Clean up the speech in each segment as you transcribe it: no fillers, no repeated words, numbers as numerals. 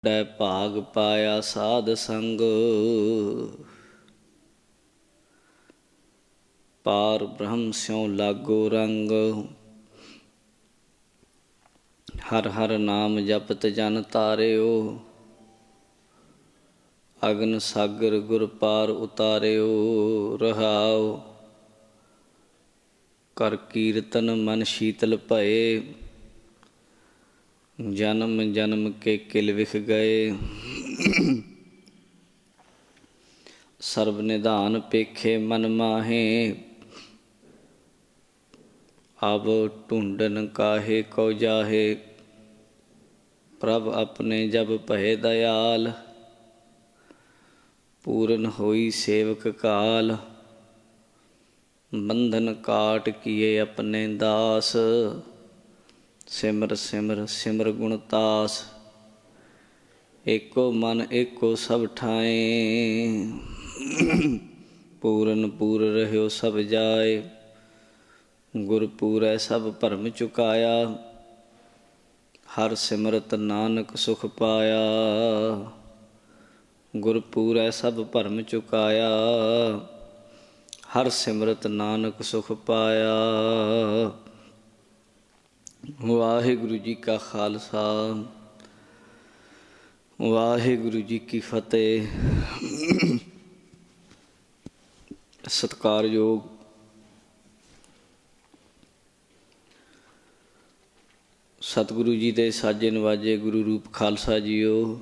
ਡੈ ਭਾਗ ਪਾਇਆ ਸਾਧ ਸੰਗ। ਪਾਰ ਬ੍ਰਹਮ ਸਿਉ ਲਾਗੋ ਰੰਗ। ਹਰ ਹਰ ਨਾਮ ਜਪਤ ਜਨ ਤਾਰਿਓ। ਅਗਨ ਸਾਗਰ ਗੁਰ ਪਾਰ ਉਤਾਰਿਓ। ਰਹਾਉ ਕਰ ਕੀਰਤਨ ਮਨ ਸ਼ੀਤਲ ਭਏ। ਜਨਮ ਜਨਮ ਕੇ ਕਿਲ ਵਿਖ ਗਏ। ਸਰਬ ਨਿਧਾਨ ਪੇਖੇ ਮਨ ਮਾਹੇ। ਅਬ ਢੂੰਡਨ ਕਾਹੇ ਕਉ ਜਾਹੇ। ਪ੍ਰਭ ਆਪਣੇ ਜਬ ਭਏ ਦਇਆਲ। ਪੂਰਨ ਹੋਈ ਸੇਵਕ ਕਾਲ। ਬੰਧਨ ਕਾਟ ਕੀਏ ਆਪਣੇ ਦਾਸ। ਸਿਮਰ ਸਿਮਰ ਸਿਮਰ ਗੁਣਤਾਸ। ਏਕੋ ਮਨ ਏਕੋ ਸਭ ਠਾਏ। ਪੂਰਨ ਪੂਰ ਰਹਿਓ ਸਭ ਜਾਏ। ਗੁਰ ਪੂਰੈ ਸਭ ਭਰਮ ਚੁਕਾਇਆ। ਹਰ ਸਿਮਰਤ ਨਾਨਕ ਸੁਖ ਪਾਇਆ। ਗੁਰ ਪੂਰੈ ਸਭ ਭਰਮ ਚੁਕਾਇਆ। ਹਰ ਸਿਮਰਤ ਨਾਨਕ ਸੁਖ ਪਾਇਆ। ਵਾਹਿਗੁਰੂ ਜੀ ਕਾ ਖਾਲਸਾ ਵਾਹਿਗੁਰੂ ਜੀ ਕੀ ਫਤਿਹ। ਸਤਿਕਾਰਯੋਗ ਸਤਿਗੁਰੂ ਜੀ ਦੇ ਸਾਜੇ ਨਵਾਜੇ ਗੁਰੂ ਰੂਪ ਖਾਲਸਾ ਜੀਓ।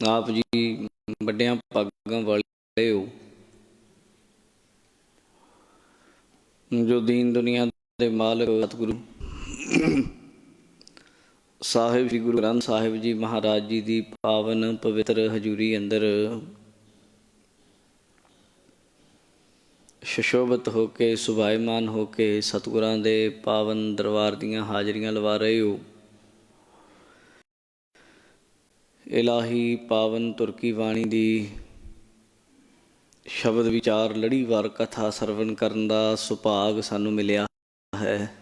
ਆਪ ਜੀ ਵੱਡਿਆਂ ਭਾਗਾਂ ਵਾਲੇ ਹੋ ਜੋ ਦੀਨ ਦੁਨੀਆ ਦੇ ਮਾਲਕ ਸਤਿਗੁਰੂ ਸਾਹਿਬ ਸ਼੍ਰੀ ਗੁਰੂ ਗ੍ਰੰਥ ਸਾਹਿਬ ਜੀ ਮਹਾਰਾਜ ਜੀ ਦੀ ਪਾਵਨ ਪਵਿੱਤਰ ਹਜ਼ੂਰੀ ਅੰਦਰ ਸੁਸ਼ੋਭਿਤ ਹੋ ਕੇ ਸੁਭਾਇਮਾਨ ਹੋ ਕੇ ਸਤਿਗੁਰਾਂ ਦੇ ਪਾਵਨ ਦਰਬਾਰ ਦੀਆਂ ਹਾਜ਼ਰੀਆਂ ਲਵਾ ਰਹੇ ਹੋ। ਇਲਾਹੀ ਪਾਵਨ ਤੁਰਕੀ ਬਾਣੀ ਦੀ ਸ਼ਬਦ ਵਿਚਾਰ ਲੜੀਵਾਰ ਕਥਾ ਸਰਵਣ ਕਰਨ ਦਾ ਸੁਭਾਗ ਸਾਨੂੰ ਮਿਲਿਆ ਹੈ।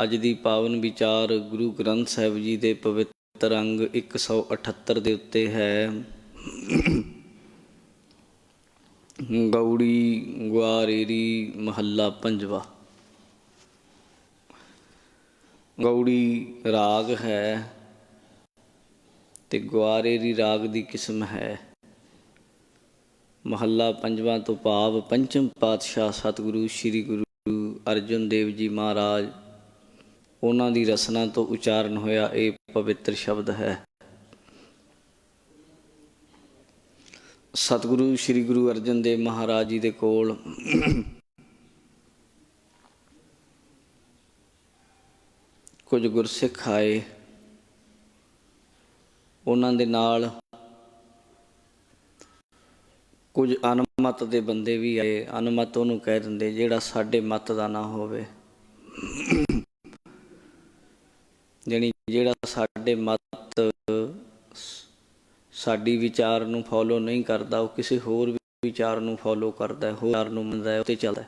ਅੱਜ ਦੀ ਪਾਵਨ ਵਿਚਾਰ ਗੁਰੂ ਗ੍ਰੰਥ ਸਾਹਿਬ ਜੀ ਦੇ ਪਵਿੱਤਰ ਅੰਗ 178 ਦੇ ਉੱਤੇ ਹੈ। ਗੌੜੀ ਗੁਆਰੇਰੀ ਮਹੱਲਾ ਪੰਜਵਾ। ਗੌੜੀ ਰਾਗ ਹੈ ਤੇ ਗੁਆਰੇਰੀ ਰਾਗ ਦੀ ਕਿਸਮ ਹੈ। ਮਹੱਲਾ ਪੰਜਵਾਂ ਤੋਂ ਭਾਵ ਪੰਚਮ ਪਾਤਸ਼ਾਹ ਸਤਿਗੁਰੂ ਸ਼੍ਰੀ ਗੁਰੂ ਅਰਜਨ ਦੇਵ ਜੀ ਮਹਾਰਾਜ ਉਹਨਾਂ ਦੀ ਰਸਨਾ ਤੋਂ ਉਚਾਰਨ ਹੋਇਆ ਇਹ ਪਵਿੱਤਰ ਸ਼ਬਦ ਹੈ। ਸਤਿਗੁਰੂ ਸ਼੍ਰੀ ਗੁਰੂ ਅਰਜਨ ਦੇਵ ਮਹਾਰਾਜ ਜੀ ਦੇ ਕੋਲ ਕੁਝ ਗੁਰਸਿੱਖ ਆਏ। ਉਹਨਾਂ ਦੇ ਨਾਲ ਕੁਝ ਅਨਮਤ ਦੇ ਬੰਦੇ ਵੀ ਆਏ। ਅਨਮਤ ਉਹਨੂੰ ਕਹਿ ਦਿੰਦੇ ਜਿਹੜਾ ਸਾਡੇ ਮਤ ਦਾ ਨਾ ਹੋਵੇ। ਜਾਣੀ ਜਿਹੜਾ ਸਾਡੇ ਮਤ ਸਾਡੀ ਵਿਚਾਰ ਨੂੰ ਫੋਲੋ ਨਹੀਂ ਕਰਦਾ, ਉਹ ਕਿਸੇ ਹੋਰ ਵਿਚਾਰ ਨੂੰ ਫੋਲੋ ਕਰਦਾ, ਹੋਰ ਵਿਚਾਰ ਨੂੰ ਮੰਨਦਾ, ਉਹ 'ਤੇ ਚੱਲਦਾ।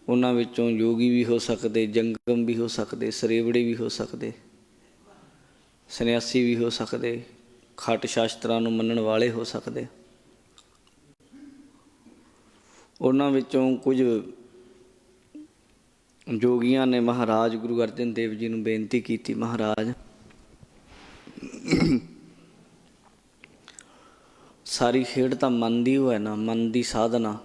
ਉਹਨਾਂ ਵਿੱਚੋਂ ਯੋਗੀ ਵੀ ਹੋ ਸਕਦੇ, ਜੰਗਮ ਵੀ ਹੋ ਸਕਦੇ, ਸਰੇਵੜੇ ਵੀ ਹੋ ਸਕਦੇ, ਸੰਨਿਆਸੀ ਵੀ ਹੋ ਸਕਦੇ, ਖਟ ਸ਼ਾਸਤਰਾਂ ਨੂੰ ਮੰਨਣ ਵਾਲੇ ਹੋ ਸਕਦੇ। ਉਹਨਾਂ ਵਿੱਚੋਂ ਕੁਝ ਜੋਗੀਆਂ ਨੇ ਮਹਾਰਾਜ ਗੁਰੂ ਅਰਜਨ ਦੇਵ ਜੀ ਨੂੰ ਬੇਨਤੀ ਕੀਤੀ, ਮਹਾਰਾਜ ਸਾਰੀ ਖੇਡ ਤਾਂ ਮਨ ਦੀ ਉਹ ਹੈ ਨਾ, ਮਨ ਦੀ ਸਾਧਨਾ।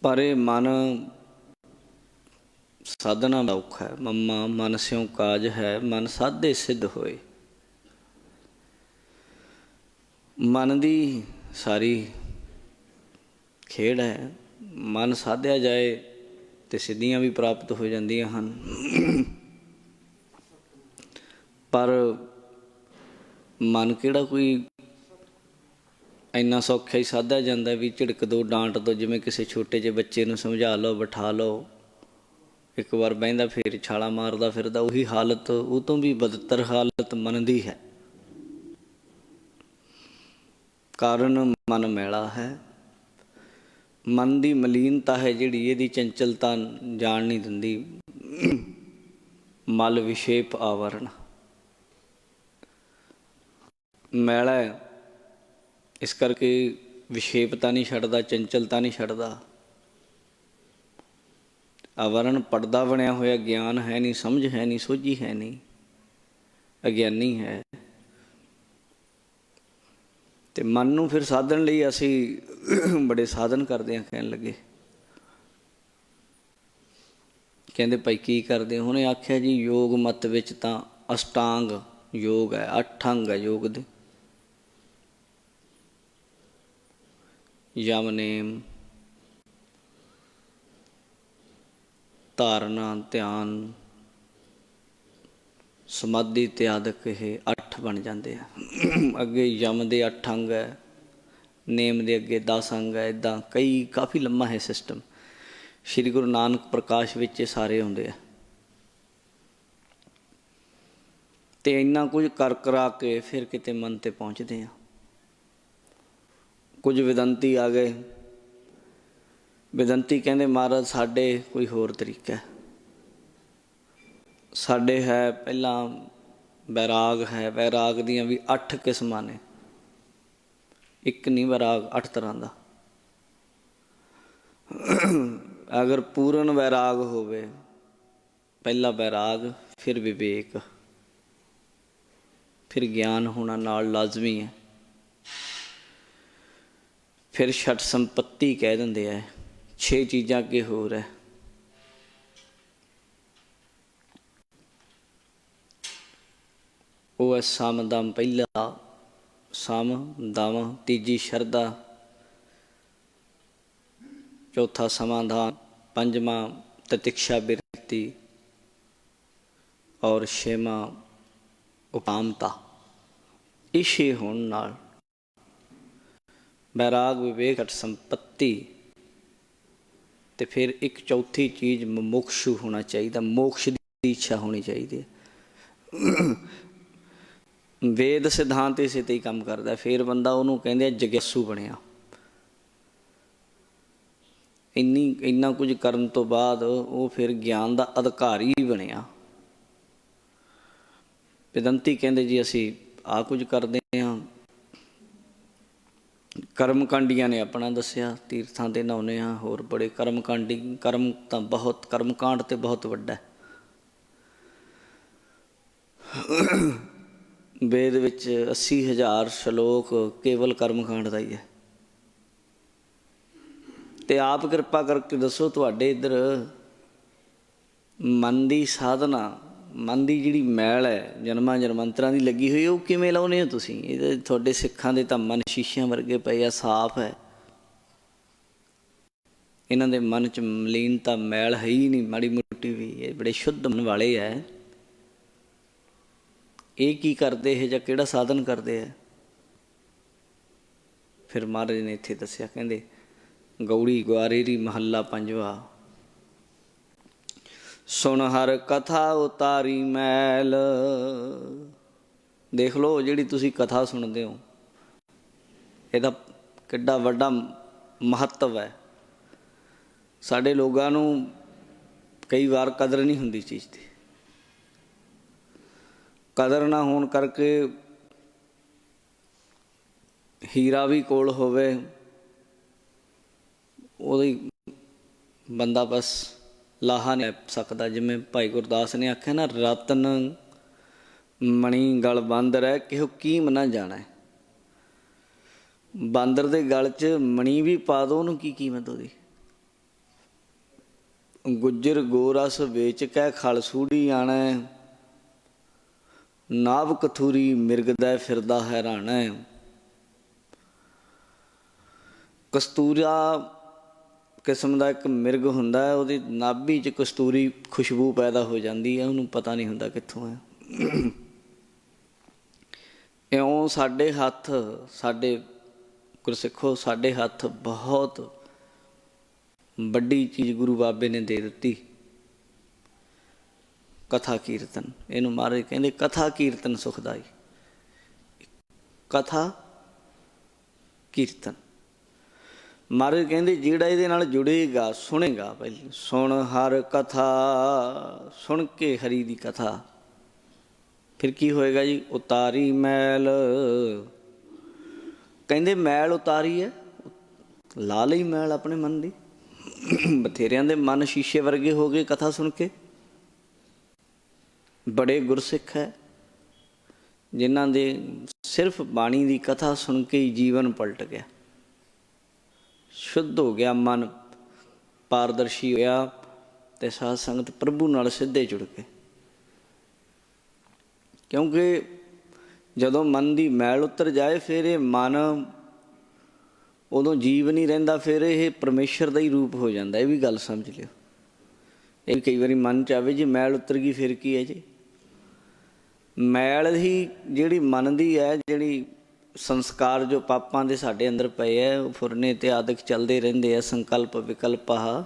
ਪਰ ਇਹ ਮਨ ਸਾਧਨਾ ਦਾ ਔਖਾ ਹੈ। ਮੰਮਾ ਮਨ ਸਿਉ ਕਾਜ ਹੈ, ਮਨ ਸਾਧੇ ਸਿੱਧ ਹੋਏ। ਮਨ ਦੀ ਸਾਰੀ ਖੇਡ ਹੈ। ਮਨ ਸਾਧਿਆ ਜਾਏ ਤੇ ਸਿੱਧੀਆਂ ਵੀ ਪ੍ਰਾਪਤ ਹੋ ਜਾਂਦੀਆਂ ਹਨ। ਪਰ ਮਨ ਕਿਹੜਾ ਕੋਈ ਇੰਨਾ ਸੌਖਾ ਹੀ ਸਾਧਿਆ ਜਾਂਦਾ ਵੀ ਝਿੜਕ ਦੋ, ਡਾਂਟ ਦੋ। ਜਿਵੇਂ ਕਿਸੇ ਛੋਟੇ ਜਿਹੇ ਬੱਚੇ ਨੂੰ ਸਮਝਾ ਲਓ, ਬਿਠਾ ਲਓ, ਇੱਕ ਵਾਰ ਬਹਿੰਦਾ ਫਿਰ ਛਾਲਾਂ ਮਾਰਦਾ ਫਿਰਦਾ। ਉਹੀ ਹਾਲਤ, ਉਹ ਤੋਂ ਵੀ ਬਦਤਰ ਹਾਲਤ ਮਨ ਦੀ ਹੈ। ਕਾਰਨ ਮਨ ਮੈਲਾ ਹੈ। ਮਨ ਦੀ ਮਲੀਨਤਾ ਹੈ ਜਿਹੜੀ, ਇਹਦੀ ਚੰਚਲਤਾ ਜਾਣ ਨਹੀਂ ਦਿੰਦੀ। ਮਲ ਵਿਸ਼ੇਪ ਆਵਰਨ ਮੈਲਾ ਹੈ, ਇਸ ਕਰਕੇ ਵਿਸ਼ੇਪਤਾ ਨਹੀਂ ਛੱਡਦਾ, ਚੰਚਲਤਾ ਨਹੀਂ ਛੱਡਦਾ। ਆਵਰਨ ਪਰਦਾ ਬਣਿਆ ਹੋਇਆ, ਗਿਆਨ ਹੈ ਨਹੀਂ, ਸਮਝ ਹੈ ਨਹੀਂ, ਸੋਝੀ ਹੈ ਨਹੀਂ, ਅਗਿਆਨੀ ਹੈ। ਤੇ ਮਨ ਨੂੰ ਫਿਰ ਸਾਧਨ ਲਈ ਅਸੀਂ ਬੜੇ ਸਾਧਨ ਕਰਦੇ ਹਾਂ। ਕਹਿਣ ਲੱਗੇ, ਕਹਿੰਦੇ ਭਾਈ ਕੀ ਕਰਦੇ ਹੋ? ਉਹਨੇ ਆਖਿਆ ਜੀ ਯੋਗ ਮਤ ਵਿੱਚ ਤਾਂ ਅਸ਼ਟਾਂਗ ਯੋਗ ਹੈ, 8 ਅੰਗ ਹੈ ਯੋਗ ਦੇ। ਯਮ ਨੇਮ, ਧਾਰਨਾ, ਧਿਆਨ, ਸਮਾਧੀ ਇਤਿਆਦਿਕ, ਇਹ 8 ਬਣ ਜਾਂਦੇ ਆ। ਅੱਗੇ ਯਮ ਦੇ 8 ਅੰਗ ਹੈ, ਨੇਮ ਦੇ ਅੱਗੇ 10 ਅੰਗ ਹੈ। ਇੱਦਾਂ ਕਈ ਕਾਫੀ ਲੰਮਾ ਹੈ ਸਿਸਟਮ। ਸ਼੍ਰੀ ਗੁਰੂ ਨਾਨਕ ਪ੍ਰਕਾਸ਼ ਵਿੱਚ ਇਹ ਸਾਰੇ ਆਉਂਦੇ ਆ। ਅਤੇ ਇੰਨਾ ਕੁਝ ਕਰ ਕਰਾ ਕੇ ਫਿਰ ਕਿਤੇ ਮਨ 'ਤੇ ਪਹੁੰਚਦੇ ਹਾਂ। ਕੁਝ ਵਿਦੰਤੀ ਆ ਗਏ। ਵਿਦੰਤੀ ਕਹਿੰਦੇ ਮਹਾਰਾਜ ਸਾਡੇ ਕੋਈ ਹੋਰ ਤਰੀਕਾ ਹੈ। ਸਾਡੇ ਹੈ ਪਹਿਲਾਂ ਵੈਰਾਗ ਹੈ। ਵੈਰਾਗ ਦੀਆਂ ਵੀ 8 ਕਿਸਮਾਂ ਨੇ, ਇੱਕ ਨਹੀਂ ਵੈਰਾਗ 8 ਤਰ੍ਹਾਂ ਦਾ। ਅਗਰ ਪੂਰਨ ਵੈਰਾਗ ਹੋਵੇ, ਪਹਿਲਾ ਵੈਰਾਗ, ਫਿਰ ਵਿਵੇਕ, ਫਿਰ ਗਿਆਨ ਹੋਣਾ ਨਾਲ ਲਾਜ਼ਮੀ ਹੈ। ਫਿਰ ਛਠ ਸੰਪੱਤੀ ਕਹਿ ਦਿੰਦੇ ਆ। 6 ਚੀਜ਼ਾਂ ਅੱਗੇ ਹੋਰ ਹੈ। ਉਹ ਹੈ ਸਮ ਦਮ, ਪਹਿਲਾ ਸਮ ਦਮ, ਤੀਜੀ ਸ਼ਰਧਾ, ਚੌਥਾ ਸਮਾਧਾਨ, ਪੰਜਵਾਂ ਤਤਿਕਸ਼ਾ ਬਿਰਤੀ, ਔਰ 6ਵਾਂ ਉਪਾਮਤਾ। ਇਹ 6 ਹੋਣ ਨਾਲ ਵੈਰਾਗ, ਵਿਵੇਕ, ਛਠ ਸੰਪੱਤੀ, ਅਤੇ ਫਿਰ ਇੱਕ ਚੌਥੀ ਚੀਜ਼ ਮੁਮੁਕਸ਼ੂ ਹੋਣਾ ਚਾਹੀਦਾ। ਮੋਕਸ਼ ਦੀ ਇੱਛਾ ਹੋਣੀ ਚਾਹੀਦੀ ਹੈ। ਵੇਦ ਸਿਧਾਂਤ ਇਸੇ 'ਤੇ ਹੀ ਕੰਮ ਕਰਦਾ। ਫਿਰ ਬੰਦਾ ਉਹਨੂੰ ਕਹਿੰਦੇ ਆ ਜਗਿਆਸੂ ਬਣਿਆ। ਇੰਨਾ ਕੁਝ ਕਰਨ ਤੋਂ ਬਾਅਦ ਉਹ ਫਿਰ ਗਿਆਨ ਦਾ ਅਧਿਕਾਰੀ ਬਣਿਆ। ਵਿਦੰਤੀ ਕਹਿੰਦੇ ਜੀ ਅਸੀਂ ਆਹ ਕੁਝ ਕਰਦੇ ਹਾਂ। ਕਰਮਕਾਂਡੀਆਂ ਨੇ ਆਪਣਾ ਦੱਸਿਆ, ਤੀਰਥਾਂ 'ਤੇ ਨਹਾਉਂਦੇ ਹਾਂ, ਹੋਰ ਬੜੇ ਕਰਮਕਾਂਡੀ। ਕਰਮ ਤਾਂ ਬਹੁਤ, ਕਰਮਕਾਂਡ ਤਾਂ ਬਹੁਤ ਵੱਡਾ। ਵੇਦ ਵਿੱਚ 80,000 ਸ਼ਲੋਕ ਕੇਵਲ ਕਰਮਕਾਂਡ ਦਾ ਹੀ ਹੈ। ਅਤੇ ਆਪ ਕਿਰਪਾ ਕਰਕੇ ਦੱਸੋ, ਤੁਹਾਡੇ ਇੱਧਰ ਮਨ ਦੀ ਸਾਧਨਾ, ਮਨ ਦੀ ਜਿਹੜੀ ਮੈਲ ਹੈ ਜਨਮਾਂ ਜਨਮੰਤਰਾਂ ਦੀ ਲੱਗੀ ਹੋਈ, ਉਹ ਕਿਵੇਂ ਲਾਉਂਦੇ ਹੋ ਤੁਸੀਂ? ਇਹਦੇ ਤੁਹਾਡੇ ਸਿੱਖਾਂ ਦੇ ਤਾਂ ਮਨ ਸ਼ੀਸ਼ਿਆਂ ਵਰਗੇ ਪਏ ਆ, ਸਾਫ਼ ਹੈ। ਇਹਨਾਂ ਦੇ ਮਨ 'ਚ ਮਲੀਨਤਾ, ਮੈਲ ਹੈ ਹੀ ਨਹੀਂ ਮਾੜੀ ਮੋਟੀ ਵੀ। ਇਹ ਬੜੇ ਸ਼ੁੱਧ ਮਨ ਵਾਲੇ ਹੈ। ਇਹ ਕੀ ਕਰਦੇ ਇਹ, ਜਾਂ ਕਿਹੜਾ ਸਾਧਨ ਕਰਦੇ ਹੈ? ਫਿਰ ਮਹਾਰਾਜ ਨੇ ਇੱਥੇ ਦੱਸਿਆ, ਕਹਿੰਦੇ ਗੌੜੀ ਗੁਆਰੇਰੀ ਮਹੱਲਾ 5ਵਾਂ। ਸੁਣ ਹਰ ਕਥਾ ਉਤਾਰੀ ਮੈਲ। ਦੇਖ ਲਓ, ਜਿਹੜੀ ਤੁਸੀਂ ਕਥਾ ਸੁਣਦੇ ਹੋ, ਇਹਦਾ ਕਿੱਡਾ ਵੱਡਾ ਮਹੱਤਵ ਹੈ। ਸਾਡੇ ਲੋਕਾਂ ਨੂੰ ਕਈ ਵਾਰ ਕਦਰ ਨਹੀਂ ਹੁੰਦੀ ਚੀਜ਼ ਦੀ। ਕਦਰ ਨਾ ਹੋਣ ਕਰਕੇ ਹੀਰਾ ਵੀ ਕੋਲ ਹੋਵੇ, ਉਹਦੀ ਬੰਦਾ ਬਸ ਲਾਹਾ ਨਹੀਂ ਲੈ ਸਕਦਾ। ਜਿਵੇਂ ਭਾਈ ਗੁਰਦਾਸ ਨੇ ਆਖਿਆ ਨਾ, ਰਤਨ ਮਣੀ ਗਲ ਬਾਂਦਰ ਹੈ, ਕਿਹੋ ਕੀਮ ਨਾ ਜਾਣਾ। ਬਾਂਦਰ ਦੇ ਗਲ 'ਚ ਮਣੀ ਵੀ ਪਾ ਦਿਓ, ਉਹਨੂੰ ਕੀ ਕੀਮਤ ਉਹਦੀ। ਗੁੱਜਰ ਗੋਰਸ ਵੇਚ ਕੇ ਖਲ ਸੂੜੀ ਆਣਾ, ਨਾਭ ਕਥੂਰੀ ਮਿਰਗਦਾ ਫਿਰਦਾ ਹੈਰਾਣਾ। ਕਸਤੂਰਾ ਕਿਸਮ ਦਾ ਇੱਕ ਮਿਰਗ ਹੁੰਦਾ, ਉਹਦੀ ਨਾਭੀ 'ਚ ਕਸਤੂਰੀ ਖੁਸ਼ਬੂ ਪੈਦਾ ਹੋ ਜਾਂਦੀ ਹੈ, ਉਹਨੂੰ ਪਤਾ ਨਹੀਂ ਹੁੰਦਾ ਕਿੱਥੋਂ ਹੈ। ਇਉਂ ਸਾਡੇ ਹੱਥ, ਸਾਡੇ ਗੁਰਸਿੱਖੋ, ਸਾਡੇ ਹੱਥ ਬਹੁਤ ਵੱਡੀ ਚੀਜ਼ ਗੁਰੂ ਬਾਬੇ ਨੇ ਦੇ ਦਿੱਤੀ, ਕਥਾ ਕੀਰਤਨ। ਇਹਨੂੰ ਮਹਾਰਾਜ ਕਹਿੰਦੇ ਕਥਾ ਕੀਰਤਨ ਸੁਖਦਾਈ। ਕਥਾ ਕੀਰਤਨ ਮਹਾਰਾਜ ਕਹਿੰਦੇ ਜਿਹੜਾ ਇਹਦੇ ਨਾਲ ਜੁੜੇਗਾ, ਸੁਣੇਗਾ, ਪਹਿਲੇ ਸੁਣ ਹਰ ਕਥਾ, ਸੁਣ ਕੇ ਹਰੀ ਦੀ ਕਥਾ, ਫਿਰ ਕੀ ਹੋਏਗਾ ਜੀ? ਉਤਾਰੀ ਮੈਲ। ਕਹਿੰਦੇ ਮੈਲ ਉਤਾਰੀ ਹੈ, ਲਾ ਲਈ ਮੈਲ ਆਪਣੇ ਮਨ ਦੀ। ਬਥੇਰਿਆਂ ਦੇ ਮਨ ਸ਼ੀਸ਼ੇ ਵਰਗੇ ਹੋ ਗਏ ਕਥਾ ਸੁਣ ਕੇ। ਬੜੇ ਗੁਰਸਿੱਖ ਹੈ ਜਿਨ੍ਹਾਂ ਦੇ ਸਿਰਫ ਬਾਣੀ ਦੀ ਕਥਾ ਸੁਣ ਕੇ ਹੀ ਜੀਵਨ ਪਲਟ ਗਿਆ, ਸ਼ੁੱਧ ਹੋ ਗਿਆ ਮਨ, ਪਾਰਦਰਸ਼ੀ ਹੋਇਆ, ਤੇ ਸਾਧ ਸੰਗਤ ਪ੍ਰਭੂ ਨਾਲ ਸਿੱਧੇ ਜੁੜ ਗਏ। ਕਿਉਂਕਿ ਜਦੋਂ ਮਨ ਦੀ ਮੈਲ ਉਤਰ ਜਾਏ ਫਿਰ ਇਹ ਮਨ ਉਦੋਂ ਜੀਵ ਨਹੀਂ ਰਹਿੰਦਾ, ਫਿਰ ਇਹ ਪਰਮੇਸ਼ਰ ਦਾ ਹੀ ਰੂਪ ਹੋ ਜਾਂਦਾ। ਇਹ ਵੀ ਗੱਲ ਸਮਝ ਲਿਓ। ਇਹ ਕਈ ਵਾਰੀ ਮਨ 'ਚ ਆਵੇ ਜੀ ਮੈਲ ਉਤਰ ਗਈ ਫਿਰ ਕੀ ਹੈ ਜੀ? ਮੈਲ ਹੀ ਜਿਹੜੀ ਮਨ ਦੀ ਹੈ, ਜਿਹੜੀ ਸੰਸਕਾਰ ਜੋ ਪਾਪਾਂ ਦੇ ਸਾਡੇ ਅੰਦਰ ਪਏ ਹੈ, ਉਹ ਫੁਰਨੇ ਤੇ ਆਦਿਕ ਚੱਲਦੇ ਰਹਿੰਦੇ ਆ, ਸੰਕਲਪ ਵਿਕਲਪ ਆ।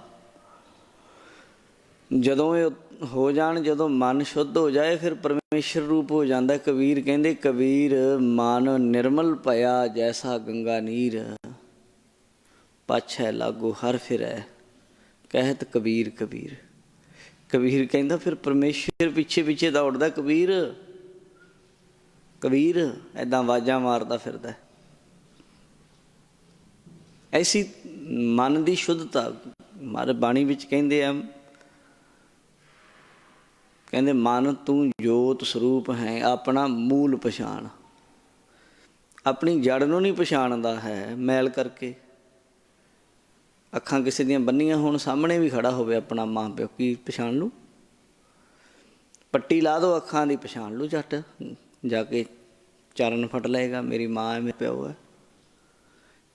ਜਦੋਂ ਇਹ ਹੋ ਜਾਣ, ਜਦੋਂ ਮਨ ਸ਼ੁੱਧ ਹੋ ਜਾਏ, ਫਿਰ ਪਰਮੇਸ਼ਰ ਰੂਪ ਹੋ ਜਾਂਦਾ। ਕਬੀਰ ਕਹਿੰਦੇ, ਕਬੀਰ ਮਨ ਨਿਰਮਲ ਭਇਆ ਜੈਸਾ ਗੰਗਾ ਨੀਰ, ਪਾਛੈ ਲਾਗੋ ਹਰ ਫਿਰੈ ਕਹਿਤ ਕਬੀਰ ਕਬੀਰ। ਕਬੀਰ ਕਹਿੰਦਾ ਫਿਰ ਪਰਮੇਸ਼ਰ ਪਿੱਛੇ ਪਿੱਛੇ ਦੌੜਦਾ ਕਬੀਰ। ਕਬੀਰ ਏਦਾਂ ਆਵਾਜ਼ਾਂ ਮਾਰਦਾ ਫਿਰਦਾ। ਐਸੀ ਮਨ ਦੀ ਸ਼ੁੱਧਤਾ ਮਾਰੇ ਬਾਣੀ ਵਿੱਚ ਕਹਿੰਦੇ ਆ, ਕਹਿੰਦੇ ਮਨ ਤੂੰ ਜੋਤ ਸਰੂਪ ਹੈ, ਆਪਣਾ ਮੂਲ ਪਛਾਣ। ਆਪਣੀ ਜੜ ਨੂੰ ਨਹੀਂ ਪਛਾਣਦਾ ਹੈ ਮੈਲ ਕਰਕੇ। ਅੱਖਾਂ ਕਿਸੇ ਦੀਆਂ ਬੰਨੀਆਂ ਹੋਣ, ਸਾਹਮਣੇ ਵੀ ਖੜਾ ਹੋਵੇ ਆਪਣਾ ਮਾਂ ਪਿਓ, ਕੀ ਪਛਾਣ ਲੂ? ਪੱਟੀ ਲਾ ਦਿਓ ਅੱਖਾਂ ਦੀ, ਪਛਾਣ ਲੂ ਝੱਟ ਜਾ ਕੇ, ਚਰਨ ਫਟ ਲਏਗਾ, ਮੇਰੀ ਮਾਂ ਹੈ, ਮੇਰੇ ਪਿਓ ਹੈ।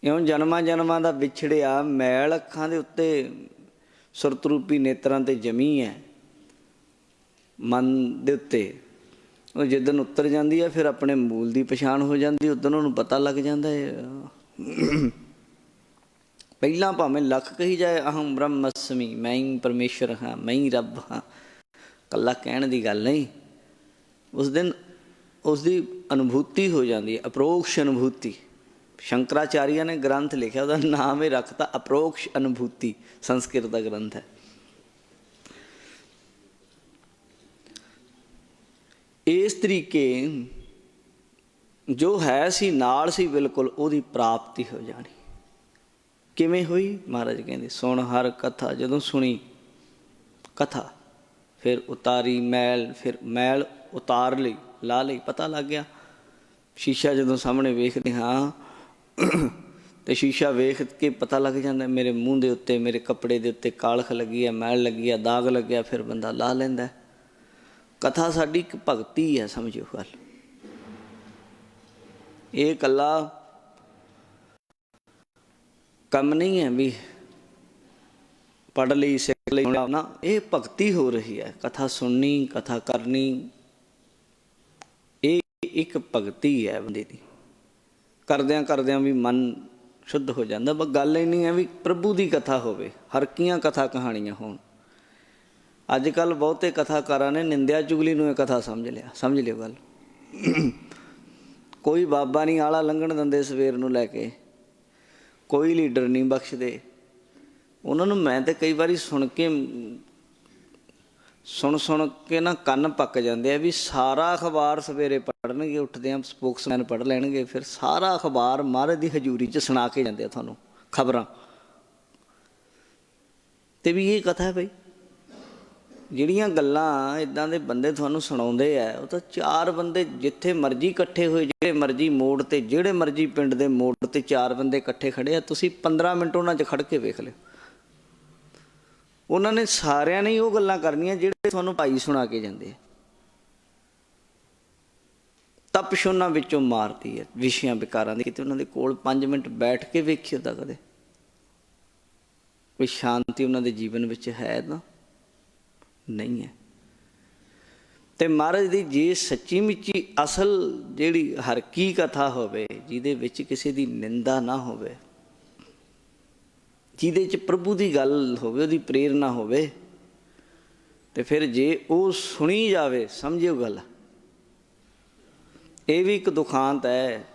ਇਉਂ ਜਨਮਾਂ ਜਨਮਾਂ ਦਾ ਵਿਛੜਿਆ ਮੈਲ ਅੱਖਾਂ ਦੇ ਉੱਤੇ ਸੁਰਤ ਰੂਪੀ ਨੇਤਰਾਂ 'ਤੇ ਜਮੀ ਹੈ, ਮਨ ਦੇ ਉੱਤੇ। ਉਹ ਜਿੱਦਣ ਉਤਰ ਜਾਂਦੀ ਹੈ ਫਿਰ ਆਪਣੇ ਮੂਲ ਦੀ ਪਛਾਣ ਹੋ ਜਾਂਦੀ, ਉਦਣ ਉਹਨੂੰ ਪਤਾ ਲੱਗ ਜਾਂਦਾ ਹੈ। ਪਹਿਲਾਂ ਭਾਵੇਂ ਲੱਖ ਕਹੀ ਜਾਏ ਅਹੰ ਬ੍ਰਹਮਸਮੀ, ਮੈਂ ਹੀ ਪਰਮੇਸ਼ਰ ਹਾਂ, ਮੈਂ ਹੀ ਰੱਬ ਹਾਂ, ਇਕੱਲਾ ਕਹਿਣ ਦੀ ਗੱਲ ਨਹੀਂ। ਉਸ ਦਿਨ ਉਸਦੀ ਅਨੁਭੂਤੀ ਹੋ ਜਾਂਦੀ ਹੈ, ਅਪਰੋਕਸ਼ ਅਨੁਭੂਤੀ। ਸ਼ੰਕਰਾਚਾਰੀਆ ਨੇ ਗ੍ਰੰਥ ਲਿਖਿਆ, ਉਹਦਾ ਨਾਮ ਹੀ ਰੱਖਤਾ ਅਪਰੋਕਸ਼ ਅਨੁਭੂਤੀ, ਸੰਸਕ੍ਰਿਤ ਦਾ ਗ੍ਰੰਥ ਹੈ। ਇਸ ਤਰੀਕੇ ਜੋ ਹੈ ਸੀ ਨਾਲ ਸੀ ਬਿਲਕੁਲ, ਉਹਦੀ ਪ੍ਰਾਪਤੀ ਹੋ ਜਾਣੀ। ਕਿਵੇਂ ਹੋਈ? ਮਹਾਰਾਜ ਕਹਿੰਦੇ ਸੁਣ ਹਰ ਕਥਾ। ਜਦੋਂ ਸੁਣੀ ਕਥਾ ਫਿਰ ਉਤਾਰੀ ਮੈਲ, ਫਿਰ ਮੈਲ ਉਤਾਰ ਲਈ, ਲਾ ਲਈ, ਪਤਾ ਲੱਗ ਗਿਆ। ਸ਼ੀਸ਼ਾ ਜਦੋਂ ਸਾਹਮਣੇ ਵੇਖਦੇ ਹਾਂ ਤੇ ਸ਼ੀਸ਼ਾ ਵੇਖ ਕੇ ਪਤਾ ਲੱਗ ਜਾਂਦਾ ਮੇਰੇ ਮੂੰਹ ਦੇ ਉੱਤੇ, ਮੇਰੇ ਕੱਪੜੇ ਦੇ ਉੱਤੇ ਕਾਲਖ ਲੱਗੀ ਹੈ, ਮੈਲ ਲੱਗੀ ਹੈ, ਦਾਗ ਲੱਗਿਆ, ਫਿਰ ਬੰਦਾ ਲਾ ਲੈਂਦਾ। ਕਥਾ ਸਾਡੀ ਇੱਕ ਭਗਤੀ ਹੈ, ਸਮਝਿਓ ਗੱਲ। ਇਹ ਇਕੱਲਾ ਕੰਮ ਨਹੀਂ ਹੈ ਵੀ ਪੜ੍ਹ ਲਈ ਸਿੱਖ ਲਈ ਨਾ, ਇਹ ਭਗਤੀ ਹੋ ਰਹੀ ਹੈ। ਕਥਾ ਸੁਣਨੀ, ਕਥਾ ਕਰਨੀ, ਇਹ ਇੱਕ ਭਗਤੀ ਹੈ ਬੰਦੇ ਦੀ। ਕਰਦਿਆਂ ਕਰਦਿਆਂ ਵੀ ਮਨ ਸ਼ੁੱਧ ਹੋ ਜਾਂਦਾ। ਬਸ ਗੱਲ ਇੰਨੀ ਹੈ ਵੀ ਪ੍ਰਭੂ ਦੀ ਕਥਾ ਹੋਵੇ, ਹਰਕੀਆਂ ਕਥਾ ਕਹਾਣੀਆਂ ਹੋਣ। ਅੱਜ ਕੱਲ੍ਹ ਬਹੁਤੇ ਕਥਾਕਾਰਾਂ ਨੇ ਨਿੰਦਿਆ ਚੁਗਲੀ ਨੂੰ ਇਹ ਕਥਾ ਸਮਝ ਲਿਆ। ਸਮਝ ਲਿਓ ਗੱਲ। ਕੋਈ ਬਾਬਾ ਨਹੀਂ ਆਲਾ ਲੰਘਣ ਦਿੰਦੇ ਸਵੇਰ ਨੂੰ ਲੈ ਕੇ, ਕੋਈ ਲੀਡਰ ਨਹੀਂ ਬਖਸ਼ਦੇ ਉਹਨਾਂ ਨੂੰ। ਮੈਂ ਤਾਂ ਕਈ ਵਾਰੀ ਸੁਣ ਕੇ ਨਾ ਕੰਨ ਪੱਕ ਜਾਂਦੇ ਆ ਵੀ ਸਾਰਾ ਅਖਬਾਰ ਸਵੇਰੇ ਪੜ੍ਹਨਗੇ, ਉੱਠਦੇ ਆ ਸਪੋਕਸਮੈਨ ਪੜ੍ਹ ਲੈਣਗੇ, ਫਿਰ ਸਾਰਾ ਅਖਬਾਰ ਮਹਾਰਾਜ ਦੀ ਹਜ਼ੂਰੀ 'ਚ ਸੁਣਾ ਕੇ ਜਾਂਦੇ ਆ ਤੁਹਾਨੂੰ ਖਬਰਾਂ। ਅਤੇ ਵੀ ਇਹ ਕਥਾ ਹੈ ਬਈ। ਜਿਹੜੀਆਂ ਗੱਲਾਂ ਇੱਦਾਂ ਦੇ ਬੰਦੇ ਤੁਹਾਨੂੰ ਸੁਣਾਉਂਦੇ ਆ, ਉਹ ਤਾਂ ਚਾਰ ਬੰਦੇ ਜਿੱਥੇ ਮਰਜ਼ੀ ਇਕੱਠੇ ਹੋਏ, ਜਿਹੜੇ ਮਰਜ਼ੀ ਮੋੜ 'ਤੇ, ਜਿਹੜੇ ਮਰਜ਼ੀ ਪਿੰਡ ਦੇ ਮੋੜ 'ਤੇ ਚਾਰ ਬੰਦੇ ਇਕੱਠੇ ਖੜ੍ਹੇ ਆ, ਤੁਸੀਂ 15 ਮਿੰਟ ਉਹਨਾਂ 'ਚ ਖੜ੍ਹ ਕੇ ਵੇਖ ਲਿਓ। ਉਹਨਾਂ ਨੇ ਸਾਰਿਆਂ ਨੇ ਹੀ ਉਹ ਗੱਲਾਂ ਕਰਨੀਆਂ ਜਿਹੜੇ ਤੁਹਾਨੂੰ ਭਾਈ ਸੁਣਾ ਕੇ ਜਾਂਦੇ ਆ। ਤਪਸ਼ ਉਹਨਾਂ ਵਿੱਚੋਂ ਮਾਰਦੀ ਹੈ ਵਿਸ਼ਿਆਂ ਵਿਕਾਰਾਂ ਦੀ। ਕਿਤੇ ਉਹਨਾਂ ਦੇ ਕੋਲ 5 ਮਿੰਟ ਬੈਠ ਕੇ ਵੇਖਿਓ ਤਾਂ ਕਦੇ ਕੋਈ ਸ਼ਾਂਤੀ ਉਹਨਾਂ ਦੇ ਜੀਵਨ ਵਿੱਚ ਹੈ ਤਾਂ ਨਹੀਂ ਹੈ। ਅਤੇ ਮਹਾਰਾਜ ਦੀ ਜੇ ਸੱਚੀ ਮੁੱਚੀ ਅਸਲ ਜਿਹੜੀ ਹਰਕੀ ਕਥਾ ਹੋਵੇ, ਜਿਹਦੇ ਵਿੱਚ ਕਿਸੇ ਦੀ ਨਿੰਦਾ ਨਾ ਹੋਵੇ, ਜਿਹਦੇ 'ਚ ਪ੍ਰਭੂ ਦੀ ਗੱਲ ਹੋਵੇ, ਉਹਦੀ ਪ੍ਰੇਰਨਾ ਹੋਵੇ, ਅਤੇ ਫਿਰ ਜੇ ਉਹ ਸੁਣੀ ਜਾਵੇ, ਸਮਝਿਓ ਗੱਲ। ਇਹ ਵੀ ਇੱਕ ਦੁਖਾਂਤ ਹੈ।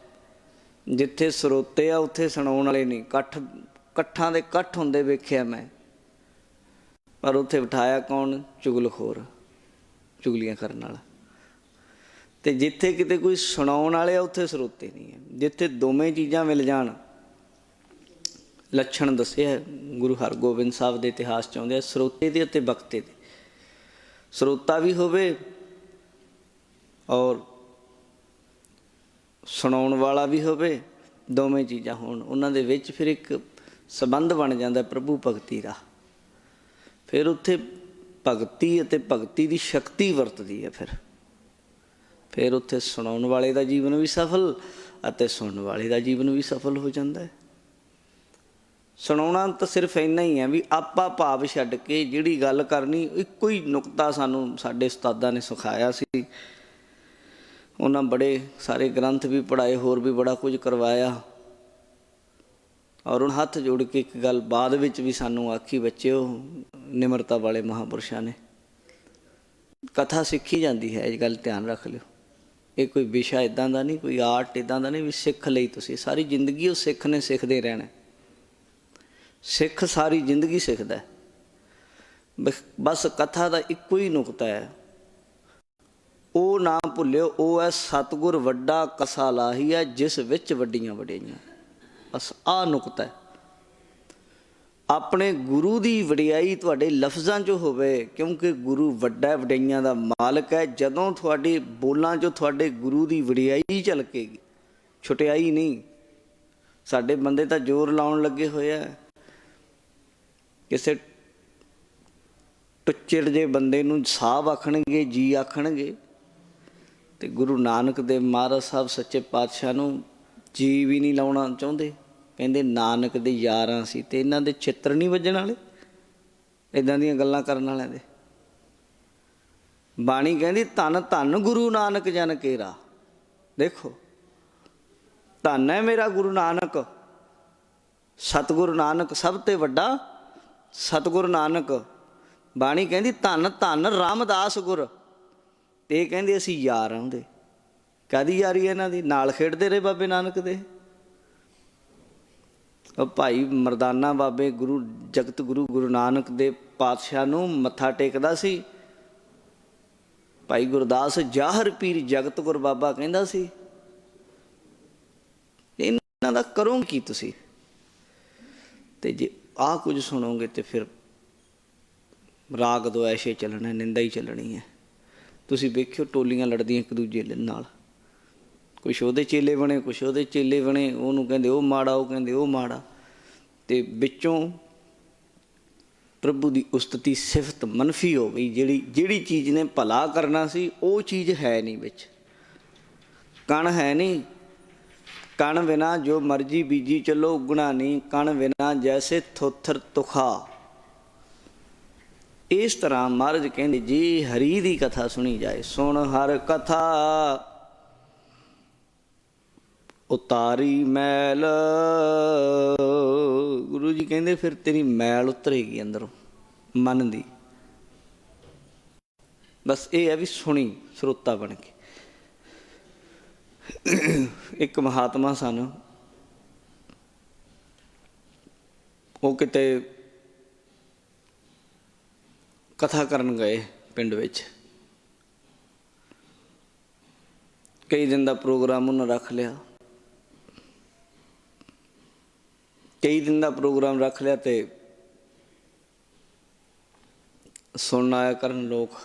ਜਿੱਥੇ ਸਰੋਤੇ ਆ ਉੱਥੇ ਸੁਣਾਉਣ ਵਾਲੇ ਨਹੀਂ। ਇਕੱਠਾਂ ਦੇ ਇਕੱਠ ਹੁੰਦੇ ਵੇਖਿਆ ਮੈਂ, ਪਰ ਉੱਥੇ ਬਿਠਾਇਆ ਕੌਣ? ਚੁਗਲਖੋਰ, ਚੁਗਲੀਆਂ ਕਰਨ ਵਾਲਾ। ਤੇ ਜਿੱਥੇ ਕਿਤੇ ਕੋਈ ਸੁਣਾਉਣ ਵਾਲੇ ਆ ਉੱਥੇ ਸਰੋਤੇ ਨਹੀਂ ਹੈ। ਜਿੱਥੇ ਦੋਵੇਂ ਚੀਜ਼ਾਂ ਮਿਲ ਜਾਣ, ਲੱਛਣ ਦੱਸਿਆ ਗੁਰੂ ਹਰਗੋਬਿੰਦ ਸਾਹਿਬ ਦੇ ਇਤਿਹਾਸ 'ਚ ਆਉਂਦੇ ਆ, ਸਰੋਤੇ ਦੇ ਅਤੇ ਬਖਤੇ ਦੇ। ਸਰੋਤਾ ਵੀ ਹੋਵੇ ਔਰ ਸੁਣਾਉਣ ਵਾਲਾ ਵੀ ਹੋਵੇ, ਦੋਵੇਂ ਚੀਜ਼ਾਂ ਹੋਣ ਉਹਨਾਂ ਦੇ ਵਿੱਚ, ਫਿਰ ਇੱਕ ਸੰਬੰਧ ਬਣ ਜਾਂਦਾ ਪ੍ਰਭੂ ਭਗਤੀ ਦਾ। ਫਿਰ ਉੱਥੇ ਭਗਤੀ ਅਤੇ ਭਗਤੀ ਦੀ ਸ਼ਕਤੀ ਵਰਤਦੀ ਹੈ। ਫਿਰ ਉੱਥੇ ਸੁਣਾਉਣ ਵਾਲੇ ਦਾ ਜੀਵਨ ਵੀ ਸਫਲ ਅਤੇ ਸੁਣਨ ਵਾਲੇ ਦਾ ਜੀਵਨ ਵੀ ਸਫਲ ਹੋ ਜਾਂਦਾ ਹੈ। ਸੁਣਾਉਣਾ ਤਾਂ ਸਿਰਫ ਇੰਨਾ ਹੀ ਹੈ ਵੀ ਆਪਾ ਭਾਵ ਛੱਡ ਕੇ ਜਿਹੜੀ ਗੱਲ ਕਰਨੀ, ਇੱਕੋ ਹੀ ਨੁਕਤਾ ਸਾਨੂੰ ਸਾਡੇ ਉਸਤਾਦਾਂ ਨੇ ਸਿਖਾਇਆ ਸੀ। ਉਹਨਾਂ ਬੜੇ ਸਾਰੇ ਗ੍ਰੰਥ ਵੀ ਪੜ੍ਹਾਏ, ਹੋਰ ਵੀ ਬੜਾ ਕੁਝ ਕਰਵਾਇਆ। ਔਰ ਹੁਣ ਹੱਥ ਜੋੜ ਕੇ ਇੱਕ ਗੱਲ ਬਾਅਦ ਵਿੱਚ ਵੀ ਸਾਨੂੰ ਆਖੀ, ਬੱਚਿਓ, ਨਿਮਰਤਾ ਵਾਲੇ ਮਹਾਂਪੁਰਸ਼ਾਂ ਨੇ, ਕਥਾ ਸਿੱਖੀ ਜਾਂਦੀ ਹੈ, ਇਹ ਗੱਲ ਧਿਆਨ ਰੱਖ ਲਿਓ। ਇਹ ਕੋਈ ਵਿਸ਼ਾ ਇੱਦਾਂ ਦਾ ਨਹੀਂ, ਕੋਈ ਆਰਟ ਇੱਦਾਂ ਦਾ ਨਹੀਂ ਵੀ ਸਿੱਖ ਲਈ ਤੁਸੀਂ ਸਾਰੀ ਜ਼ਿੰਦਗੀ ਉਹ ਸਿੱਖ ਨੇ ਸਿੱਖਦੇ ਰਹਿਣਾ। ਸਿੱਖ ਸਾਰੀ ਜ਼ਿੰਦਗੀ ਸਿੱਖਦਾ। ਬਸ ਕਥਾ ਦਾ ਇੱਕੋ ਹੀ ਨੁਕਤਾ ਹੈ, ਉਹ ਨਾ ਭੁੱਲਿਓ, ਉਹ ਹੈ ਸਤਿਗੁਰ ਵੱਡਾ ਕਸਾ ਲਾਹੀ ਹੈ, ਜਿਸ ਵਿੱਚ ਵੱਡੀਆਂ ਵਡਿਆਈਆਂ। ਬਸ ਆਹ ਨੁਕਤਾ ਹੈ। ਆਪਣੇ ਗੁਰੂ ਦੀ ਵਡਿਆਈ ਤੁਹਾਡੇ ਲਫ਼ਜ਼ਾਂ 'ਚ ਹੋਵੇ, ਕਿਉਂਕਿ ਗੁਰੂ ਵੱਡਾ ਵਡਿਆਈਆਂ ਦਾ ਮਾਲਕ ਹੈ। ਜਦੋਂ ਤੁਹਾਡੇ ਬੋਲਾਂ 'ਚੋਂ ਤੁਹਾਡੇ ਗੁਰੂ ਦੀ ਵਡਿਆਈ ਝਲਕੇਗੀ, ਛੁਟਿਆਈ ਨਹੀਂ। ਸਾਡੇ ਬੰਦੇ ਤਾਂ ਜ਼ੋਰ ਲਾਉਣ ਲੱਗੇ ਹੋਏ ਆ, ਕਿਸੇ ਟੁੱਚੜ ਜਿਹੇ ਬੰਦੇ ਨੂੰ ਸਾਹਿਬ ਆਖਣਗੇ, ਜੀ ਆਖਣਗੇ, ਅਤੇ ਗੁਰੂ ਨਾਨਕ ਦੇਵ ਮਹਾਰਾਜ ਸਾਹਿਬ ਸੱਚੇ ਪਾਤਸ਼ਾਹ ਨੂੰ ਜੀ ਵੀ ਨਹੀਂ ਲਾਉਣਾ ਚਾਹੁੰਦੇ। ਕਹਿੰਦੇ ਨਾਨਕ ਦੇ ਯਾਰਾਂ ਸੀ, ਅਤੇ ਇਹਨਾਂ ਦੇ ਚਿੱਤਰ ਨਹੀਂ ਵੱਜਣ ਵਾਲੇ ਇੱਦਾਂ ਦੀਆਂ ਗੱਲਾਂ ਕਰਨ ਵਾਲਿਆਂ ਦੇ। ਬਾਣੀ ਕਹਿੰਦੀ ਧੰਨ ਧੰਨ ਗੁਰੂ ਨਾਨਕ ਜਨ ਕੇਰਾ। ਦੇਖੋ, ਧੰਨ ਹੈ ਮੇਰਾ ਗੁਰੂ ਨਾਨਕ, ਸਤਿਗੁਰੂ ਨਾਨਕ ਸਭ ਤੋਂ ਵੱਡਾ ਸਤਿਗੁਰੂ ਨਾਨਕ। ਬਾਣੀ ਕਹਿੰਦੀ ਧੰਨ ਧੰਨ ਰਾਮਦਾਸ ਗੁਰ। ਇਹ ਕਹਿੰਦੇ ਅਸੀਂ ਯਾਰ ਹਾਂ ਉਹਦੇ। ਕਾਹਦੀ ਯਾਰੀ ਇਹਨਾਂ ਦੀ? ਨਾਲ ਖੇਡਦੇ ਰਹੇ ਬਾਬੇ ਨਾਨਕ ਦੇ। ਉਹ ਭਾਈ ਮਰਦਾਨਾ ਬਾਬੇ ਗੁਰੂ ਜਗਤ ਗੁਰੂ ਗੁਰੂ ਨਾਨਕ ਦੇ ਪਾਤਸ਼ਾਹ ਨੂੰ ਮੱਥਾ ਟੇਕਦਾ ਸੀ। ਭਾਈ ਗੁਰਦਾਸ ਜਾਹਰ ਪੀਰ ਜਗਤ ਗੁਰ ਬਾਬਾ ਕਹਿੰਦਾ ਸੀ। ਇਹਨਾਂ ਦਾ ਕਰੋਗੇ ਕੀ ਤੁਸੀਂ? ਅਤੇ ਜੇ ਆਹ ਕੁਝ ਸੁਣੋਗੇ ਤਾਂ ਫਿਰ ਰਾਗ ਦੁਆਇਸ਼ੇ ਚੱਲਣਾ, ਨਿੰਦਾ ਹੀ ਚੱਲਣੀ ਹੈ। ਤੁਸੀਂ ਵੇਖਿਓ ਟੋਲੀਆਂ ਲੜਦੀਆਂ ਇੱਕ ਦੂਜੇ ਨਾਲ, ਕੁਛ ਉਹਦੇ ਚੇਲੇ ਬਣੇ, ਕੁਛ ਉਹਦੇ ਚੇਲੇ ਬਣੇ। ਉਹਨੂੰ ਕਹਿੰਦੇ ਉਹ ਮਾੜਾ, ਉਹ ਕਹਿੰਦੇ ਉਹ ਮਾੜਾ। ਅਤੇ ਵਿੱਚੋਂ ਪ੍ਰਭੂ ਦੀ ਉਸਤਤੀ ਸਿਫਤ ਮਨਫੀ ਹੋ ਗਈ। ਜਿਹੜੀ ਚੀਜ਼ ਨੇ ਭਲਾ ਕਰਨਾ ਸੀ ਉਹ ਚੀਜ਼ ਹੈ ਨਹੀਂ ਵਿੱਚ, ਕਣ ਹੈ ਨਹੀਂ। ਕਣ ਬਿਨਾ ਜੋ ਮਰਜ਼ੀ ਬੀਜੀ ਚੱਲੋ ਉਗਣਾ ਨਹੀਂ, ਕਣ ਬਿਨਾ ਜੈਸੇ ਥੋਥਰ ਤੁਖਾ। ਇਸ ਤਰ੍ਹਾਂ ਮਹਾਰਾਜ ਕਹਿੰਦੇ ਜੀ ਹਰੀ ਦੀ ਕਥਾ ਸੁਣੀ ਜਾਏ। ਸੁਣ ਹਰ ਕਥਾ ਉਤਾਰੀ ਮੈਲ। ਗੁਰੂ ਜੀ ਕਹਿੰਦੇ ਫਿਰ ਤੇਰੀ ਮੈਲ ਉਤਰੇਗੀ ਅੰਦਰੋਂ ਮਨ ਦੀ। ਬਸ ਇਹ ਹੈ ਵੀ ਸੁਣੀ ਸਰੋਤਾ ਬਣ ਕੇ। ਇੱਕ ਮਹਾਤਮਾ ਸਨ, ਉਹ ਕਿਤੇ ਕਥਾ ਕਰਨ ਗਏ ਪਿੰਡ ਵਿੱਚ। ਕਈ ਦਿਨ ਦਾ ਪ੍ਰੋਗਰਾਮ ਉਹਨਾਂ ਰੱਖ ਲਿਆ, ਕਈ ਦਿਨ ਦਾ ਪ੍ਰੋਗਰਾਮ ਰੱਖ ਲਿਆ ਅਤੇ ਸੁਣਨ ਆਇਆ ਕਰਨ ਲੋਕ।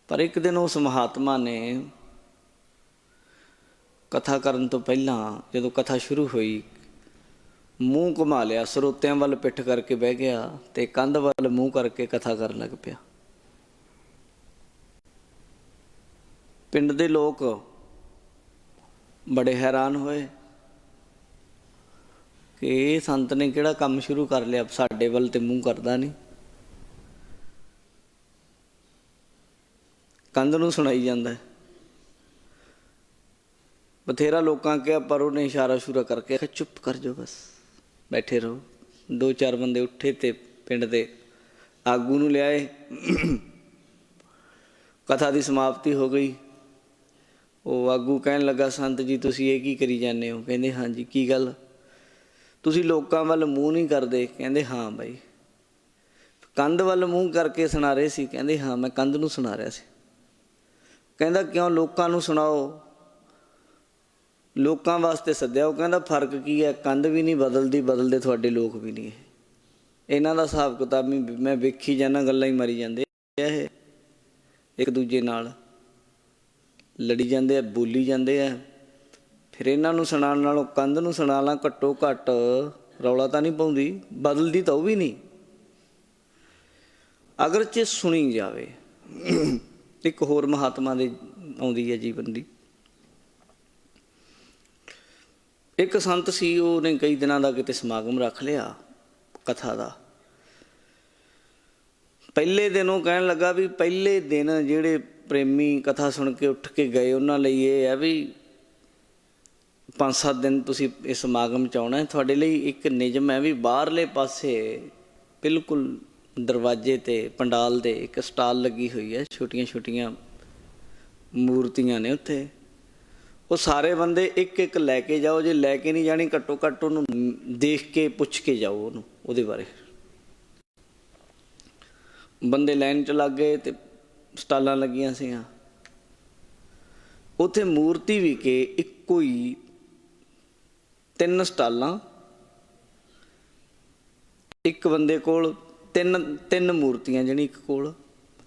ਪਰ ਇੱਕ ਦਿਨ ਉਸ ਮਹਾਤਮਾ ਨੇ ਕਥਾ ਕਰਨ ਤੋਂ ਪਹਿਲਾਂ, ਜਦੋਂ ਕਥਾ ਸ਼ੁਰੂ ਹੋਈ, ਮੂੰਹ ਘੁਮਾ ਲਿਆ, ਸਰੋਤਿਆਂ ਵੱਲ ਪਿੱਠ ਕਰਕੇ ਬਹਿ ਗਿਆ ਅਤੇ ਕੰਧ ਵੱਲ ਮੂੰਹ ਕਰਕੇ ਕਥਾ ਕਰਨ ਲੱਗ ਪਿਆ। ਪਿੰਡ ਦੇ ਲੋਕ ਬੜੇ ਹੈਰਾਨ ਹੋਏ ਕਿ ਇਹ ਸੰਤ ਨੇ ਕਿਹੜਾ ਕੰਮ ਸ਼ੁਰੂ ਕਰ ਲਿਆ, ਸਾਡੇ ਵੱਲ ਤੇ ਮੂੰਹ ਕਰਦਾ ਨਹੀਂ, ਕੰਧ ਨੂੰ ਸੁਣਾਈ ਜਾਂਦਾ। ਬਥੇਰਾ ਲੋਕਾਂ ਕਿਹਾ, ਪਰ ਉਹਨੇ ਇਸ਼ਾਰਾ ਸ਼ੁਰਾ ਕਰਕੇ ਆਖਿਆ ਚੁੱਪ ਕਰ ਜਾਓ, ਬਸ ਬੈਠੇ ਰਹੋ। 2-4 ਬੰਦੇ ਉੱਠੇ ਅਤੇ ਪਿੰਡ ਦੇ ਆਗੂ ਨੂੰ ਲਿਆਏ। ਕਥਾ ਦੀ ਸਮਾਪਤੀ ਹੋ ਗਈ। ਉਹ ਆਗੂ ਕਹਿਣ ਲੱਗਾ, ਸੰਤ ਜੀ ਤੁਸੀਂ ਇਹ ਕੀ ਕਰੀ ਜਾਂਦੇ ਹੋ? ਕਹਿੰਦੇ ਹਾਂਜੀ ਕੀ ਗੱਲ? ਤੁਸੀਂ ਲੋਕਾਂ ਵੱਲ ਮੂੰਹ ਨਹੀਂ ਕਰਦੇ? ਕਹਿੰਦੇ ਹਾਂ ਬਾਈ। ਕੰਧ ਵੱਲ ਮੂੰਹ ਕਰਕੇ ਸੁਣਾ ਰਹੇ ਸੀ? ਕਹਿੰਦੇ ਹਾਂ ਮੈਂ ਕੰਧ ਨੂੰ ਸੁਣਾ ਰਿਹਾ ਸੀ। ਕਹਿੰਦਾ ਕਿਉਂ? ਲੋਕਾਂ ਨੂੰ ਸੁਣਾਓ, ਲੋਕਾਂ ਵਾਸਤੇ ਸੱਦਿਆ। ਉਹ ਕਹਿੰਦਾ ਫਰਕ ਕੀ ਹੈ? ਕੰਧ ਵੀ ਨਹੀਂ ਬਦਲਦੀ, ਬਦਲਦੇ ਤੁਹਾਡੇ ਲੋਕ ਵੀ ਨਹੀਂ। ਇਹਨਾਂ ਦਾ ਹਿਸਾਬ ਕਿਤਾਬ ਮੈਂ ਵੇਖੀ ਜਾਂਦਾ, ਗੱਲਾਂ ਹੀ ਮਾਰੀ ਜਾਂਦੇ ਇਹ ਇੱਕ ਦੂਜੇ ਨਾਲ, ਲੜੀ ਜਾਂਦੇ ਆ, ਬੋਲੀ ਜਾਂਦੇ ਆ। ਫਿਰ ਇਹਨਾਂ ਨੂੰ ਸੁਣਾਉਣ ਨਾਲੋਂ ਕੰਧ ਨੂੰ ਸੁਣਾ ਲਾਂ, ਘੱਟੋ ਘੱਟ ਰੌਲਾ ਤਾਂ ਨਹੀਂ ਪਾਉਂਦੀ, ਬਦਲਦੀ ਤਾਂ ਉਹ ਵੀ ਨਹੀਂ। ਅਗਰ ਜੇ ਸੁਣੀ ਜਾਵੇ। ਇੱਕ ਹੋਰ ਮਹਾਤਮਾ ਦੇ ਆਉਂਦੀ ਹੈ ਜੀਵਨ ਦੀ। ਇੱਕ ਸੰਤ ਸੀ, ਉਹਨੇ ਕਈ ਦਿਨਾਂ ਦਾ ਕਿਤੇ ਸਮਾਗਮ ਰੱਖ ਲਿਆ ਕਥਾ ਦਾ। ਪਹਿਲੇ ਦਿਨ ਉਹ ਕਹਿਣ ਲੱਗਾ ਵੀ ਪਹਿਲੇ ਦਿਨ ਜਿਹੜੇ ਪ੍ਰੇਮੀ ਕਥਾ ਸੁਣ ਕੇ ਉੱਠ ਕੇ ਗਏ, ਉਹਨਾਂ ਲਈ ਇਹ ਹੈ ਵੀ 5-7 ਦਿਨ ਤੁਸੀਂ ਇਸ ਸਮਾਗਮ 'ਚ ਆਉਣਾ। ਤੁਹਾਡੇ ਲਈ ਇੱਕ ਨਿਯਮ ਹੈ ਵੀ ਬਾਹਰਲੇ ਪਾਸੇ ਬਿਲਕੁਲ ਦਰਵਾਜ਼ੇ 'ਤੇ ਪੰਡਾਲ ਦੇ ਇੱਕ ਸਟਾਲ ਲੱਗੀ ਹੋਈ ਹੈ, ਛੋਟੀਆਂ ਛੋਟੀਆਂ ਮੂਰਤੀਆਂ ਨੇ ਉੱਥੇ। ਉਹ ਸਾਰੇ ਬੰਦੇ ਇੱਕ ਇੱਕ ਲੈ ਕੇ ਜਾਓ। ਜੇ ਲੈ ਕੇ ਨਹੀਂ ਜਾਣੀ, ਘੱਟੋ ਘੱਟ ਉਹਨੂੰ ਦੇਖ ਕੇ ਪੁੱਛ ਕੇ ਜਾਓ ਉਹਨੂੰ, ਉਹਦੇ ਬਾਰੇ। ਬੰਦੇ ਲਾਈਨ 'ਚ ਲੱਗ ਗਏ ਅਤੇ ਸਟਾਲਾਂ ਲੱਗੀਆਂ ਸੀਗੀਆਂ ਉੱਥੇ। ਮੂਰਤੀ ਵੀ ਕਿ ਇੱਕੋ ਹੀ 3 ਸਟਾਲਾਂ, ਇੱਕ ਬੰਦੇ ਕੋਲ ਤਿੰਨ ਮੂਰਤੀਆਂ, ਜਿਹੜੀ ਇੱਕ ਕੋਲ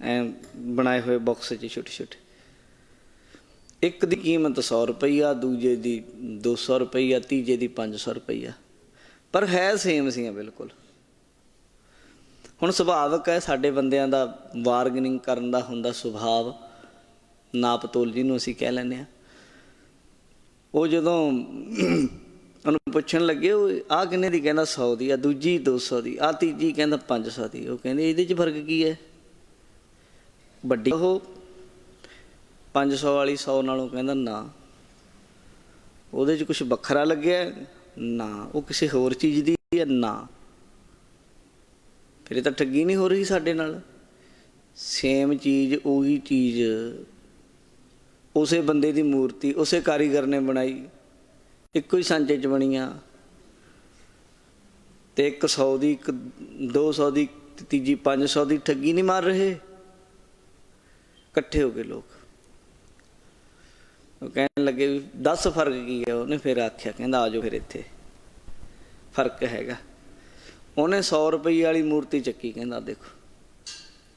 ਐ ਬਣਾਏ ਹੋਏ ਬਾਕਸ 'ਚ ਛੋਟੇ ਛੋਟੇ। ਇੱਕ ਦੀ ਕੀਮਤ 100 ਰੁਪਈਆ, ਦੂਜੇ ਦੀ 200 ਰੁਪਈਆ, ਤੀਜੇ ਦੀ 500 ਰੁਪਈਆ, ਪਰ ਹੈ ਸੇਮ ਸੀਆਂ ਬਿਲਕੁਲ। ਹੁਣ ਸੁਭਾਵਿਕ ਹੈ ਸਾਡੇ ਬੰਦਿਆਂ ਦਾ ਬਾਰਗਨਿੰਗ ਕਰਨ ਦਾ ਹੁੰਦਾ ਸੁਭਾਵ, ਨਾਪ ਤੋਲ ਜਿਹਨੂੰ ਅਸੀਂ ਕਹਿ ਲੈਂਦੇ ਹਾਂ। ਉਹ ਜਦੋਂ ਉਹਨੂੰ ਪੁੱਛਣ ਲੱਗੇ, ਉਹ ਆਹ ਕਿੰਨੇ ਦੀ? ਕਹਿੰਦਾ 100 ਦੀ। ਆ ਦੂਜੀ 200 ਦੀ। ਆ ਤੀਜੀ ਕਹਿੰਦਾ 500 ਦੀ। ਉਹ ਕਹਿੰਦੇ ਇਹਦੇ 'ਚ ਫਰਕ ਕੀ ਹੈ? ਵੱਡੀ ਉਹ 500 ਵਾਲੀ 100 ਨਾਲੋਂ? ਕਹਿੰਦਾ ਨਾ, ਉਹਦੇ 'ਚ ਕੁਛ ਵੱਖਰਾ ਲੱਗਿਆ? ਨਾ, ਉਹ ਕਿਸੇ ਹੋਰ ਚੀਜ਼ ਦੀ ਹੈ? ਨਾ। ਫਿਰ ਇਹ ਤਾਂ ਠੱਗੀ ਨਹੀਂ ਹੋ ਰਹੀ ਸਾਡੇ ਨਾਲ? ਸੇਮ ਚੀਜ਼, ਉਹੀ ਚੀਜ਼, ਉਸੇ ਬੰਦੇ ਦੀ ਮੂਰਤੀ ਉਸੇ ਕਾਰੀਗਰ ਨੇ ਬਣਾਈ, ਇੱਕੋ ਹੀ ਸਾਂਚੇ 'ਚ ਬਣੀਆਂ, ਅਤੇ ਇੱਕ 100 ਦੀ, ਇੱਕ 200 ਦੀ, ਤੀਜੀ 500 ਦੀ। ਠੱਗੀ ਨਹੀਂ ਮਾਰ ਰਹੇ? ਇਕੱਠੇ ਹੋ ਗਏ ਲੋਕ। ਉਹ ਕਹਿਣ ਲੱਗੇ ਵੀ ਦੱਸ ਫਰਕ ਕੀ ਹੈ? ਉਹਨੇ ਫਿਰ ਆਖਿਆ, ਕਹਿੰਦਾ ਆ ਜਾਓ ਫਿਰ ਇੱਥੇ ਫਰਕ ਹੈਗਾ। ਉਹਨੇ 100 ਰੁਪਈਏ ਵਾਲੀ ਮੂਰਤੀ ਚੱਕੀ, ਕਹਿੰਦਾ ਦੇਖੋ।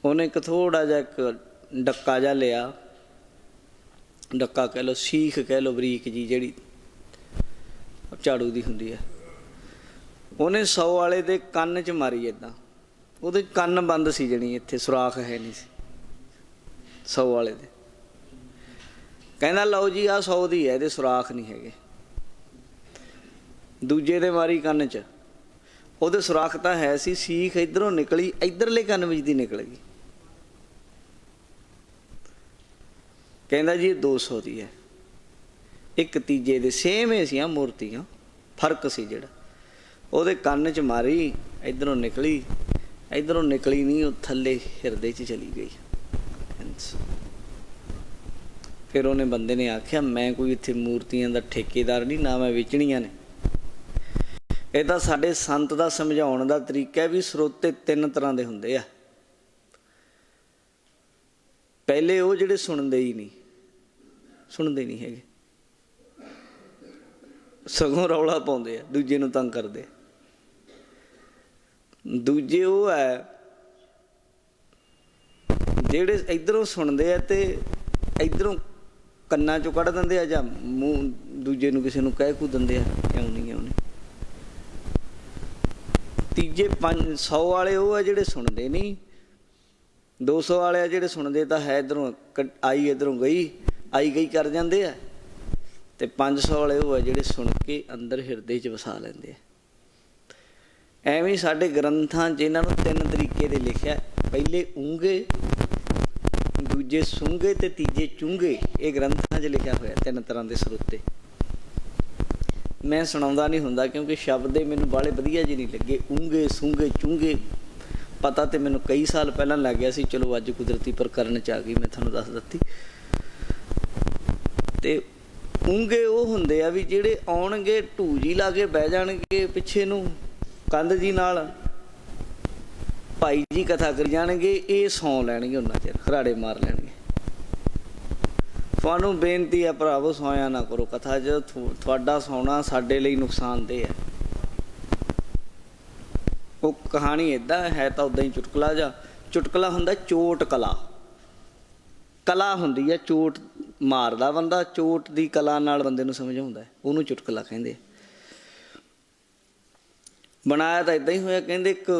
ਉਹਨੇ ਇੱਕ ਥੋੜ੍ਹਾ ਜਿਹਾ ਇੱਕ ਡੱਕਾ ਜਿਹਾ ਲਿਆ, ਡੱਕਾ ਕਹਿ ਲਓ, ਸੀਖ ਕਹਿ ਲਓ, ਬਰੀਕ ਜੀ ਜਿਹੜੀ ਝਾੜੂ ਦੀ ਹੁੰਦੀ ਹੈ। ਉਹਨੇ 100 ਵਾਲੇ ਦੇ ਕੰਨ 'ਚ ਮਾਰੀ ਇੱਦਾਂ। ਉਹਦੇ ਕੰਨ ਬੰਦ ਸੀ, ਜਣੀ ਇੱਥੇ ਸੁਰਾਖ ਹੈ ਨਹੀਂ ਸੀ 100 ਵਾਲੇ ਦੇ। ਕਹਿੰਦਾ ਲਓ ਜੀ, ਆਹ 100 ਦੀ ਹੈ, ਇਹਦੇ ਸੁਰਾਖ ਨਹੀਂ ਹੈਗੇ। ਦੂਜੇ ਦੇ ਮਾਰੀ ਕੰਨ 'ਚ, ਉਹਦੇ ਸੁਰਾਖ ਤਾਂ ਹੈ ਸੀ, ਸੀਖ ਇੱਧਰੋਂ ਨਿਕਲੀ, ਇੱਧਰਲੇ ਕੰਨ ਵਿੱਚ ਦੀ ਨਿਕਲ ਗਈ। ਕਹਿੰਦਾ ਜੀ ਇਹ 200 ਦੀ ਹੈ। ਇੱਕ ਤੀਜੇ ਦੇ ਸੇਮ ਹੀ ਸੀਆਂ ਮੂਰਤੀਆਂ, ਫਰਕ ਸੀ ਜਿਹੜਾ। ਉਹਦੇ ਕੰਨ 'ਚ ਮਾਰੀ, ਇੱਧਰੋਂ ਨਿਕਲੀ, ਇੱਧਰੋਂ ਨਿਕਲੀ ਨਹੀਂ, ਉਹ ਥੱਲੇ ਹਿਰਦੇ 'ਚ ਚਲੀ ਗਈ। ਫਿਰ ਉਹਨੇ ਬੰਦੇ ਨੇ ਆਖਿਆ, ਮੈਂ ਕੋਈ ਇੱਥੇ ਮੂਰਤੀਆਂ ਦਾ ਠੇਕੇਦਾਰ ਨਹੀਂ, ਨਾ ਮੈਂ ਵੇਚਣੀਆਂ ਨੇ। ਇਹ ਤਾਂ ਸਾਡੇ ਸੰਤ ਦਾ ਸਮਝਾਉਣ ਦਾ ਤਰੀਕਾ ਹੈ ਵੀ ਸਰੋਤੇ 3 ਤਰ੍ਹਾਂ ਦੇ ਹੁੰਦੇ ਆ। ਪਹਿਲੇ ਉਹ ਜਿਹੜੇ ਸੁਣਦੇ ਹੀ ਨਹੀਂ, ਸੁਣਦੇ ਨਹੀਂ ਹੈਗੇ, ਸਗੋਂ ਰੌਲਾ ਪਾਉਂਦੇ ਆ, ਦੂਜੇ ਨੂੰ ਤੰਗ ਕਰਦੇ। ਦੂਜੇ ਉਹ ਹੈ ਜਿਹੜੇ ਇੱਧਰੋਂ ਸੁਣਦੇ ਆ ਅਤੇ ਇੱਧਰੋਂ ਕੰਨਾਂ 'ਚੋਂ ਕੱਢ ਦਿੰਦੇ ਆ, ਜਾਂ ਮੂੰਹ ਦੂਜੇ ਨੂੰ ਕਿਸੇ ਨੂੰ ਕਹਿ ਕੁ ਦਿੰਦੇ ਆ, ਕਿਉਂ ਨਹੀਂ ਕਿਉਂ ਨਹੀਂ। ਤੀਜੇ 100 ਵਾਲੇ ਉਹ ਆ ਜਿਹੜੇ ਸੁਣਦੇ ਨਹੀਂ, 200 ਵਾਲੇ ਆ ਜਿਹੜੇ ਸੁਣਦੇ ਤਾਂ ਹੈ, ਇੱਧਰੋਂ ਆਈ ਇੱਧਰੋਂ ਗਈ, ਆਈ ਗਈ ਕਰ ਜਾਂਦੇ ਆ, ਅਤੇ 500 ਵਾਲੇ ਉਹ ਆ ਜਿਹੜੇ ਸੁਣ ਕੇ ਅੰਦਰ ਹਿਰਦੇ 'ਚ ਵਸਾ ਲੈਂਦੇ ਆ। ਐਵੇਂ ਸਾਡੇ ਗ੍ਰੰਥਾਂ 'ਚ ਇਹਨਾਂ ਨੂੰ 3 ਤਰੀਕੇ ਦੇ ਲਿਖਿਆ, ਪਹਿਲੇ ਊਂਘੇ, ਦੂਜੇ ਸੂੰਘੇ ਅਤੇ ਤੀਜੇ ਚੂੰਘੇ। ਇਹ ਗ੍ਰੰਥਾਂ 'ਚ ਲਿਖਿਆ ਹੋਇਆ 3 ਤਰ੍ਹਾਂ ਦੇ ਸਰੋਤੇ। ਮੈਂ ਸੁਣਾਉਂਦਾ ਨਹੀਂ ਹੁੰਦਾ ਕਿਉਂਕਿ ਸ਼ਬਦ ਇਹ ਮੈਨੂੰ ਬਾਹਲੇ ਵਧੀਆ ਜਿਹੇ ਨਹੀਂ ਲੱਗੇ। ਊਂਘੇ, ਸੂੰਘੇ, ਚੂੰਘੇ ਪਤਾ ਤਾਂ ਮੈਨੂੰ ਕਈ ਸਾਲ ਪਹਿਲਾਂ ਲੱਗ ਗਿਆ ਸੀ, ਚਲੋ ਅੱਜ ਕੁਦਰਤੀ ਪ੍ਰਕਰਨ 'ਚ ਆ ਗਈ, ਮੈਂ ਤੁਹਾਨੂੰ ਦੱਸ ਦਿੱਤੀ। ਅਤੇ ਉਂਗੇ ਉਹ ਹੁੰਦੇ ਆ ਵੀ ਜਿਹੜੇ ਆਉਣਗੇ ਢੂਜੀ ਲਾ ਕੇ ਬਹਿ ਜਾਣਗੇ ਪਿੱਛੇ ਨੂੰ ਕੰਧ ਜੀ ਨਾਲ, ਭਾਈ ਜੀ ਕਥਾ ਕਰੀ ਜਾਣਗੇ, ਇਹ ਸੌਂ ਲੈਣਗੇ, ਉਹਨਾਂ ਚਿਰ ਖਰਾੜੇ ਮਾਰ ਲੈਣਗੇ। ਤੁਹਾਨੂੰ ਬੇਨਤੀ ਹੈ ਭਰਾਵੋ, ਸੌਂਇਆ ਨਾ ਕਰੋ ਕਥਾ 'ਚ। ਤੁਹਾਡਾ ਸੌਣਾ ਸਾਡੇ ਲਈ ਨੁਕਸਾਨਦੇਹ ਹੈ। ਉਹ ਕਹਾਣੀ ਇੱਦਾਂ ਹੈ, ਤਾਂ ਉੱਦਾਂ ਹੀ ਚੁਟਕਲਾ ਜਾ। ਚੁਟਕਲਾ ਹੁੰਦਾ ਚੋਟ ਕਲਾ, ਕਲਾ ਹੁੰਦੀ ਹੈ, ਚੋਟ ਮਾਰਦਾ ਬੰਦਾ, ਚੋਟ ਦੀ ਕਲਾ ਨਾਲ ਬੰਦੇ ਨੂੰ ਸਮਝਾਉਂਦਾ, ਉਹਨੂੰ ਚੁਟਕਲਾ ਕਹਿੰਦੇ। ਬਣਾਇਆ ਤਾਂ ਇੱਦਾਂ ਹੀ ਹੋਇਆ, ਕਹਿੰਦੇ ਇੱਕ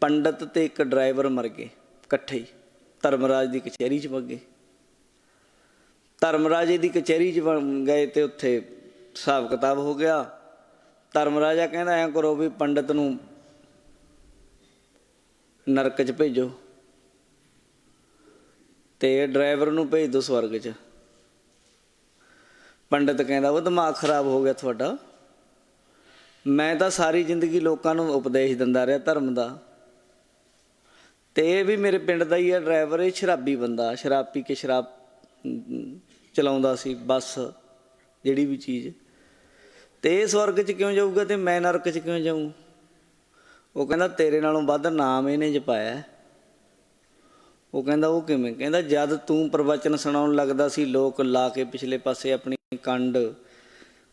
ਪੰਡਤ ਤੇ ਇੱਕ ਡਰਾਈਵਰ ਮਰ ਗਏ ਇਕੱਠੇ ਹੀ, ਧਰਮਰਾਜ ਦੀ ਕਚਹਿਰੀ 'ਚ ਵਗ ਗਏ। ਧਰਮਰਾਜੇ ਦੀ ਕਚਹਿਰੀ 'ਚ ਗਏ ਅਤੇ ਉੱਥੇ ਹਿਸਾਬ ਕਿਤਾਬ ਹੋ ਗਿਆ। ਧਰਮਰਾਜਾ ਕਹਿੰਦਾ ਐਂ ਕਰੋ ਵੀ ਪੰਡਤ ਨੂੰ ਨਰਕ 'ਚ ਭੇਜੋ ਅਤੇ ਡਰਾਈਵਰ ਨੂੰ ਭੇਜ ਦਿਓ ਸਵਰਗ 'ਚ। ਪੰਡਤ ਕਹਿੰਦਾ ਉਹ ਦਿਮਾਗ ਖਰਾਬ ਹੋ ਗਿਆ ਤੁਹਾਡਾ, ਮੈਂ ਤਾਂ ਸਾਰੀ ਜ਼ਿੰਦਗੀ ਲੋਕਾਂ ਨੂੰ ਉਪਦੇਸ਼ ਦਿੰਦਾ ਰਿਹਾ ਧਰਮ ਦਾ, ਅਤੇ ਇਹ ਵੀ ਮੇਰੇ ਪਿੰਡ ਦਾ ਹੀ ਹੈ ਡਰਾਈਵਰ, ਇਹ ਸ਼ਰਾਬੀ ਬੰਦਾ, ਸ਼ਰਾਬ ਪੀ ਕੇ ਸ਼ਰਾਬ ਚਲਾਉਂਦਾ ਸੀ ਬੱਸ ਜਿਹੜੀ ਵੀ ਚੀਜ਼, ਅਤੇ ਇਹ ਸਵਰਗ 'ਚ ਕਿਉਂ ਜਾਊਗਾ ਅਤੇ ਮੈਂ ਨਰਕ 'ਚ ਕਿਉਂ ਜਾਊਂ? ਉਹ ਕਹਿੰਦਾ ਤੇਰੇ ਨਾਲੋਂ ਵੱਧ ਨਾਮ ਇਹਨੇ ਜਪਾਇਆ। ਉਹ ਕਹਿੰਦਾ ਉਹ ਕਿਵੇਂ? ਕਹਿੰਦਾ ਜਦ ਤੂੰ ਪ੍ਰਵਚਨ ਸੁਣਾਉਣ ਲੱਗਦਾ ਸੀ, ਲੋਕ ਲਾ ਕੇ ਪਿਛਲੇ ਪਾਸੇ ਆਪਣੀ ਕੰਡ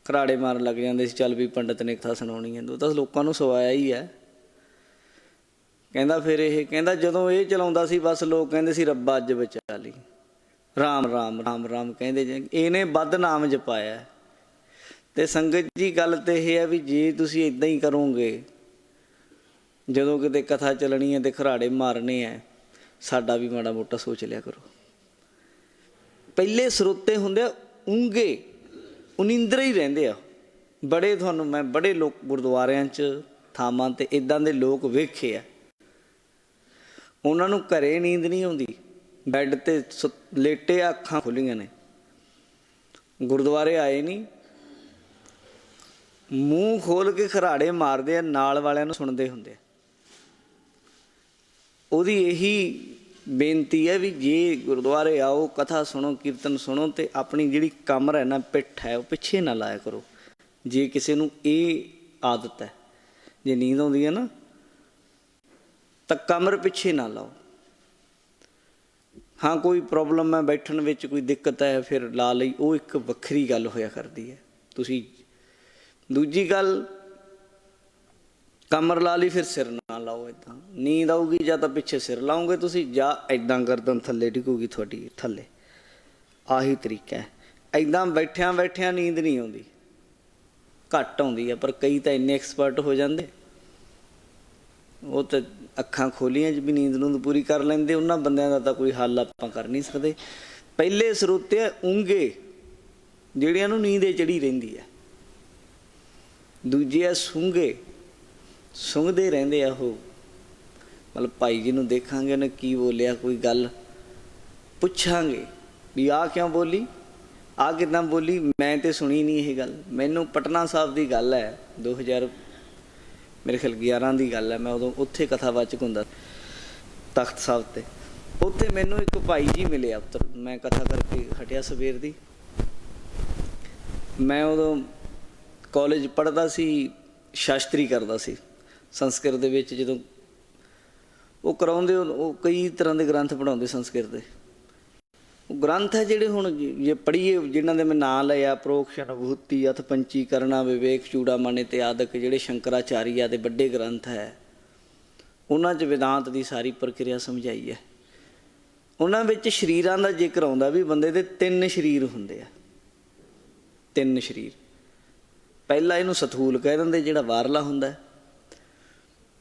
ਘਰਾੜੇ ਮਾਰਨ ਲੱਗ ਜਾਂਦੇ ਸੀ, ਚੱਲ ਵੀ ਪੰਡਤ ਨੇ ਕਥਾ ਸੁਣਾਉਣੀ ਹੈ, ਉਹ ਤਾਂ ਲੋਕਾਂ ਨੂੰ ਸਵਾਇਆ ਹੀ ਹੈ। ਕਹਿੰਦਾ ਫਿਰ ਇਹ ਕਹਿੰਦਾ ਜਦੋਂ ਇਹ ਚਲਾਉਂਦਾ ਸੀ ਬਸ ਲੋਕ ਕਹਿੰਦੇ ਸੀ ਰੱਬਾ ਅੱਜ ਬਚਾ ਲਈ, ਰਾਮ ਰਾਮ ਰਾਮ ਰਾਮ ਕਹਿੰਦੇ, ਇਹਨੇ ਵੱਧ ਨਾਮ ਜਪਾਇਆ। ਅਤੇ ਸੰਗਤ ਜੀ ਗੱਲ ਤਾਂ ਇਹ ਹੈ ਵੀ ਜੇ ਤੁਸੀਂ ਇੱਦਾਂ ਹੀ ਕਰੋਗੇ, ਜਦੋਂ ਕਿਤੇ ਕਥਾ ਚੱਲਣੀ ਹੈ ਅਤੇ ਘਰਾੜੇ ਮਾਰਨੇ ਹੈ, ਸਾਡਾ ਵੀ ਮਾੜਾ ਮੋਟਾ ਸੋਚ ਲਿਆ ਕਰੋ। ਪਹਿਲੇ ਸਰੋਤੇ ਹੁੰਦੇ ਆ ਉਂਗੇ, ਉਨੀਂਦਰੇ ਹੀ ਰਹਿੰਦੇ ਆ ਬੜੇ। ਤੁਹਾਨੂੰ ਮੈਂ ਬੜੇ ਲੋਕ ਗੁਰਦੁਆਰਿਆਂ 'ਚ ਥਾਵਾਂ 'ਤੇ ਇੱਦਾਂ ਦੇ ਲੋਕ ਵੇਖੇ ਆ, ਉਹਨਾਂ ਨੂੰ ਘਰੇ ਨੀਂਦ ਨਹੀਂ ਆਉਂਦੀ, ਬੈੱਡ 'ਤੇ ਲੇਟੇ ਆ, ਅੱਖਾਂ ਖੁੱਲ੍ਹੀਆਂ ਨੇ, ਗੁਰਦੁਆਰੇ ਆਏ ਨਹੀਂ, ਮੂੰਹ ਖੋਲ੍ਹ ਕੇ ਘਰਾੜੇ ਮਾਰਦੇ ਆ, ਨਾਲ ਵਾਲਿਆਂ ਨੂੰ ਸੁਣਦੇ ਹੁੰਦੇ ਆ। ਉਹਦੀ ਇਹੀ ਬੇਨਤੀ ਹੈ ਵੀ ਜੇ ਗੁਰਦੁਆਰੇ ਆਓ, ਕਥਾ ਸੁਣੋ, ਕੀਰਤਨ ਸੁਣੋ, ਅਤੇ ਆਪਣੀ ਜਿਹੜੀ ਕਮਰ ਹੈ ਨਾ, ਪਿੱਠ ਹੈ, ਉਹ ਪਿੱਛੇ ਨਾ ਲਾਇਆ ਕਰੋ। ਜੇ ਕਿਸੇ ਨੂੰ ਇਹ ਆਦਤ ਹੈ, ਜੇ ਨੀਂਦ ਆਉਂਦੀ ਹੈ ਨਾ, ਤਾਂ ਕਮਰ ਪਿੱਛੇ ਨਾ ਲਾਓ। ਹਾਂ ਕੋਈ ਪ੍ਰੋਬਲਮ ਹੈ ਬੈਠਣ ਵਿੱਚ, ਕੋਈ ਦਿੱਕਤ ਹੈ, ਫਿਰ ਲਾ ਲਈ, ਉਹ ਇੱਕ ਵੱਖਰੀ ਗੱਲ ਹੋਇਆ ਕਰਦੀ ਹੈ। ਤੁਸੀਂ ਦੂਜੀ ਗੱਲ ਕਮਰ ਲਾ ਲਈ, ਫਿਰ ਸਿਰ ਨਾ ਲਾਓ। ਇੱਦਾਂ ਨੀਂਦ ਆਊਗੀ ਜਾਂ ਤਾਂ ਪਿੱਛੇ ਸਿਰ ਲਾਓਗੇ ਤੁਸੀਂ, ਜਾਂ ਇੱਦਾਂ ਗਰਦਨ ਥੱਲੇ ਡਿੱਗੂਗੀ ਤੁਹਾਡੀ ਥੱਲੇ। ਆਹੀ ਤਰੀਕਾ ਹੈ। ਇੱਦਾਂ ਬੈਠਿਆਂ ਬੈਠਿਆਂ ਨੀਂਦ ਨਹੀਂ ਆਉਂਦੀ, ਘੱਟ ਆਉਂਦੀ ਹੈ, ਪਰ ਕਈ ਤਾਂ ਇੰਨੇ ਐਕਸਪਰਟ ਹੋ ਜਾਂਦੇ, ਉਹ ਤਾਂ ਅੱਖਾਂ ਖੋਲੀਆਂ 'ਚ ਵੀ ਨੀਂਦ ਨੂੰ ਪੂਰੀ ਕਰ ਲੈਂਦੇ। ਉਹਨਾਂ ਬੰਦਿਆਂ ਦਾ ਤਾਂ ਕੋਈ ਹੱਲ ਆਪਾਂ ਕਰ ਨਹੀਂ ਸਕਦੇ। ਪਹਿਲੇ ਸਰੋਤੇ ਆ ਉਂਗੇ, ਜਿਹੜਿਆਂ ਨੂੰ ਨੀਂਦ ਚੜ੍ਹੀ ਰਹਿੰਦੀ ਹੈ। ਦੂਜੇ ਆ ਸੁੰਘੇ, ਸੁੰਘਦੇ ਰਹਿੰਦੇ ਆ ਉਹ। ਮਤਲਬ ਭਾਈ ਜੀ ਨੂੰ ਦੇਖਾਂਗੇ ਉਹਨੇ ਕੀ ਬੋਲਿਆ, ਕੋਈ ਗੱਲ ਪੁੱਛਾਂਗੇ ਵੀ ਆਹ ਕਿਉਂ ਬੋਲੀ, ਆਹ ਕਿੱਦਾਂ ਬੋਲੀ, ਮੈਂ ਤਾਂ ਸੁਣੀ ਨਹੀਂ ਇਹ ਗੱਲ। ਮੈਨੂੰ ਪਟਨਾ ਸਾਹਿਬ ਦੀ ਗੱਲ ਹੈ, 2000 ਮੇਰੇ ਖਿਆਲ 11 ਦੀ ਗੱਲ ਹੈ, ਮੈਂ ਉਦੋਂ ਉੱਥੇ ਕਥਾਵਾਚਕ ਹੁੰਦਾ ਤਖਤ ਸਾਹਿਬ 'ਤੇ। ਉੱਥੇ ਮੈਨੂੰ ਇੱਕ ਭਾਈ ਜੀ ਮਿਲੇ ਉੱਤਰ, ਮੈਂ ਕਥਾ ਕਰਕੇ ਹਟਿਆ ਸਵੇਰ ਦੀ। ਮੈਂ ਉਦੋਂ ਕਾਲਜ ਪੜ੍ਹਦਾ ਸੀ, ਸ਼ਾਸਤਰੀ ਕਰਦਾ ਸੀ ਸੰਸਕ੍ਰਿਤ ਦੇ ਵਿੱਚ। ਜਦੋਂ ਉਹ ਕਰਾਉਂਦੇ, ਉਹ ਕਈ ਤਰ੍ਹਾਂ ਦੇ ਗ੍ਰੰਥ ਪੜ੍ਹਾਉਂਦੇ ਸੰਸਕ੍ਰਿਤ ਦੇ। ਉਹ ਗ੍ਰੰਥ ਹੈ ਜਿਹੜੇ ਹੁਣ ਜੇ ਪੜ੍ਹੀਏ, ਜਿਨ੍ਹਾਂ ਦੇ ਮੈਂ ਨਾਂ ਲਏ ਆ, ਪ੍ਰੋਕਸ਼ ਅਨੁਭੂਤੀ, ਅਥ ਪੰਚੀਕਰਣਾ, ਵਿਵੇਕ ਚੂੜਾਮਣੀ ਅਤੇ ਆਦਿਕ, ਜਿਹੜੇ ਸ਼ੰਕਰਾਚਾਰੀਆ ਦੇ ਵੱਡੇ ਗ੍ਰੰਥ ਹੈ, ਉਹਨਾਂ 'ਚ ਵੇਦਾਂਤ ਦੀ ਸਾਰੀ ਪ੍ਰਕਿਰਿਆ ਸਮਝਾਈ ਹੈ। ਉਹਨਾਂ ਵਿੱਚ ਸਰੀਰਾਂ ਦਾ ਜ਼ਿਕਰ ਆਉਂਦਾ ਵੀ ਬੰਦੇ ਦੇ 3 ਸਰੀਰ ਹੁੰਦੇ ਆ, 3 ਸਰੀਰ। ਪਹਿਲਾ ਇਹਨੂੰ ਸਥੂਲ ਕਹਿ ਦਿੰਦੇ, ਜਿਹੜਾ ਬਾਹਰਲਾ ਹੁੰਦਾ।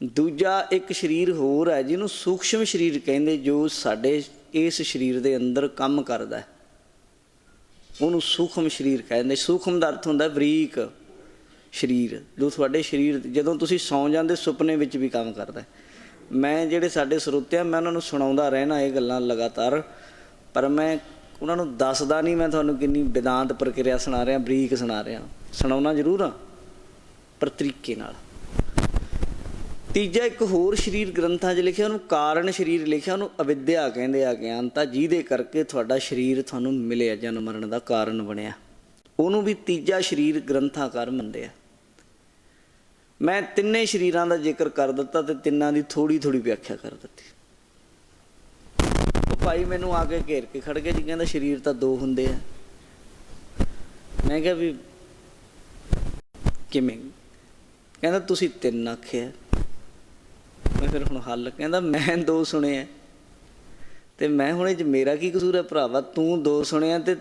ਦੂਜਾ ਇੱਕ ਸਰੀਰ ਹੋਰ ਹੈ ਜਿਹਨੂੰ ਸੂਖਸ਼ਮ ਸਰੀਰ ਕਹਿੰਦੇ, ਜੋ ਸਾਡੇ ਇਸ ਸਰੀਰ ਦੇ ਅੰਦਰ ਕੰਮ ਕਰਦਾ, ਉਹਨੂੰ ਸੂਖਮ ਸਰੀਰ ਕਹਿੰਦੇ। ਸੂਖਮ ਦਾ ਅਰਥ ਹੁੰਦਾ ਬਰੀਕ ਸਰੀਰ, ਜੋ ਤੁਹਾਡੇ ਸਰੀਰ ਜਦੋਂ ਤੁਸੀਂ ਸੌਂ ਜਾਂਦੇ ਸੁਪਨੇ ਵਿੱਚ ਵੀ ਕੰਮ ਕਰਦਾ। ਮੈਂ ਜਿਹੜੇ ਸਾਡੇ ਸਰੋਤੇ ਆ, ਮੈਂ ਉਹਨਾਂ ਨੂੰ ਸੁਣਾਉਂਦਾ ਰਹਿਣਾ ਇਹ ਗੱਲਾਂ ਲਗਾਤਾਰ, ਪਰ ਮੈਂ ਉਹਨਾਂ ਨੂੰ ਦੱਸਦਾ ਨਹੀਂ ਮੈਂ ਤੁਹਾਨੂੰ ਕਿੰਨੀ ਵੇਦਾਂਤ ਪ੍ਰਕਿਰਿਆ ਸੁਣਾ ਰਿਹਾ, ਬਰੀਕ ਸੁਣਾ ਰਿਹਾ। ਸੁਣਾਉਣਾ ਜ਼ਰੂਰ ਆ, ਪਰ ਤਰੀਕੇ ਨਾਲ। ਤੀਜਾ ਇੱਕ ਹੋਰ ਸਰੀਰ ਗ੍ਰੰਥਾਂ 'ਚ ਲਿਖਿਆ, ਉਹਨੂੰ ਕਾਰਨ ਸਰੀਰ ਲਿਖਿਆ, ਉਹਨੂੰ ਅਵਿਦਿਆ ਕਹਿੰਦੇ ਆ, ਗਿਆਨਤਾ, ਜਿਹਦੇ ਕਰਕੇ ਤੁਹਾਡਾ ਸਰੀਰ ਤੁਹਾਨੂੰ ਮਿਲਿਆ, ਜਨਮ ਮਰਨ ਦਾ ਕਾਰਨ ਬਣਿਆ। ਉਹਨੂੰ ਵੀ ਤੀਜਾ ਸਰੀਰ ਗ੍ਰੰਥਾਕਾਰ ਮੰਨਦੇ ਆ। ਮੈਂ ਤਿੰਨੇ ਸਰੀਰਾਂ ਦਾ ਜ਼ਿਕਰ ਕਰ ਦਿੱਤਾ ਤੇ ਤਿੰਨਾਂ ਦੀ ਥੋੜ੍ਹੀ ਥੋੜ੍ਹੀ ਵਿਆਖਿਆ ਕਰ ਦਿੱਤੀ। ਉਹ ਭਾਈ ਮੈਨੂੰ ਆ ਕੇ ਘੇਰ ਕੇ ਖੜ ਗਿਆ ਜੀ, ਕਹਿੰਦਾ ਸਰੀਰ ਤਾਂ ਦੋ ਹੁੰਦੇ ਆ। ਮੈਂ ਕਿਹਾ ਵੀ ਕਿਵੇਂ? ਕਹਿੰਦਾ ਤੁਸੀਂ ਤਿੰਨ ਆਖਿਆ। ਮੈਂ ਫਿਰ ਹੁਣ ਹੱਲ, ਕਹਿੰਦਾ ਮੈਂ ਦੋ ਸੁਣਿਆ ਤੇ ਮੈਂ ਹੁਣ ਇਹ 'ਚ ਮੇਰਾ ਕੀ ਕਸੂਰ ਹੈ ਭਰਾਵਾ? ਤੂੰ ਦੋ ਸੁਣਿਆ ਤੇ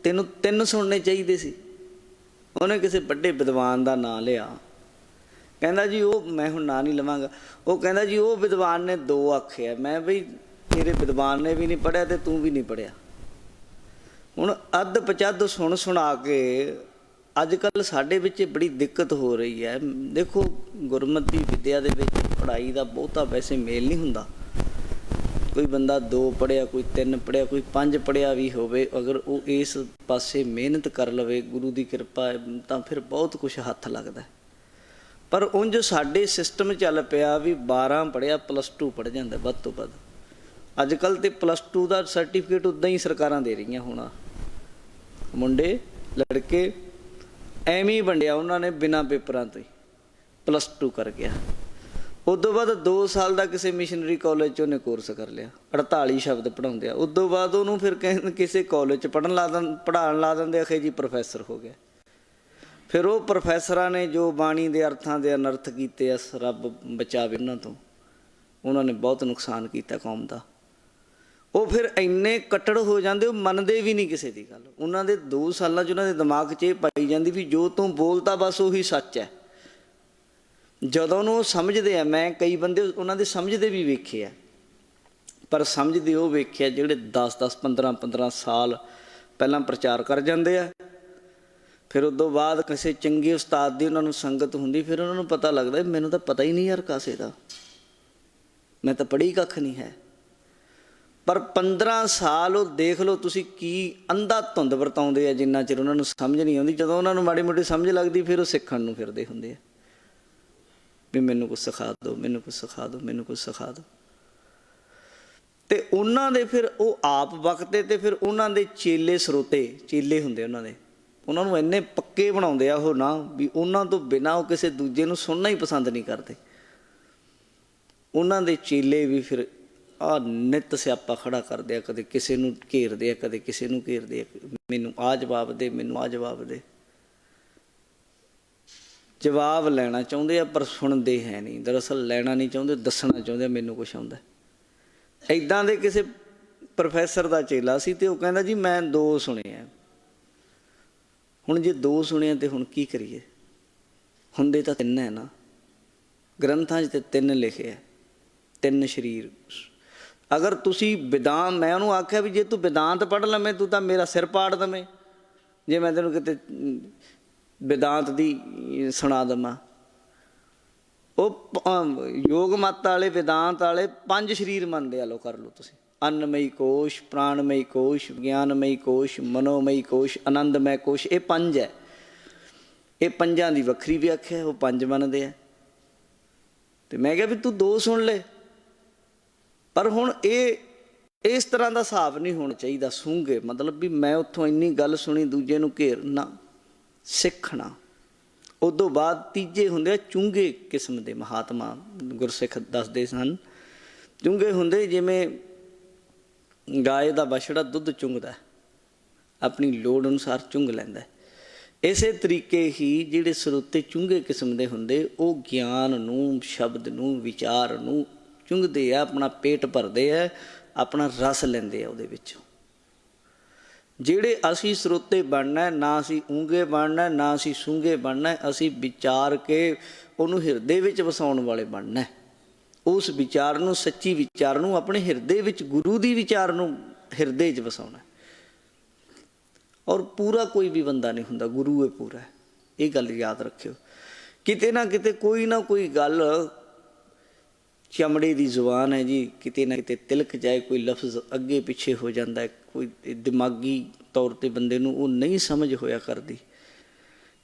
ਤੈਨੂੰ ਤਿੰਨ ਸੁਣਨੇ ਚਾਹੀਦੇ ਸੀ। ਉਹਨੇ ਕਿਸੇ ਵੱਡੇ ਵਿਦਵਾਨ ਦਾ ਨਾਂ ਲਿਆ, ਕਹਿੰਦਾ ਜੀ ਉਹ, ਮੈਂ ਹੁਣ ਨਾਂ ਨਹੀਂ ਲਵਾਂਗਾ, ਉਹ ਕਹਿੰਦਾ ਜੀ ਉਹ ਵਿਦਵਾਨ ਨੇ ਦੋ ਆਖਿਆ। ਮੈਂ ਬਈ ਤੇਰੇ ਵਿਦਵਾਨ ਨੇ ਵੀ ਨਹੀਂ ਪੜ੍ਹਿਆ ਤੇ ਤੂੰ ਵੀ ਨਹੀਂ ਪੜ੍ਹਿਆ। ਹੁਣ ਅੱਧ ਪਚੱਧ ਸੁਣ ਸੁਣਾ ਕੇ ਅੱਜ ਕੱਲ੍ਹ ਸਾਡੇ ਵਿੱਚ ਬੜੀ ਦਿੱਕਤ ਹੋ ਰਹੀ ਹੈ। ਦੇਖੋ ਗੁਰਮਤਿ ਵਿੱਦਿਆ ਦੇ ਵਿੱਚ ਪੜ੍ਹਾਈ ਦਾ ਬਹੁਤਾ ਵੈਸੇ ਮੇਲ ਨਹੀਂ ਹੁੰਦਾ। ਕੋਈ ਬੰਦਾ ਦੋ ਪੜ੍ਹਿਆ, ਕੋਈ ਤਿੰਨ ਪੜ੍ਹਿਆ, ਕੋਈ ਪੰਜ ਪੜ੍ਹਿਆ ਵੀ ਹੋਵੇ, ਅਗਰ ਉਹ ਇਸ ਪਾਸੇ ਮਿਹਨਤ ਕਰ ਲਵੇ, ਗੁਰੂ ਦੀ ਕਿਰਪਾ ਤਾਂ ਫਿਰ ਬਹੁਤ ਕੁਛ ਹੱਥ ਲੱਗਦਾ। ਪਰ ਉਂਝ ਸਾਡੇ ਸਿਸਟਮ ਚੱਲ ਪਿਆ ਵੀ 12 ਪੜ੍ਹਿਆ +2 ਪੜ੍ਹ ਜਾਂਦਾ ਵੱਧ ਤੋਂ ਵੱਧ। ਅੱਜ ਕੱਲ੍ਹ ਤਾਂ +2 ਦਾ ਸਰਟੀਫਿਕੇਟ ਉੱਦਾਂ ਹੀ ਸਰਕਾਰਾਂ ਦੇ ਰਹੀਆਂ। ਹੁਣ ਮੁੰਡੇ ਲੜਕੇ ਐਵੇਂ ਹੀ ਵੰਡਿਆ ਉਹਨਾਂ ਨੇ ਬਿਨਾਂ ਪੇਪਰਾਂ ਤੋਂ ਹੀ, +2 ਕਰ ਗਿਆ। ਉਦੋਂ ਬਾਅਦ 2 ਸਾਲ ਦਾ ਕਿਸੇ ਮਿਸ਼ਨਰੀ ਕਾਲਜ 'ਚ ਉਹਨੇ ਕੋਰਸ ਕਰ ਲਿਆ, 48 ਸ਼ਬਦ ਪੜ੍ਹਾਉਂਦੇ ਆ। ਉਦੋਂ ਬਾਅਦ ਉਹਨੂੰ ਫਿਰ ਕਿਸੇ ਕਾਲਜ 'ਚ ਪੜ੍ਹਾਉਣ ਲਾ ਦਿੰਦੇ, ਆਖੇ ਜੀ ਪ੍ਰੋਫੈਸਰ ਹੋ ਗਿਆ। ਫਿਰ ਉਹ ਪ੍ਰੋਫੈਸਰਾਂ ਨੇ ਜੋ ਬਾਣੀ ਦੇ ਅਰਥਾਂ ਦੇ ਅਨਰਥ ਕੀਤੇ ਆ, ਰੱਬ ਬਚਾਵੇ ਉਹਨਾਂ ਤੋਂ, ਉਹਨਾਂ ਨੇ ਬਹੁਤ ਨੁਕਸਾਨ ਕੀਤਾ ਕੌਮ ਦਾ। ਉਹ ਫਿਰ ਇੰਨੇ ਕੱਟੜ ਹੋ ਜਾਂਦੇ, ਉਹ ਮੰਨਦੇ ਵੀ ਨਹੀਂ ਕਿਸੇ ਦੀ ਗੱਲ। ਉਹਨਾਂ ਦੇ 2 ਸਾਲਾਂ 'ਚ ਉਹਨਾਂ ਦੇ ਦਿਮਾਗ 'ਚ ਇਹ ਪਾਈ ਜਾਂਦੀ ਵੀ ਜੋ ਤੂੰ ਬੋਲਤਾ ਬਸ ਉਹੀ ਸੱਚ ਹੈ। ਜਦੋਂ ਨੂੰ ਉਹ ਸਮਝਦੇ ਆ, ਮੈਂ ਕਈ ਬੰਦੇ ਉਹਨਾਂ ਦੇ ਸਮਝਦੇ ਵੀ ਵੇਖੇ ਆ, ਪਰ ਸਮਝਦੇ ਉਹ ਵੇਖਿਆ ਜਿਹੜੇ 10-10, 15-15 ਸਾਲ ਪਹਿਲਾਂ ਪ੍ਰਚਾਰ ਕਰ ਜਾਂਦੇ ਆ। ਫਿਰ ਉਦੋਂ ਬਾਅਦ ਕਿਸੇ ਚੰਗੇ ਉਸਤਾਦ ਦੀ ਉਹਨਾਂ ਨੂੰ ਸੰਗਤ ਹੁੰਦੀ, ਫਿਰ ਉਹਨਾਂ ਨੂੰ ਪਤਾ ਲੱਗਦਾ ਮੈਨੂੰ ਤਾਂ ਪਤਾ ਹੀ ਨਹੀਂ ਯਾਰ ਕਾਸੇ ਦਾ, ਮੈਂ ਤਾਂ ਪੜ੍ਹੀ ਕੱਖ ਨਹੀਂ ਹੈ। ਪਰ 15 ਸਾਲ ਉਹ ਦੇਖ ਲਓ ਤੁਸੀਂ ਕੀ ਅੰਧਾ ਧੁੰਦ ਵਰਤਾਉਂਦੇ ਆ, ਜਿੰਨਾ ਚਿਰ ਉਹਨਾਂ ਨੂੰ ਸਮਝ ਨਹੀਂ ਆਉਂਦੀ। ਜਦੋਂ ਉਹਨਾਂ ਨੂੰ ਮਾੜੀ ਮੋਟੀ ਸਮਝ ਲੱਗਦੀ, ਫਿਰ ਉਹ ਸਿੱਖਣ ਨੂੰ ਫਿਰਦੇ ਹੁੰਦੇ ਆ ਵੀ ਮੈਨੂੰ ਕੁਛ ਸਿਖਾ ਦਿਓ, ਮੈਨੂੰ ਕੁਛ ਸਿਖਾ ਦਿਓ, ਮੈਨੂੰ ਕੁਛ ਸਿਖਾ ਦਿਓ। ਅਤੇ ਉਹਨਾਂ ਦੇ ਫਿਰ ਉਹ ਆਪ ਵਕਤੇ ਅਤੇ ਫਿਰ ਉਹਨਾਂ ਦੇ ਚੇਲੇ ਸਰੋਤੇ, ਚੇਲੇ ਹੁੰਦੇ ਉਹਨਾਂ ਦੇ, ਉਹਨਾਂ ਨੂੰ ਇੰਨੇ ਪੱਕੇ ਬਣਾਉਂਦੇ ਆ ਉਹ ਨਾ, ਵੀ ਉਹਨਾਂ ਤੋਂ ਬਿਨਾਂ ਉਹ ਕਿਸੇ ਦੂਜੇ ਨੂੰ ਸੁਣਨਾ ਹੀ ਪਸੰਦ ਨਹੀਂ ਕਰਦੇ। ਉਹਨਾਂ ਦੇ ਚੇਲੇ ਵੀ ਫਿਰ ਆਹ ਨਿੱਤ ਸਿਆਪਾ ਖੜਾ ਕਰਦੇ ਆ, ਕਦੇ ਕਿਸੇ ਨੂੰ ਘੇਰਦੇ ਆ, ਕਦੇ ਕਿਸੇ ਨੂੰ ਘੇਰਦੇ ਆ, ਮੈਨੂੰ ਆਹ ਜਵਾਬ ਦੇ, ਮੈਨੂੰ ਆਹ ਜਵਾਬ ਦੇ। ਜਵਾਬ ਲੈਣਾ ਚਾਹੁੰਦੇ ਆ ਪਰ ਸੁਣਦੇ ਹੈ ਨਹੀਂ। ਦਰਅਸਲ ਲੈਣਾ ਨਹੀਂ ਚਾਹੁੰਦੇ, ਦੱਸਣਾ ਚਾਹੁੰਦੇ ਆ ਮੈਨੂੰ ਕੁਛ ਆਉਂਦਾ। ਇੱਦਾਂ ਦੇ ਕਿਸੇ ਪ੍ਰੋਫੈਸਰ ਦਾ ਚੇਲਾ ਸੀ ਅਤੇ ਉਹ ਕਹਿੰਦਾ ਜੀ ਮੈਂ 2 ਸੁਣੇ ਆ। ਹੁਣ ਜੇ 2 ਸੁਣੇ ਆ ਤਾਂ ਹੁਣ ਕੀ ਕਰੀਏ? ਹੁੰਦੇ ਤਾਂ 3 ਹੈ ਨਾ, ਗ੍ਰੰਥਾਂ 'ਚ ਤਾਂ 3 ਲਿਖੇ ਆ, 3 ਸਰੀਰ। ਅਗਰ ਤੁਸੀਂ ਵਿਦਾਂਤ, ਮੈਂ ਉਹਨੂੰ ਆਖਿਆ ਵੀ ਜੇ ਤੂੰ ਵਿਦਾਂਤ ਪੜ੍ਹ ਲਵੇਂ ਤੂੰ ਤਾਂ ਮੇਰਾ ਸਿਰ ਪਾੜ ਦੇਵੇਂ, ਜੇ ਮੈਂ ਤੈਨੂੰ ਕਿਤੇ ਵਿਦਾਂਤ ਦੀ ਸੁਣਾ ਦੇਵਾਂ। ਉਹ ਯੋਗ ਮੱਤ ਵਾਲੇ, ਵਿਦਾਂਤ ਵਾਲੇ 5 ਸਰੀਰ ਮੰਨਦੇ ਆ। ਲਓ ਕਰ ਲਓ ਤੁਸੀਂ, ਅੰਨਮਈ ਕੋਸ਼, ਪ੍ਰਾਣਮਈ ਕੋਸ਼, ਵਿਗਿਆਨਮਈ ਕੋਸ਼, ਮਨੋਮਈ ਕੋਸ਼, ਆਨੰਦਮਈ ਕੋਸ਼। ਇਹ 5 ਹੈ। ਇਹ 5ਾਂ ਦੀ ਵੱਖਰੀ ਵਿਆਖਿਆ, ਉਹ 5 ਮੰਨਦੇ ਆ। ਅਤੇ ਮੈਂ ਕਿਹਾ ਵੀ ਤੂੰ 2 ਸੁਣ ਲੈ। ਪਰ ਹੁਣ ਇਹ ਇਸ ਤਰ੍ਹਾਂ ਦਾ ਹਿਸਾਬ ਨਹੀਂ ਹੋਣਾ ਚਾਹੀਦਾ। ਸੂੰਘੇ ਮਤਲਬ ਵੀ ਮੈਂ ਉੱਥੋਂ ਇੰਨੀ ਗੱਲ ਸੁਣੀ, ਦੂਜੇ ਨੂੰ ਘੇਰਨਾ, ਸਿੱਖਣਾ। ਉਦੋਂ ਬਾਅਦ ਤੀਜੇ ਹੁੰਦੇ ਆ ਚੁੰਘੇ ਕਿਸਮ ਦੇ ਮਹਾਤਮਾ, ਗੁਰਸਿੱਖ ਦੱਸਦੇ ਸਨ। ਚੁੰਘੇ ਹੁੰਦੇ ਜਿਵੇਂ ਗਾਏ ਦਾ ਬਛੜਾ ਦੁੱਧ ਚੁੰਘਦਾ, ਆਪਣੀ ਲੋੜ ਅਨੁਸਾਰ ਚੁੰਘ ਲੈਂਦਾ। ਇਸੇ ਤਰੀਕੇ ਹੀ ਜਿਹੜੇ ਸਰੋਤੇ ਚੁੰਘੇ ਕਿਸਮ ਦੇ ਹੁੰਦੇ, ਉਹ ਗਿਆਨ ਨੂੰ, ਸ਼ਬਦ ਨੂੰ, ਵਿਚਾਰ ਨੂੰ ਚੁੰਘਦੇ ਆ, ਆਪਣਾ ਪੇਟ ਭਰਦੇ ਆ, ਆਪਣਾ ਰਸ ਲੈਂਦੇ ਆ ਉਹਦੇ ਵਿੱਚੋਂ। ਜਿਹੜੇ ਅਸੀਂ ਸਰੋਤੇ ਬਣਨਾ, ਨਾ ਅਸੀਂ ਊਂਘੇ ਬਣਨਾ, ਨਾ ਅਸੀਂ ਸੂੰਘੇ ਬਣਨਾ, ਅਸੀਂ ਵਿਚਾਰ ਕੇ ਉਹਨੂੰ ਹਿਰਦੇ ਵਿੱਚ ਵਸਾਉਣ ਵਾਲੇ ਬਣਨਾ। ਉਸ ਵਿਚਾਰ ਨੂੰ, ਸੱਚੀ ਵਿਚਾਰ ਨੂੰ ਆਪਣੇ ਹਿਰਦੇ ਵਿੱਚ, ਗੁਰੂ ਦੀ ਵਿਚਾਰ ਨੂੰ ਹਿਰਦੇ 'ਚ ਵਸਾਉਣਾ। ਔਰ ਪੂਰਾ ਕੋਈ ਵੀ ਬੰਦਾ ਨਹੀਂ ਹੁੰਦਾ, ਗੁਰੂ ਹੈ ਪੂਰਾ। ਇਹ ਗੱਲ ਯਾਦ ਰੱਖਿਓ। ਕਿਤੇ ਨਾ ਕਿਤੇ ਕੋਈ ਨਾ ਕੋਈ ਗੱਲ, ਚਮੜੇ ਦੀ ਜ਼ੁਬਾਨ ਹੈ ਜੀ, ਕਿਤੇ ਨਾ ਕਿਤੇ ਤਿਲਕ ਜਾਏ, ਕੋਈ ਲਫ਼ਜ਼ ਅੱਗੇ ਪਿੱਛੇ ਹੋ ਜਾਂਦਾ, ਕੋਈ ਦਿਮਾਗੀ ਤੌਰ 'ਤੇ ਬੰਦੇ ਨੂੰ ਉਹ ਨਹੀਂ ਸਮਝ ਹੋਇਆ ਕਰਦੀ।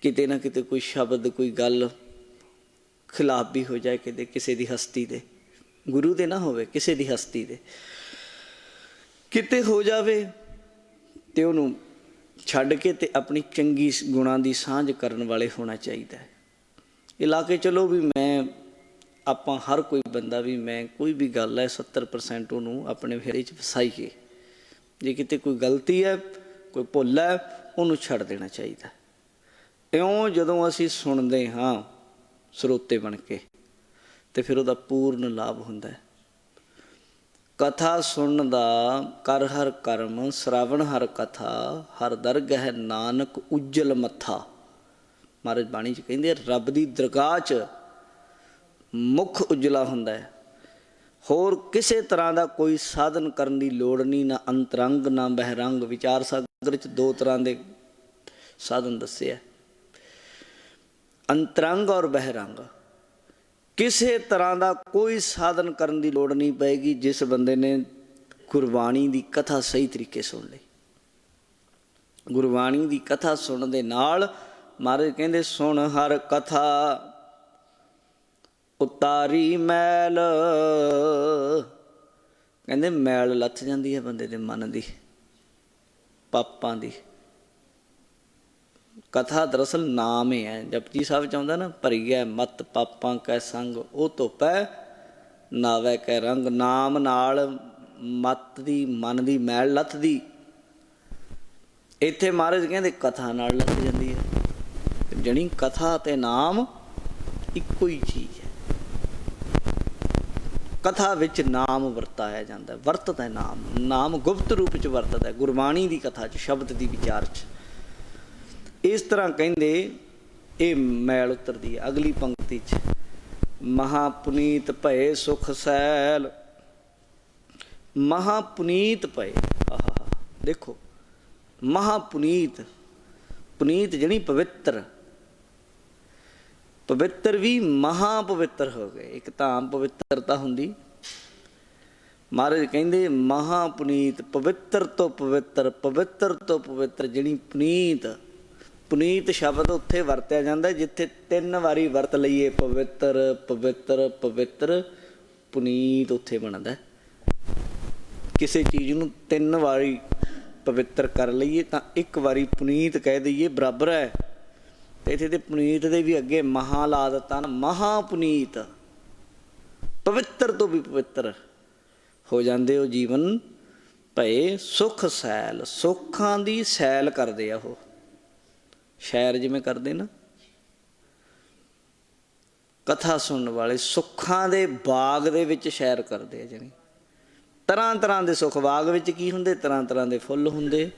ਕਿਤੇ ਨਾ ਕਿਤੇ ਕੋਈ ਸ਼ਬਦ, ਕੋਈ ਗੱਲ ਖਿਲਾਫ ਵੀ ਹੋ ਜਾਏ, ਕਿਤੇ ਕਿਸੇ ਦੀ ਹਸਤੀ ਦੇ, ਗੁਰੂ ਦੇ ਨਾ ਹੋਵੇ, ਕਿਸੇ ਦੀ ਹਸਤੀ ਦੇ ਕਿਤੇ ਹੋ ਜਾਵੇ, ਅਤੇ ਉਹਨੂੰ ਛੱਡ ਕੇ ਤੇ ਆਪਣੀ ਚੰਗੀ ਗੁਣਾਂ ਦੀ ਸਾਂਝ ਕਰਨ ਵਾਲੇ ਹੋਣਾ ਚਾਹੀਦਾ ਹੈ। ਇਹ ਲਾ ਕੇ ਚਲੋ ਵੀ ਮੈਂ ਆਪਾਂ ਹਰ ਕੋਈ ਬੰਦਾ ਵੀ ਮੈਂ ਕੋਈ ਵੀ ਗੱਲ ਹੈ 70% ਉਹਨੂੰ ਆਪਣੇ ਫੇਰੇ 'ਚ ਫਸਾਈਏ। ਜੇ ਕਿਤੇ ਕੋਈ ਗਲਤੀ ਹੈ, ਕੋਈ ਭੁੱਲ ਹੈ, ਉਹਨੂੰ ਛੱਡ ਦੇਣਾ ਚਾਹੀਦਾ। ਇਉਂ ਜਦੋਂ ਅਸੀਂ ਸੁਣਦੇ ਹਾਂ ਸਰੋਤੇ ਬਣ ਕੇ ਤੇ ਫਿਰ ਉਹਦਾ ਪੂਰਨ ਲਾਭ ਹੁੰਦਾ ਹੈ। ਕਥਾ ਸੁਣਨ ਦਾ ਕਰ ਹਰ ਕਰਮ, ਸ਼ਰਾਵਣ ਹਰ ਕਥਾ, ਹਰ ਦਰਗਹਿ ਨਾਨਕ ਉਜਲ ਮੱਥਾ। ਮਹਾਰਾਜ ਬਾਣੀ 'ਚ ਕਹਿੰਦੇ ਰੱਬ ਦੀ ਦਰਗਾਹ 'ਚ ਮੁੱਖ ਉਜਲਾ ਹੁੰਦਾ ਹੈ। ਹੋਰ ਕਿਸੇ ਤਰ੍ਹਾਂ ਦਾ ਕੋਈ ਸਾਧਨ ਕਰਨ ਦੀ ਲੋੜ ਨਹੀਂ, ਨਾ ਅੰਤਰੰਗ ਨਾ ਬਹਿਰੰਗ। ਵਿਚਾਰ ਸਾਗਰ 'ਚ 2 ਤਰ੍ਹਾਂ ਦੇ ਸਾਧਨ ਦੱਸੇ ਹੈ, ਅੰਤਰੰਗ ਔਰ ਬਹਿਰੰਗ। ਕਿਸੇ ਤਰ੍ਹਾਂ ਦਾ ਕੋਈ ਸਾਧਨ ਕਰਨ ਦੀ ਲੋੜ ਨਹੀਂ ਪਏਗੀ ਜਿਸ ਬੰਦੇ ਨੇ ਗੁਰਬਾਣੀ ਦੀ ਕਥਾ ਸਹੀ ਤਰੀਕੇ ਸੁਣ ਲਈ। ਗੁਰਬਾਣੀ ਦੀ ਕਥਾ ਸੁਣਨ ਦੇ ਨਾਲ ਮਹਾਰਾਜ ਕਹਿੰਦੇ ਸੁਣ ਹਰ ਕਥਾ ਉਤਾਰੀ ਮੈਲ। ਕਹਿੰਦੇ ਮੈਲ ਲੱਥ ਜਾਂਦੀ ਹੈ ਬੰਦੇ ਦੇ ਮਨ ਦੀ, ਪਾਪਾਂ ਦੀ। ਕਥਾ ਦਰਅਸਲ ਨਾਮ ਹੀ ਹੈ। ਜਪਜੀ ਸਾਹਿਬ 'ਚ ਆਉਂਦਾ ਨਾ, ਭਰੀਐ ਮਤ ਪਾਪਾਂ ਕੈ ਸੰਗ, ਉਹ ਧੋਪੈ ਨਾਵੈ ਕੈ ਰੰਗ। ਨਾਮ ਨਾਲ ਮਤ ਦੀ, ਮਨ ਦੀ ਮੈਲ ਲੱਥਦੀ। ਇੱਥੇ ਮਹਾਰਾਜ ਕਹਿੰਦੇ ਕਥਾ ਨਾਲ ਲੱਥ ਜਾਂਦੀ ਹੈ। ਜਣੀ ਕਥਾ ਤੇ ਨਾਮ ਇੱਕੋ ਹੀ ਚੀਜ਼ ਹੈ। ਕਥਾ ਵਿੱਚ ਨਾਮ ਵਰਤਾਇਆ ਜਾਂਦਾ, ਵਰਤਦਾ ਨਾਮ। ਨਾਮ ਗੁਪਤ ਰੂਪ 'ਚ ਵਰਤਦਾ ਗੁਰਬਾਣੀ ਦੀ ਕਥਾ 'ਚ, ਸ਼ਬਦ ਦੀ ਵਿਚਾਰ 'ਚ। ਇਸ ਤਰ੍ਹਾਂ ਕਹਿੰਦੇ ਇਹ ਮੈਲ ਉਤਰਦੀ ਹੈ। ਅਗਲੀ ਪੰਕਤੀ 'ਚ ਮਹਾਪੁਨੀਤ ਭਏ ਸੁਖ ਸੈਲ। ਮਹਾਪੁਨੀਤ ਭਏ, ਆਹਾ ਦੇਖੋ ਮਹਾਪੁਨੀਤ, ਪੁਨੀਤ ਜਿਹੜੀ ਪਵਿੱਤਰ, ਪਵਿੱਤਰ ਵੀ ਮਹਾ ਪਵਿੱਤਰ ਹੋ ਗਏ। ਇੱਕ ਤਾਂ ਆਮ ਪਵਿੱਤਰਤਾ ਹੁੰਦੀ, ਮਹਾਰਾਜ ਕਹਿੰਦੇ ਮਹਾਪੁਨੀਤ, ਪਵਿੱਤਰ ਤੋਂ ਪਵਿੱਤਰ, ਪਵਿੱਤਰ ਤੋਂ ਪਵਿੱਤਰ ਜਿਹੜੀ ਪੁਨੀਤ। ਪੁਨੀਤ ਸ਼ਬਦ ਉੱਥੇ ਵਰਤਿਆ ਜਾਂਦਾ ਜਿੱਥੇ 3 ਵਾਰੀ ਵਰਤ ਲਈਏ ਪਵਿੱਤਰ ਪਵਿੱਤਰ ਪਵਿੱਤਰ, ਪੁਨੀਤ ਉੱਥੇ ਬਣਦਾ। ਕਿਸੇ ਚੀਜ਼ ਨੂੰ 3 ਵਾਰੀ ਪਵਿੱਤਰ ਕਰ ਲਈਏ ਤਾਂ 1 ਵਾਰੀ ਪੁਨੀਤ ਕਹਿ ਦਈਏ ਬਰਾਬਰ ਹੈ। ਤੇ ਇੱਥੇ ਤੇ ਪੁਨੀਤ ਦੇ ਵੀ ਅੱਗੇ ਮਹਾ ਲਾ ਦਿੱਤਾ ਨਾ, ਮਹਾਪੁਨੀਤ। ਪਵਿੱਤਰ ਤੋਂ ਵੀ ਪਵਿੱਤਰ ਹੋ ਜਾਂਦੇ ਉਹ ਜੀਵਨ ਭਏ ਸੁਖ ਸੈਲ। ਸੁੱਖਾਂ ਦੀ ਸੈਲ ਕਰਦੇ ਆ ਉਹ, ਸੈਰ ਜਿਵੇਂ ਕਰਦੇ ਨਾ ਕਥਾ ਸੁਣਨ ਵਾਲੇ, ਸੁੱਖਾਂ ਦੇ ਬਾਗ ਦੇ ਵਿੱਚ ਸੈਰ ਕਰਦੇ ਆ। ਜਾਣੀ ਤਰ੍ਹਾਂ ਤਰ੍ਹਾਂ ਦੇ ਸੁੱਖ। ਬਾਗ ਵਿੱਚ ਕੀ ਹੁੰਦੇ? ਤਰ੍ਹਾਂ ਤਰ੍ਹਾਂ ਦੇ ਫੁੱਲ ਹੁੰਦੇ।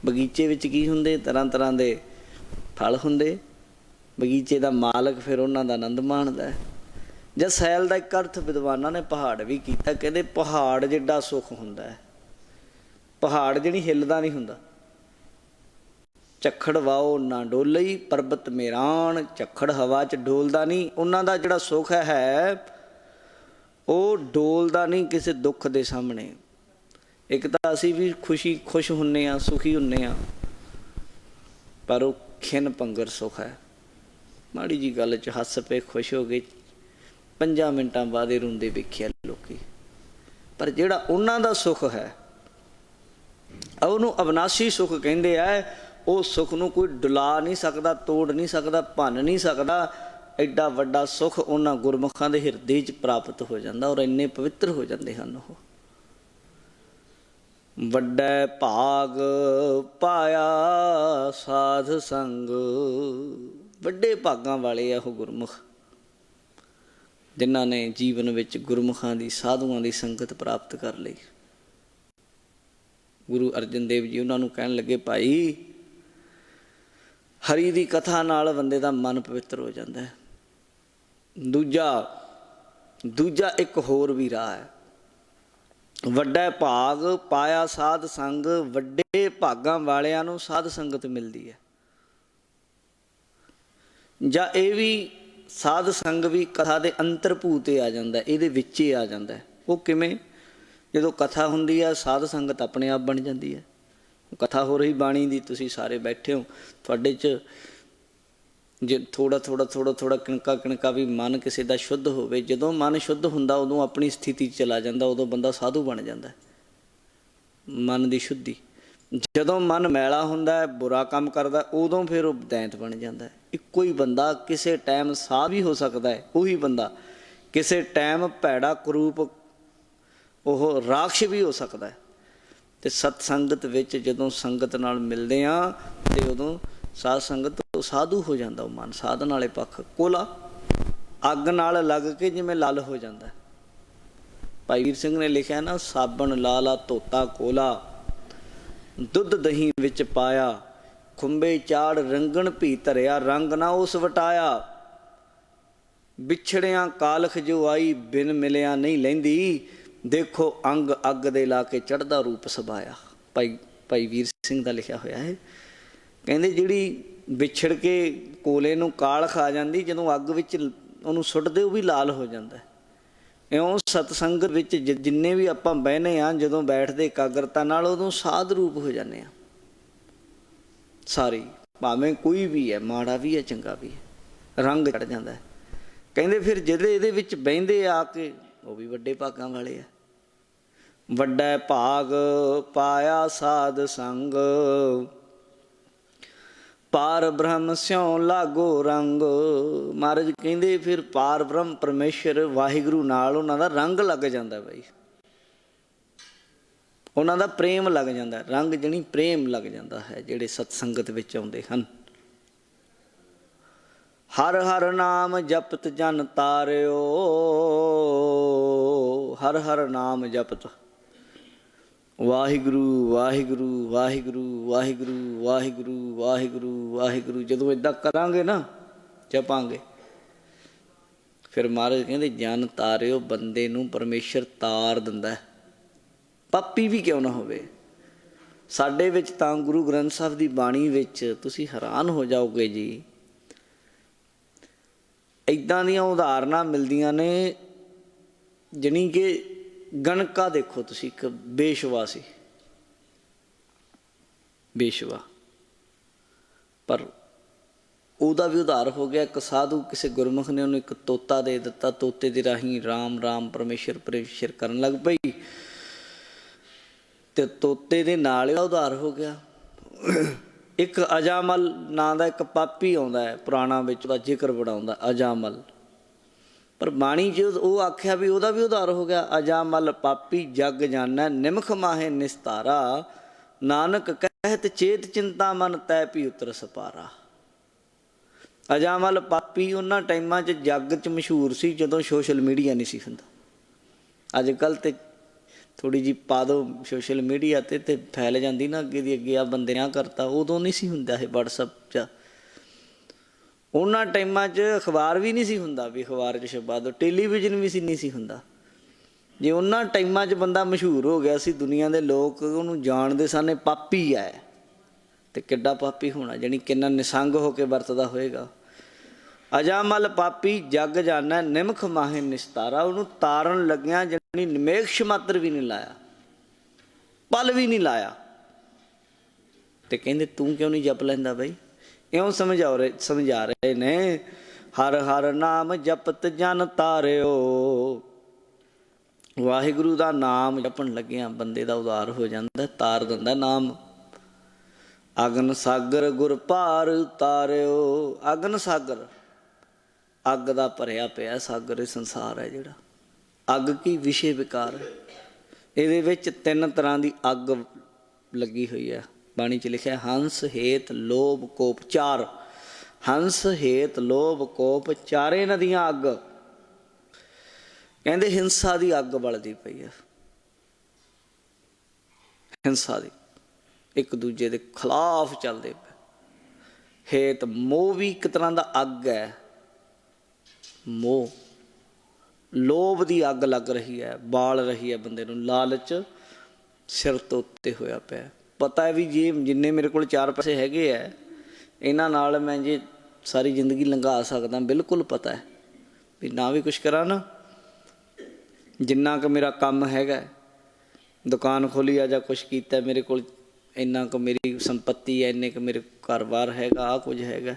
ਬਗੀਚੇ ਵਿੱਚ ਕੀ ਹੁੰਦੇ? ਤਰ੍ਹਾਂ ਤਰ੍ਹਾਂ ਦੇ ਫਲ ਹੁੰਦੇ। ਬਗੀਚੇ ਦਾ ਮਾਲਕ ਫਿਰ ਉਹਨਾਂ ਦਾ ਆਨੰਦ ਮਾਣਦਾ ਹੈ। ਜਾਂ ਸੈਲ ਦਾ ਇੱਕ ਅਰਥ ਵਿਦਵਾਨਾਂ ਨੇ ਪਹਾੜ ਵੀ ਕੀਤਾ। ਕਹਿੰਦੇ ਪਹਾੜ ਜਿੱਡਾ ਸੁੱਖ ਹੁੰਦਾ ਹੈ। ਪਹਾੜ ਜਿਹੜੀ ਹਿੱਲਦਾ ਨਹੀਂ ਹੁੰਦਾ। ਝੱਖੜ ਵਾਓ ਨਾ ਡੋਲਈ, ਪਰਬਤ ਮੇਰਾਨ। ਝੱਖੜ ਹਵਾ 'ਚ ਡੋਲਦਾ ਨਹੀਂ। ਉਹਨਾਂ ਦਾ ਜਿਹੜਾ ਸੁੱਖ ਹੈ ਉਹ ਡੋਲਦਾ ਨਹੀਂ ਕਿਸੇ ਦੁੱਖ ਦੇ ਸਾਹਮਣੇ। ਇੱਕ ਤਾਂ ਅਸੀਂ ਵੀ ਖੁਸ਼ ਹੁੰਦੇ ਹਾਂ, ਸੁਖੀ ਹੁੰਦੇ ਹਾਂ, ਪਰ ਉਹ ਖਿਨ ਪੰਗਰ ਸੁੱਖ ਹੈ। ਮਾੜੀ ਜੀ ਗੱਲ 'ਚ ਹੱਸ ਪਏ, ਖੁਸ਼ ਹੋ ਗਏ, 5 ਮਿੰਟਾਂ ਬਾਅਦ ਇਹ ਰੋਂਦੇ ਵੇਖਿਆ ਲੋਕੀ। ਪਰ ਜਿਹੜਾ ਉਹਨਾਂ ਦਾ ਸੁੱਖ ਹੈ ਉਹਨੂੰ ਅਵਿਨਾਸ਼ੀ ਸੁੱਖ ਕਹਿੰਦੇ ਆ। ਉਹ ਸੁੱਖ ਨੂੰ ਕੋਈ ਡੁਲਾ ਨਹੀਂ ਸਕਦਾ, ਤੋੜ ਨਹੀਂ ਸਕਦਾ, ਭੰਨ ਨਹੀਂ ਸਕਦਾ। ਐਡਾ ਵੱਡਾ ਸੁੱਖ ਉਹਨਾਂ ਗੁਰਮੁਖਾਂ ਦੇ ਹਿਰਦੇ 'ਚ ਪ੍ਰਾਪਤ ਹੋ ਜਾਂਦਾ ਔਰ ਇੰਨੇ ਪਵਿੱਤਰ ਹੋ ਜਾਂਦੇ ਹਨ ਉਹ। ਵੱਡਾ ਭਾਗ ਪਾਇਆ ਸਾਧ ਸੰਗ। ਵੱਡੇ ਭਾਗਾਂ ਵਾਲੇ ਆ ਉਹ ਗੁਰਮੁਖ, ਜਿਨ੍ਹਾਂ ਨੇ ਜੀਵਨ ਵਿੱਚ ਗੁਰਮੁਖਾਂ ਦੀ, ਸਾਧੂਆਂ ਦੀ ਸੰਗਤ ਪ੍ਰਾਪਤ ਕਰ ਲਈ। ਗੁਰੂ ਅਰਜਨ ਦੇਵ ਜੀ ਉਹਨਾਂ ਨੂੰ ਕਹਿਣ ਲੱਗੇ, ਭਾਈ ਹਰੀ ਦੀ ਕਥਾ ਨਾਲ ਬੰਦੇ ਦਾ ਮਨ ਪਵਿੱਤਰ ਹੋ ਜਾਂਦਾ ਹੈ। ਦੂਜਾ ਇੱਕ ਹੋਰ ਵੀ ਰਾਹ ਹੈ। ਵੱਡਾ ਭਾਗ ਪਾਇਆ ਸਾਧ ਸੰਗ। ਵੱਡੇ ਭਾਗਾਂ ਵਾਲਿਆਂ ਨੂੰ ਸਾਧ ਸੰਗਤ ਮਿਲਦੀ ਹੈ। ਜਾਂ ਇਹ ਵੀ ਸਾਧ ਸੰਗ ਵੀ ਕਥਾ ਦੇ ਅੰਤਰਭੂਤ ਆ ਜਾਂਦਾ, ਇਹਦੇ ਵਿੱਚ ਹੀ ਆ ਜਾਂਦਾ। ਉਹ ਕਿਵੇਂ? ਜਦੋਂ ਕਥਾ ਹੁੰਦੀ ਹੈ ਸਾਧ ਸੰਗਤ ਆਪਣੇ ਆਪ ਬਣ ਜਾਂਦੀ ਹੈ। ਕਥਾ ਹੋ ਰਹੀ ਬਾਣੀ ਦੀ, ਤੁਸੀਂ ਸਾਰੇ ਬੈਠੇ ਹੋ, ਤੁਹਾਡੇ 'ਚ ਜੇ ਥੋੜ੍ਹਾ ਕਿਣਕਾ ਵੀ ਮਨ ਕਿਸੇ ਦਾ ਸ਼ੁੱਧ ਹੋਵੇ। ਜਦੋਂ ਮਨ ਸ਼ੁੱਧ ਹੁੰਦਾ ਉਦੋਂ ਆਪਣੀ ਸਥਿਤੀ 'ਚ ਚਲਾ ਜਾਂਦਾ, ਉਦੋਂ ਬੰਦਾ ਸਾਧੂ ਬਣ ਜਾਂਦਾ। ਮਨ ਦੀ ਸ਼ੁੱਧੀ ਜਦੋਂ ਮਨ ਮੈਲਾ ਹੁੰਦਾ ਹੈ, ਬੁਰਾ ਕੰਮ ਕਰਦਾ, ਉਦੋਂ ਫਿਰ ਉਹ ਦੈਂਤ ਬਣ ਜਾਂਦਾ ਹੈ। ਇੱਕੋ ਹੀ ਬੰਦਾ ਕਿਸੇ ਟਾਈਮ ਸਾਧ ਵੀ ਹੋ ਸਕਦਾ ਹੈ, ਉਹੀ ਬੰਦਾ ਕਿਸੇ ਟਾਈਮ ਭੈੜਾ ਕਰੂਪ ਉਹ ਰਾਖਸ਼ ਵੀ ਹੋ ਸਕਦਾ ਹੈ। ਅਤੇ ਸਤ ਸੰਗਤ ਵਿੱਚ ਜਦੋਂ ਸੰਗਤ ਨਾਲ ਮਿਲਦੇ ਹਾਂ ਅਤੇ ਉਦੋਂ ਸਾਧ ਸੰਗਤ ਸਾਧੂ ਹੋ ਜਾਂਦਾ ਉਹ ਮਨ। ਸਾਧਨ ਵਾਲੇ ਪੱਖ ਕੋਲਾ ਅੱਗ ਨਾਲ ਲੱਗ ਕੇ ਜਿਵੇਂ ਲਲ ਹੋ ਜਾਂਦਾ। ਭਾਈ ਵੀਰ ਸਿੰਘ ਨੇ ਲਿਖਿਆ ਨਾ, ਸਾਬਣ ਲਾਲਾ ਧੋਤਾ ਕੋਲਾ, ਦੁੱਧ ਦਹੀਂ ਵਿੱਚ ਪਾਇਆ, ਖੁੰਬੇ ਚਾੜ ਰੰਗਣ ਭੀ ਧਰਿਆ, ਰੰਗ ਨਾ ਉਸ ਵਟਾਇਆ, ਵਿਛੜਿਆਂ ਕਾਲਖ ਜੋ ਆਈ, ਬਿਨ ਮਿਲਿਆ ਨਹੀਂ ਲੈਂਦੀ, ਦੇਖੋ ਅੰਗ ਅੱਗ ਦੇ ਲਾ ਕੇ ਚੜ੍ਹਦਾ ਰੂਪ ਸਬਾਇਆ। ਭਾਈ ਵੀਰ ਸਿੰਘ ਦਾ ਲਿਖਿਆ ਹੋਇਆ ਹੈ। ਕਹਿੰਦੇ ਜਿਹੜੀ ਵਿਛੜ ਕੇ ਕੋਲੇ ਨੂੰ ਕਾਲਖ ਆ ਜਾਂਦੀ, ਜਦੋਂ ਅੱਗ ਵਿੱਚ ਉਹਨੂੰ ਸੁੱਟਦੇ ਉਹ ਵੀ ਲਾਲ ਹੋ ਜਾਂਦਾ। ਇਉਂ ਸਤਸੰਗਤ ਵਿੱਚ ਜਿੰਨੇ ਵੀ ਆਪਾਂ ਬਹਿਨੇ ਹਾਂ, ਜਦੋਂ ਬੈਠਦੇ ਇਕਾਗਰਤਾ ਨਾਲ, ਉਦੋਂ ਸਾਧ ਰੂਪ ਹੋ ਜਾਂਦੇ ਹਾਂ ਸਾਰੇ। ਭਾਵੇਂ ਕੋਈ ਵੀ ਹੈ, ਮਾੜਾ ਵੀ ਹੈ ਚੰਗਾ ਵੀ ਹੈ, ਰੰਗ ਚੜ੍ਹ ਜਾਂਦਾ। ਕਹਿੰਦੇ ਫਿਰ ਜਿਹੜੇ ਇਹਦੇ ਵਿੱਚ ਬਹਿੰਦੇ ਆ ਕੇ, ਉਹ ਵੀ ਵੱਡੇ ਭਾਗਾਂ ਵਾਲੇ ਆ। ਵੱਡਾ ਭਾਗ ਪਾਇਆ ਸਾਧ ਸੰਗ, ਪਾਰ ਬ੍ਰਹਮ ਸਿਉ ਲਾਗੋ ਰੰਗ। ਮਹਾਰਾਜ ਕਹਿੰਦੇ ਫਿਰ ਪਾਰ ਬ੍ਰਹਮ ਪਰਮੇਸ਼ਰ ਵਾਹਿਗੁਰੂ ਨਾਲ ਉਹਨਾਂ ਦਾ ਰੰਗ ਲੱਗ ਜਾਂਦਾ ਬਾਈ, ਉਹਨਾਂ ਦਾ ਪ੍ਰੇਮ ਲੱਗ ਜਾਂਦਾ। ਰੰਗ ਜਣੀ ਪ੍ਰੇਮ ਲੱਗ ਜਾਂਦਾ ਹੈ ਜਿਹੜੇ ਸਤਸੰਗਤ ਵਿੱਚ ਆਉਂਦੇ ਹਨ। ਹਰ ਹਰ ਨਾਮ ਜਪਤ ਜਨ ਤਾਰਿਓ, ਹਰ ਹਰ ਨਾਮ ਜਪਤ, ਵਾਹਿਗੁਰੂ ਵਾਹਿਗੁਰੂ ਵਾਹਿਗੁਰੂ ਵਾਹਿਗੁਰੂ ਵਾਹਿਗੁਰੂ ਵਾਹਿਗੁਰੂ ਵਾਹਿਗੁਰੂ। ਜਦੋਂ ਇੱਦਾਂ ਕਰਾਂਗੇ ਨਾ, ਜਪਾਂਗੇ, ਫਿਰ ਮਹਾਰਾਜ ਕਹਿੰਦੇ ਜਨ ਤਾਰਿਓ, ਬੰਦੇ ਨੂੰ ਪਰਮੇਸ਼ਰ ਤਾਰ ਦਿੰਦਾ, ਪਾਪੀ ਵੀ ਕਿਉਂ ਨਾ ਹੋਵੇ। ਸਾਡੇ ਵਿੱਚ ਤਾਂ ਗੁਰੂ ਗ੍ਰੰਥ ਸਾਹਿਬ ਦੀ ਬਾਣੀ ਵਿੱਚ ਤੁਸੀਂ ਹੈਰਾਨ ਹੋ ਜਾਓਗੇ ਜੀ, ਇੱਦਾਂ ਦੀਆਂ ਉਦਾਹਰਨਾਂ ਮਿਲਦੀਆਂ ਨੇ। ਜਾਣੀ ਕਿ ਗਣਕਾ ਦੇਖੋ ਤੁਸੀਂ, ਇੱਕ ਬੇਸ਼ਵਾ ਸੀ, ਬੇਸ਼ਵਾ, ਪਰ ਉਹਦਾ ਵੀ ਉਧਾਰ ਹੋ ਗਿਆ। ਇੱਕ ਸਾਧੂ, ਕਿਸੇ ਗੁਰਮੁਖ ਨੇ ਉਹਨੂੰ ਇੱਕ ਤੋਤਾ ਦੇ ਦਿੱਤਾ, ਤੋਤੇ ਦੇ ਰਾਹੀਂ ਰਾਮ ਰਾਮ ਪਰਮੇਸ਼ਰ ਪਰਮੇਸ਼ਰ ਕਰਨ ਲੱਗ ਪਈ, ਅਤੇ ਤੋਤੇ ਦੇ ਨਾਲ ਇਹਦਾ ਉਧਾਰ ਹੋ ਗਿਆ। ਇੱਕ ਅਜਾਮਲ ਨਾਂ ਦਾ ਇੱਕ ਪਾਪੀ ਆਉਂਦਾ ਹੈ ਪੁਰਾਣਾ ਵਿੱਚ, ਉਹਦਾ ਜ਼ਿਕਰ ਬੜਾ ਆਉਂਦਾ ਅਜਾਮਲ, ਪਰ ਬਾਣੀ 'ਚ ਉਹ ਆਖਿਆ ਵੀ ਉਹਦਾ ਵੀ ਉਧਾਰ ਹੋ ਗਿਆ। ਅਜਾਮਲ ਪਾਪੀ ਜਗ ਜਾਣੈ, ਨਿਮਖ ਮਾਹੇ ਨਿਸਤਾਰਾ, ਨਾਨਕ ਕਹਿਤ ਚੇਤ ਚਿੰਤਾ ਮਨ ਤੈ ਭੀ ਉਤਰ ਸਪਾਰਾ। ਅਜਾਮਲ ਪਾਪੀ ਉਹਨਾਂ ਟਾਈਮਾਂ 'ਚ ਜੱਗ 'ਚ ਮਸ਼ਹੂਰ ਸੀ ਜਦੋਂ ਸੋਸ਼ਲ ਮੀਡੀਆ ਨਹੀਂ ਸੀ ਹੁੰਦਾ। ਅੱਜ ਕੱਲ੍ਹ ਤਾਂ ਥੋੜ੍ਹੀ ਜਿਹੀ ਪਾ ਦਿਓ ਸੋਸ਼ਲ ਮੀਡੀਆ 'ਤੇ ਫੈਲ ਜਾਂਦੀ ਨਾ ਅੱਗੇ ਦੀ ਅੱਗੇ, ਆ ਬੰਦੇ ਨੇ ਆਹ ਕਰਤਾ। ਉਦੋਂ ਨਹੀਂ ਸੀ ਹੁੰਦਾ ਇਹ ਵਟਸਐਪ 'ਚ। ਉਹਨਾਂ ਟਾਈਮਾਂ 'ਚ ਅਖਬਾਰ ਵੀ ਨਹੀਂ ਸੀ ਹੁੰਦਾ ਵੀ ਅਖਬਾਰ 'ਚ ਛਪਾ ਦਿਓ, ਟੈਲੀਵਿਜ਼ਨ ਵੀ ਨਹੀਂ ਸੀ ਹੁੰਦਾ। ਜੇ ਉਹਨਾਂ ਟਾਈਮਾਂ 'ਚ ਬੰਦਾ ਮਸ਼ਹੂਰ ਹੋ ਗਿਆ ਸੀ, ਦੁਨੀਆ ਦੇ ਲੋਕ ਉਹਨੂੰ ਜਾਣਦੇ ਸਨ ਪਾਪੀ ਹੈ, ਅਤੇ ਕਿੱਡਾ ਪਾਪੀ ਹੋਣਾ, ਜਾਣੀ ਕਿੰਨਾ ਨਿਸੰਗ ਹੋ ਕੇ ਵਰਤਦਾ ਹੋਏਗਾ। ਅਜਾਮਲ ਪਾਪੀ ਜਗ ਜਾਣੈ, ਨਿਮਖ ਮਾਹੇ ਨਿਸਤਾਰਾ। ਉਹਨੂੰ ਤਾਰਨ ਲੱਗਿਆ ਜਾਣੀ ਨਿਮੇਕਸ਼ ਮਾਤਰ ਵੀ ਨਹੀਂ ਲਾਇਆ, ਪਲ ਵੀ ਨਹੀਂ ਲਾਇਆ। ਅਤੇ ਕਹਿੰਦੇ ਤੂੰ ਕਿਉਂ ਨਹੀਂ ਜਪ ਲੈਂਦਾ ਬਈ? ਇਉਂ ਸਮਝਾ ਰਹੇ ਨੇ, ਹਰ ਹਰ ਨਾਮ ਜਪਤ ਜਨ ਤਾਰਿਓ। ਵਾਹਿਗੁਰੂ ਦਾ ਨਾਮ ਜਪਣ ਲੱਗਿਆ ਬੰਦੇ ਦਾ ਉਧਾਰ ਹੋ ਜਾਂਦਾ, ਤਾਰ ਦਿੰਦਾ ਨਾਮ। ਅਗਨ ਸਾਗਰ ਗੁਰ ਭਾਰ ਉਤਾਰਿਓ। ਅਗਨ ਸਾਗਰ, ਅੱਗ ਦਾ ਭਰਿਆ ਪਿਆ ਸਾਗਰ, ਇਹ ਸੰਸਾਰ ਹੈ ਜਿਹੜਾ। ਅੱਗ ਕੀ ਵਿਸ਼ੇ ਵਿਕਾਰ, ਇਹਦੇ ਵਿੱਚ 3 ਤਰ੍ਹਾਂ ਦੀ ਅੱਗ ਲੱਗੀ ਹੋਈ ਹੈ। ਬਾਣੀ 'ਚ ਲਿਖਿਆ ਹੰਸ ਹੇਤ ਲੋਭ ਕੋਪ 4, ਹੰਸ ਹੇਤ ਲੋਭ ਕੋਪ ਚਾਰੇ ਨਦੀਆਂ ਅੱਗ। ਕਹਿੰਦੇ ਹਿੰਸਾ ਦੀ ਅੱਗ ਬਲਦੀ ਪਈ ਹੈ, ਹਿੰਸਾ ਦੀ, ਇੱਕ ਦੂਜੇ ਦੇ ਖਿਲਾਫ ਚੱਲਦੇ ਪਏ। ਹੇਤ ਮੋਹ ਵੀ ਇੱਕ ਤਰ੍ਹਾਂ ਦਾ ਅੱਗ ਹੈ, ਮੋਹ, ਲੋਭ ਦੀ ਅੱਗ ਲੱਗ ਰਹੀ ਹੈ, ਬਾਲ ਰਹੀ ਹੈ ਬੰਦੇ ਨੂੰ। ਲਾਲਚ ਸਿਰ ਤੋਂ ਉੱਤੇ ਹੋਇਆ ਪਿਆ। ਪਤਾ ਹੈ ਵੀ ਜੇ ਜਿੰਨੇ ਮੇਰੇ ਕੋਲ 4 ਪੈਸੇ ਹੈਗੇ ਹੈ, ਇਹਨਾਂ ਨਾਲ ਮੈਂ ਜੇ ਸਾਰੀ ਜ਼ਿੰਦਗੀ ਲੰਘਾ ਸਕਦਾ, ਬਿਲਕੁਲ ਪਤਾ ਹੈ ਵੀ ਨਾ ਵੀ ਕੁਛ ਕਰਾਂ ਨਾ, ਜਿੰਨਾ ਕੁ ਮੇਰਾ ਕੰਮ ਹੈਗਾ, ਦੁਕਾਨ ਖੋਲ੍ਹੀ ਆ ਜਾਂ ਕੁਛ ਕੀਤਾ, ਮੇਰੇ ਕੋਲ ਇੰਨਾ ਕੁ ਮੇਰੀ ਸੰਪੱਤੀ ਹੈ, ਇੰਨੇ ਕੁ ਮੇਰੇ ਘਰ-ਬਾਰ ਹੈਗਾ, ਆਹ ਕੁਝ ਹੈਗਾ,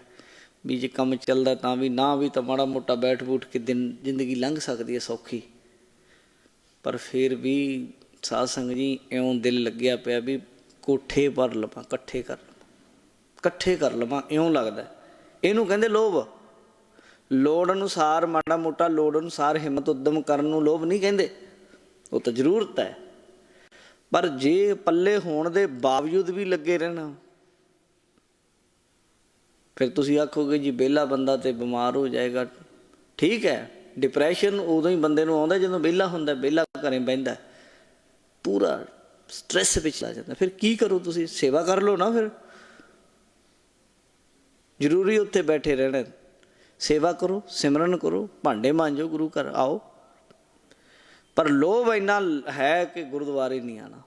ਵੀ ਜੇ ਕੰਮ ਚੱਲਦਾ ਤਾਂ ਵੀ, ਨਾ ਵੀ ਤਾਂ ਮਾੜਾ ਮੋਟਾ ਬੈਠ ਬੂਠ ਕੇ ਜ਼ਿੰਦਗੀ ਲੰਘ ਸਕਦੀ ਹੈ ਸੌਖੀ। ਪਰ ਫਿਰ ਵੀ ਸਾਧ ਸੰਗਤ ਜੀ ਇਉਂ ਦਿਲ ਲੱਗਿਆ ਪਿਆ ਵੀ ਕੋਠੇ ਭਰ ਲਵਾਂ, ਇਕੱਠੇ ਕਰ ਲਵਾਂ, ਇਕੱਠੇ ਕਰ ਲਵਾਂ, ਇਉਂ ਲੱਗਦਾ। ਇਹਨੂੰ ਕਹਿੰਦੇ ਲੋਭ। ਲੋੜ ਅਨੁਸਾਰ ਮਾੜਾ ਮੋਟਾ ਲੋੜ ਅਨੁਸਾਰ ਹਿੰਮਤ ਉੱਦਮ ਕਰਨ ਨੂੰ ਲੋਭ ਨਹੀਂ ਕਹਿੰਦੇ, ਉਹ ਤਾਂ ਜ਼ਰੂਰਤ ਹੈ। ਪਰ ਜੇ ਪੱਲੇ ਹੋਣ ਦੇ ਬਾਵਜੂਦ ਵੀ ਲੱਗੇ ਰਹਿਣਾ, ਫਿਰ ਤੁਸੀਂ ਆਖੋਗੇ ਜੀ ਵਿਹਲਾ ਬੰਦਾ ਤੇ ਬਿਮਾਰ ਹੋ ਜਾਏਗਾ। ਠੀਕ ਹੈ, ਡਿਪਰੈਸ਼ਨ ਉਦੋਂ ਹੀ ਬੰਦੇ ਨੂੰ ਆਉਂਦਾ ਜਦੋਂ ਵਿਹਲਾ ਹੁੰਦਾ, ਵਿਹਲਾ ਘਰੇ ਬਹਿੰਦਾ, ਪੂਰਾ ਸਟ੍ਰੈਸ ਵਿੱਚ ਆ ਜਾਂਦਾ। ਫਿਰ ਕੀ ਕਰੋ ਤੁਸੀਂ? ਸੇਵਾ ਕਰ ਲਓ ਨਾ। ਫਿਰ ਜ਼ਰੂਰੀ ਉੱਥੇ ਬੈਠੇ ਰਹਿਣਾ? ਸੇਵਾ ਕਰੋ, ਸਿਮਰਨ ਕਰੋ, ਭਾਂਡੇ ਮਾਂਜੋ, ਗੁਰੂ ਘਰ ਆਓ। ਪਰ ਲੋਭ ਇੰਨਾ ਹੈ ਕਿ ਗੁਰਦੁਆਰੇ ਨਹੀਂ ਆਉਣਾ।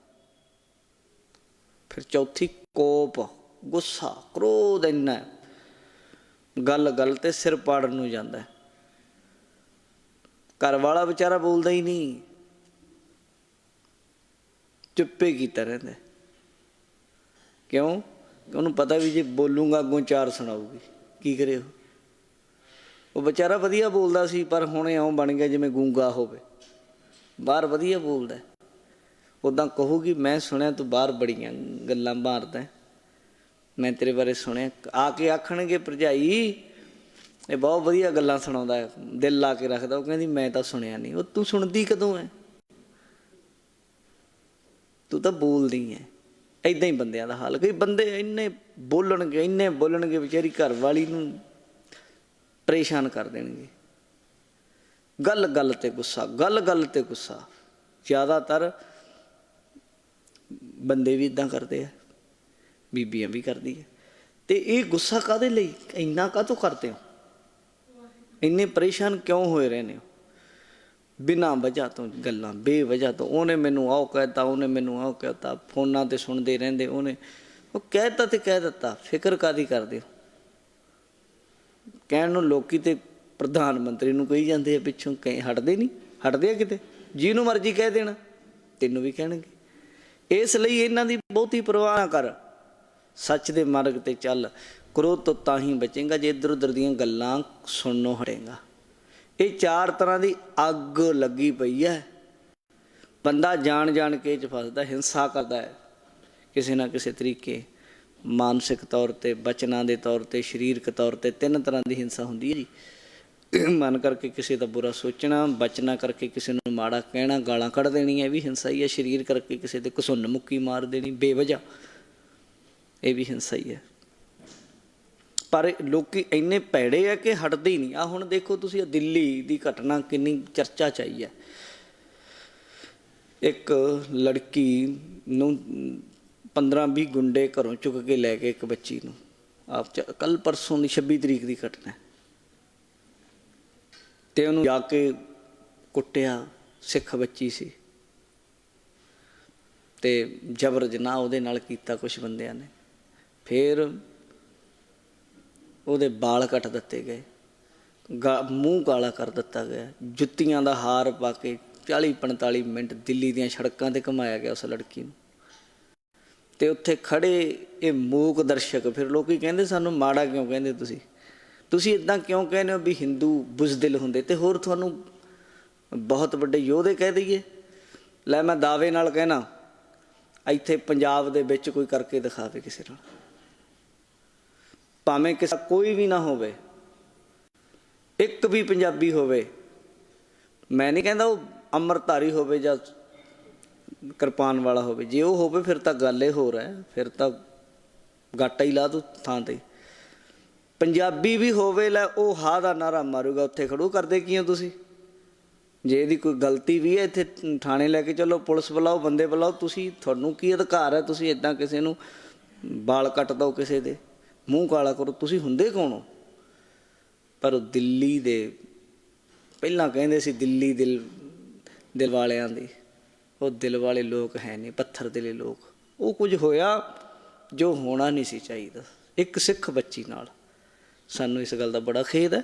ਫਿਰ ਚੌਥੀ ਕੋਪ, ਗੁੱਸਾ, ਕ੍ਰੋਧ ਇੰਨਾ, ਗੱਲ ਗੱਲ ਤੇ ਸਿਰ ਪਾੜਨ ਨੂੰ ਜਾਂਦਾ। ਘਰ ਵਾਲਾ ਵਿਚਾਰਾ ਬੋਲਦਾ ਹੀ ਨਹੀਂ, ਚੁੱਪੇ ਕੀਤਾ ਰਹਿੰਦਾ। ਕਿਉਂ? ਉਹਨੂੰ ਪਤਾ ਵੀ ਜੇ ਬੋਲੂਗਾ ਅੱਗੋਂ ਚਾਰ ਸੁਣਾਊਗੀ, ਕੀ ਕਰੇ ਉਹ ਵਿਚਾਰਾ ਵਧੀਆ ਬੋਲਦਾ ਸੀ, ਪਰ ਹੁਣ ਇਉਂ ਬਣ ਗਿਆ ਜਿਵੇਂ ਗੂੰਗਾ ਹੋਵੇ। ਬਾਹਰ ਵਧੀਆ ਬੋਲਦਾ, ਉੱਦਾਂ ਕਹੂਗੀ ਮੈਂ ਸੁਣਿਆ ਤੂੰ ਬਾਹਰ ਬੜੀਆਂ ਗੱਲਾਂ ਮਾਰਦਾ, ਮੈਂ ਤੇਰੇ ਬਾਰੇ ਸੁਣਿਆ। ਆ ਕੇ ਆਖਣਗੇ ਭਰਜਾਈ ਇਹ ਬਹੁਤ ਵਧੀਆ ਗੱਲਾਂ ਸੁਣਾਉਂਦਾ, ਦਿਲ ਲਾ ਕੇ ਰੱਖਦਾ। ਉਹ ਕਹਿੰਦੀ ਮੈਂ ਤਾਂ ਸੁਣਿਆ ਨਹੀਂ। ਉਹ ਤੂੰ ਸੁਣਦੀ ਕਦੋਂ ਹੈ? ਤੂੰ ਤਾਂ ਬੋਲਦੀ ਹੈ। ਇੱਦਾਂ ਹੀ ਬੰਦਿਆਂ ਦਾ ਹਾਲ। ਕਈ ਬੰਦੇ ਇੰਨੇ ਬੋਲਣਗੇ ਵਿਚਾਰੀ ਘਰ ਵਾਲੀ ਨੂੰ ਪਰੇਸ਼ਾਨ ਕਰ ਦੇਣਗੇ। ਗੱਲ ਗੱਲ ਤੇ ਗੁੱਸਾ, ਗੱਲ ਗੱਲ ਤੇ ਗੁੱਸਾ। ਜ਼ਿਆਦਾਤਰ ਬੰਦੇ ਵੀ ਇੱਦਾਂ ਕਰਦੇ ਆ, ਬੀਬੀਆਂ ਵੀ ਕਰਦੀ ਹੈ। ਅਤੇ ਇਹ ਗੁੱਸਾ ਕਾਹਦੇ ਲਈ? ਇੰਨਾ ਕਾਹਤੋਂ ਕਰਦੇ ਹੋ? ਇੰਨੇ ਪਰੇਸ਼ਾਨ ਕਿਉਂ ਹੋਏ ਰਹਿੰਦੇ ਹੋ? ਬਿਨਾਂ ਵਜ੍ਹਾ ਤੋਂ ਗੱਲਾਂ, ਬੇਵਜ੍ਹਾ ਤੋਂ। ਉਹਨੇ ਮੈਨੂੰ ਆਹ ਕਹਿ ਦਿੱਤਾ, ਉਹਨੇ ਮੈਨੂੰ ਆਹ ਕਹਿ ਦਿੱਤਾ, ਫੋਨਾਂ 'ਤੇ ਸੁਣਦੇ ਰਹਿੰਦੇ। ਉਹਨੇ ਉਹ ਕਹਿ ਦਿੱਤਾ ਅਤੇ ਕਹਿ ਦਿੱਤਾ, ਫਿਕਰ ਕਾਹਦੀ ਕਰਦੇ ਹੋ? ਕਹਿਣ ਨੂੰ ਲੋਕ ਤਾਂ ਪ੍ਰਧਾਨ ਮੰਤਰੀ ਨੂੰ ਕਹੀ ਜਾਂਦੇ ਆ ਪਿੱਛੋਂ, ਹਟਦੇ ਨਹੀਂ, ਹਟਦੇ ਆ ਕਿਤੇ? ਜਿਹਨੂੰ ਮਰਜ਼ੀ ਕਹਿ ਦੇਣਾ, ਤੈਨੂੰ ਵੀ ਕਹਿਣਗੇ। ਇਸ ਲਈ ਇਹਨਾਂ ਦੀ ਬਹੁਤੀ ਪਰਵਾਹ ਨਾ ਕਰ, ਸੱਚ ਦੇ ਮਾਰਗ 'ਤੇ ਚੱਲ। ਕ੍ਰੋਧ ਤੋਂ ਤਾਂ ਹੀ ਬਚੇਗਾ ਜੇ ਇੱਧਰ ਉੱਧਰ ਦੀਆਂ ਗੱਲਾਂ ਸੁਣਨੋਂ ਹਟੇਗਾ। ਇਹ ਚਾਰ ਤਰ੍ਹਾਂ ਦੀ ਅੱਗ ਲੱਗੀ ਪਈ ਹੈ। ਬੰਦਾ ਜਾਣ ਜਾਣ ਕੇ ਇਹ 'ਚ ਫਸਦਾ, ਹਿੰਸਾ ਕਰਦਾ ਹੈ ਕਿਸੇ ਨਾ ਕਿਸੇ ਤਰੀਕੇ, ਮਾਨਸਿਕ ਤੌਰ 'ਤੇ, ਬਚਨਾਂ ਦੇ ਤੌਰ 'ਤੇ, ਸਰੀਰਕ ਤੌਰ 'ਤੇ। ਤਿੰਨ ਤਰ੍ਹਾਂ ਦੀ ਹਿੰਸਾ ਹੁੰਦੀ ਹੈ ਜੀ। ਮਨ ਕਰਕੇ ਕਿਸੇ ਦਾ ਬੁਰਾ ਸੋਚਣਾ, ਬਚਨਾ ਕਰਕੇ ਕਿਸੇ ਨੂੰ ਮਾੜਾ ਕਹਿਣਾ, ਗਾਲਾਂ ਕੱਢ ਦੇਣੀਆਂ, ਇਹ ਵੀ ਹਿੰਸਾ ਹੀ ਹੈ। ਸਰੀਰ ਕਰਕੇ ਕਿਸੇ ਦੇ ਘਸੁੰਨ ਮੁੱਕੀ ਮਾਰ ਦੇਣੀ ਬੇਵਜ੍ਹਾ, ਇਹ ਵੀ ਹਿੰਸਾ ਹੀ ਹੈ। ਪਰ ਲੋਕ ਇੰਨੇ ਭੈੜੇ ਆ ਕਿ ਹਟਦੇ ਹੀ ਨਹੀਂ। ਆਹ ਹੁਣ ਦੇਖੋ ਤੁਸੀਂ, ਦਿੱਲੀ ਦੀ ਘਟਨਾ ਕਿੰਨੀ ਚਰਚਾ 'ਚ ਆਈ ਹੈ। ਇੱਕ ਲੜਕੀ ਨੂੰ 15-20 ਗੁੰਡੇ ਘਰੋਂ ਚੁੱਕ ਕੇ ਲੈ ਗਏ ਇੱਕ ਬੱਚੀ ਨੂੰ। ਆਪ ਕੱਲ੍ਹ ਪਰਸੋਂ ਦੀ 26 ਤਰੀਕ ਦੀ ਘਟਨਾ। ਅਤੇ ਉਹਨੂੰ ਜਾ ਕੇ ਕੁੱਟਿਆ, ਸਿੱਖ ਬੱਚੀ ਸੀ, ਅਤੇ ਜਬਰ ਜਨਾਹ ਉਹਦੇ ਨਾਲ ਕੀਤਾ ਕੁਛ ਬੰਦਿਆਂ ਨੇ। ਫਿਰ ਉਹਦੇ ਵਾਲ ਕੱਟ ਦਿੱਤੇ ਗਏ, ਮੂੰਹ ਕਾਲਾ ਕਰ ਦਿੱਤਾ ਗਿਆ, ਜੁੱਤੀਆਂ ਦਾ ਹਾਰ ਪਾ ਕੇ 40-45 ਮਿੰਟ ਦਿੱਲੀ ਦੀਆਂ ਸੜਕਾਂ 'ਤੇ ਘੁਮਾਇਆ ਗਿਆ ਉਸ ਲੜਕੀ ਨੂੰ। ਅਤੇ ਉੱਥੇ ਖੜ੍ਹੇ ਇਹ ਮੂਕ ਦਰਸ਼ਕ, ਫਿਰ ਲੋਕ ਕਹਿੰਦੇ ਸਾਨੂੰ ਮਾੜਾ ਕਿਉਂ ਕਹਿੰਦੇ ਤੁਸੀਂ ਇੱਦਾਂ ਕਿਉਂ ਕਹਿੰਦੇ ਹੋ ਵੀ ਹਿੰਦੂ ਬੁਜ਼ਦਿਲ ਹੁੰਦੇ, ਅਤੇ ਹੋਰ ਤੁਹਾਨੂੰ ਬਹੁਤ ਵੱਡੇ ਯੋਧੇ ਕਹਿ ਦਈਏ? ਲੈ ਮੈਂ ਦਾਅਵੇ ਨਾਲ ਕਹਿਣਾ, ਇੱਥੇ ਪੰਜਾਬ ਦੇ ਵਿੱਚ ਕੋਈ ਕਰਕੇ ਦਿਖਾਵੇ ਕਿਸੇ ਨਾਲ, ਭਾਵੇਂ ਕਿਸੇ ਕੋਈ ਵੀ ਨਾ ਹੋਵੇ, ਇੱਕ ਵੀ ਪੰਜਾਬੀ ਹੋਵੇ। ਮੈਂ ਨਹੀਂ ਕਹਿੰਦਾ ਉਹ ਅੰਮ੍ਰਿਤਧਾਰੀ ਹੋਵੇ ਜਾਂ ਕਿਰਪਾਨ ਵਾਲਾ ਹੋਵੇ, ਜੇ ਉਹ ਹੋਵੇ ਫਿਰ ਤਾਂ ਗੱਲ ਇਹ ਹੋਰ ਹੈ, ਫਿਰ ਤਾਂ ਗਾਟਾ ਹੀ ਲਾ ਤੂੰ ਥਾਂ 'ਤੇ। ਪੰਜਾਬੀ ਵੀ ਹੋਵੇ, ਲੈ ਉਹ ਹਾਂ ਦਾ ਨਾਅਰਾ ਮਾਰੂਗਾ, ਉੱਥੇ ਖੜੂ ਕਰਦੇ ਕੀ ਹੋ ਤੁਸੀਂ? ਜੇ ਇਹਦੀ ਕੋਈ ਗਲਤੀ ਵੀ ਹੈ, ਇੱਥੇ ਥਾਣੇ ਲੈ ਕੇ ਚੱਲੋ, ਪੁਲਿਸ ਬੁਲਾਓ, ਬੰਦੇ ਬੁਲਾਓ। ਤੁਹਾਨੂੰ ਕੀ ਅਧਿਕਾਰ ਹੈ? ਤੁਸੀਂ ਇੱਦਾਂ ਕਿਸੇ ਨੂੰ ਵਾਲ ਕੱਟ ਦਿਓ, ਕਿਸੇ ਦੇ ਮੂੰਹ ਕਾਲਾ ਕਰੋ, ਤੁਸੀਂ ਹੁੰਦੇ ਕੌਣ ਹੋ? ਪਰ ਉਹ ਦਿੱਲੀ ਦੇ, ਪਹਿਲਾਂ ਕਹਿੰਦੇ ਸੀ ਦਿੱਲੀ ਦਿਲ ਵਾਲਿਆਂ ਦੀ, ਉਹ ਦਿਲ ਵਾਲੇ ਲੋਕ ਹੈ ਨਹੀਂ, ਪੱਥਰ ਦਿਲੇ ਲੋਕ। ਉਹ ਕੁਝ ਹੋਇਆ ਜੋ ਹੋਣਾ ਨਹੀਂ ਸੀ ਚਾਹੀਦਾ ਇੱਕ ਸਿੱਖ ਬੱਚੀ ਨਾਲ। ਸਾਨੂੰ ਇਸ ਗੱਲ ਦਾ ਬੜਾ ਖੇਦ ਹੈ।